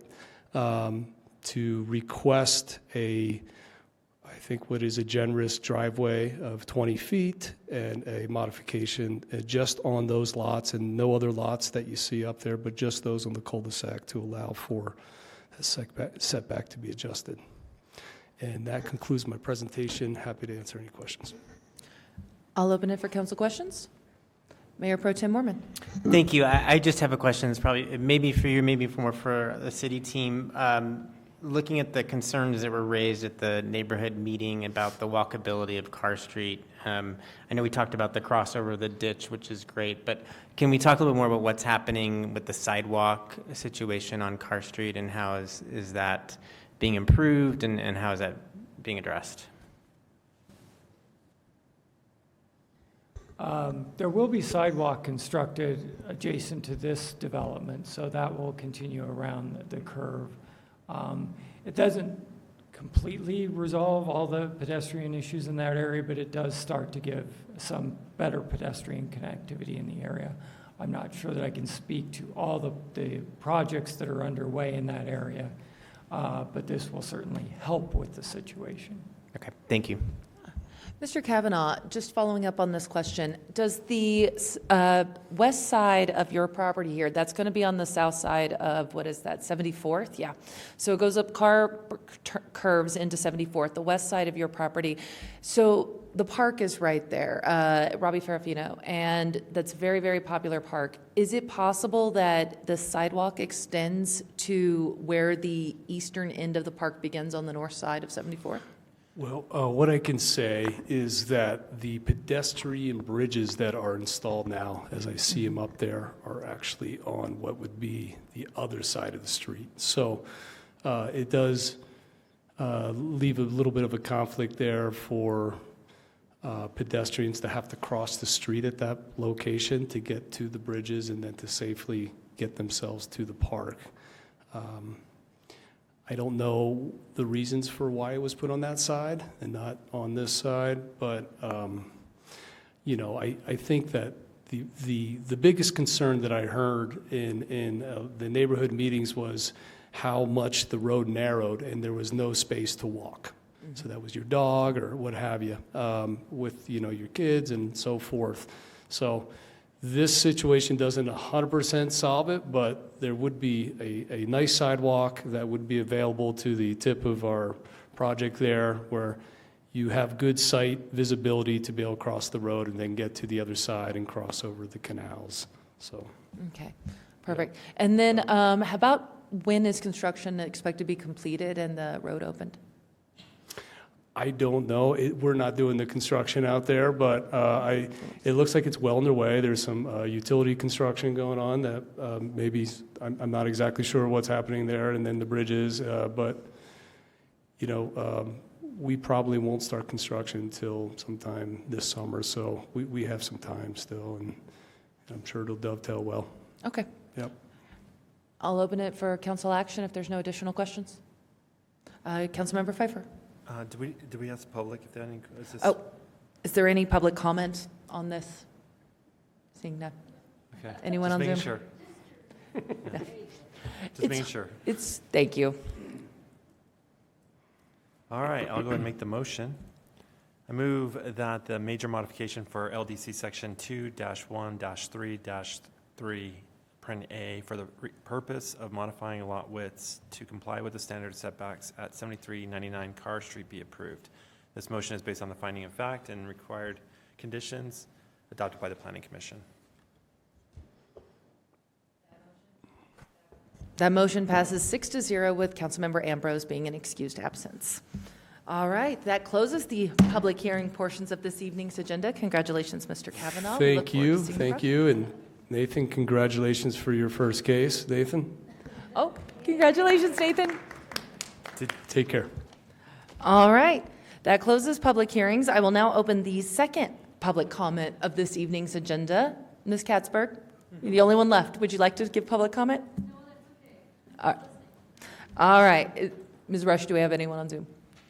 to request I think what is a generous driveway of 20 feet and a modification just on those lots and no other lots that you see up there, but just those on the cul-de-sac to allow for a setback to be adjusted. And that concludes my presentation. Happy to answer any questions. I'll open it for council questions. Mayor Pro Tem Mormon. Thank you. I just have a question. It's probably maybe for you, maybe more for the city team. Looking at the concerns that were raised at the neighborhood meeting about the walkability of Carr Street, I know we talked about the crossover of the ditch, which is great, but can we talk a little bit more about what's happening with the sidewalk situation on Carr Street and how is that being improved and how is that being addressed? There will be sidewalk constructed adjacent to this development, so that will continue around the curve. It doesn't completely resolve all the pedestrian issues in that area, but it does start to give some better pedestrian connectivity in the area. I'm not sure that I can speak to all the projects that are underway in that area, but this will certainly help with the situation. Okay, thank you. Mr. Kavanaugh, just following up on this question, does the west side of your property here, that's going to be on the south side of, what is that, 74th? Yeah. So it goes up, Carr curves into 74th, the west side of your property. So the park is right there, Robbie Ferrafino, and that's a very, very popular park. Is it possible that the sidewalk extends to where the eastern end of the park begins on the north side of 74th? Well, what I can say is that the pedestrian bridges that are installed now, as I see them up there, are actually on what would be the other side of the street. So it does leave a little bit of a conflict there for pedestrians to have to cross the street at that location to get to the bridges and then to safely get themselves to the park. I don't know the reasons for why it was put on that side and not on this side, but you know, I think that the biggest concern that I heard in the neighborhood meetings was how much the road narrowed and there was no space to walk. Mm-hmm. So that was your dog or what have you, with your kids and so forth. So this situation doesn't 100% solve it, but there would be a nice sidewalk that would be available to the tip of our project there where you have good sight visibility to be able to cross the road and then get to the other side and cross over the canals. So. Okay, perfect. Yeah. And then how about when is construction expected to be completed and the road opened? I don't know. We're not doing the construction out there, but it looks like it's well underway. There's some utility construction going on that maybe I'm not exactly sure what's happening there, and then the bridges. But we probably won't start construction until sometime this summer. So we have some time still, and I'm sure it'll dovetail well. Okay. Yep. I'll open it for council action if there's no additional questions. Councilmember Pfeiffer. Do we ask the public if there are any? Is there any public comment on this? Seeing none. Okay. Anyone Just on making Zoom? Sure. Yeah. Just making sure. Thank you. All right, I'll go ahead and make the motion. I move that the major modification for LDC section 2-1-3-3 Print A for the purpose of modifying lot widths to comply with the standard setbacks at 7399 Carr Street be approved. This motion is based on the finding of fact and required conditions adopted by the Planning Commission. That motion passes 6-0 with Councilmember Ambrose being an excused absence. All right, that closes the public hearing portions of this evening's agenda. Congratulations, Mr. Kavanaugh. Thank you, and Nathan, congratulations for your first case. Nathan? Oh, congratulations, Nathan. Take care. All right, that closes public hearings. I will now open the second public comment of this evening's agenda. Ms. Katzberg, you're the only one left. Would you like to give public comment? No, that's okay. All right. Ms. Rush, do we have anyone on Zoom?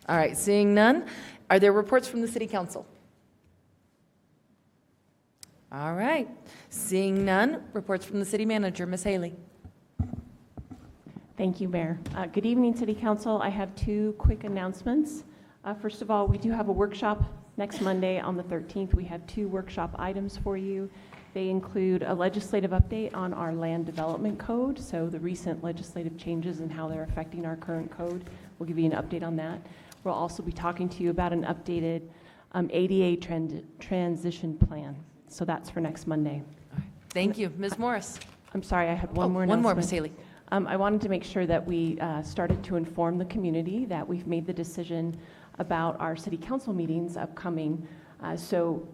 All right, seeing none. Are there reports from the City Council? All right. Seeing none, reports from the City Manager, Ms. Haley. Thank you, Mayor. Good evening, City Council. I have two quick announcements. First of all, we do have a workshop next Monday on the 13th. We have two workshop items for you. They include a legislative update on our land development code, so the recent legislative changes and how they're affecting our current code. We'll give you an update on that. We'll also be talking to you about an updated ADA transition plan. So that's for next Monday. Thank you. Ms. Morris? I'm sorry, I had one more One more, announcement. Ms. Haley. I wanted to make sure that we started to inform the community that we've made the decision about our city council meetings upcoming. So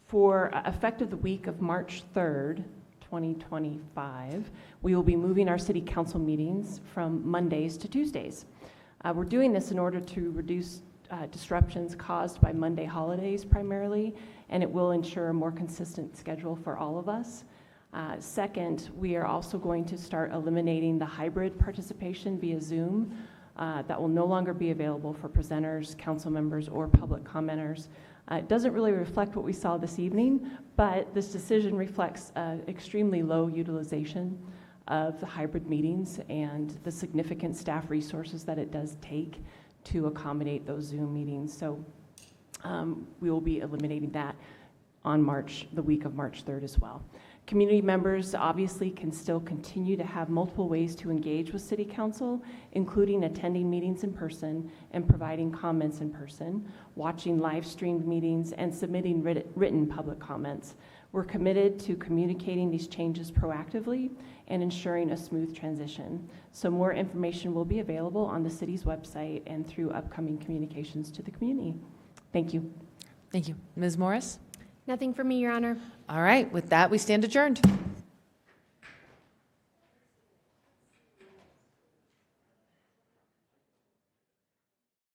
for effective the week of March 3rd, 2025, we will be moving our city council meetings from Mondays to Tuesdays. We're doing this in order to reduce disruptions caused by Monday holidays primarily, and it will ensure a more consistent schedule for all of us. Second, we are also going to start eliminating the hybrid participation via Zoom. That will no longer be available for presenters, council members, or public commenters. It doesn't really reflect what we saw this evening, but this decision reflects extremely low utilization of the hybrid meetings and the significant staff resources that it does take to accommodate those Zoom meetings. So we will be eliminating that on the week of March 3rd as well. Community members obviously can still continue to have multiple ways to engage with City Council, including attending meetings in person and providing comments in person, watching live streamed meetings, and submitting written public comments. We're committed to communicating these changes proactively and ensuring a smooth transition. So more information will be available on the city's website and through upcoming communications to the community. Thank you. Thank you. Ms. Morris? Nothing for me, Your Honor. All right, with that, we stand adjourned.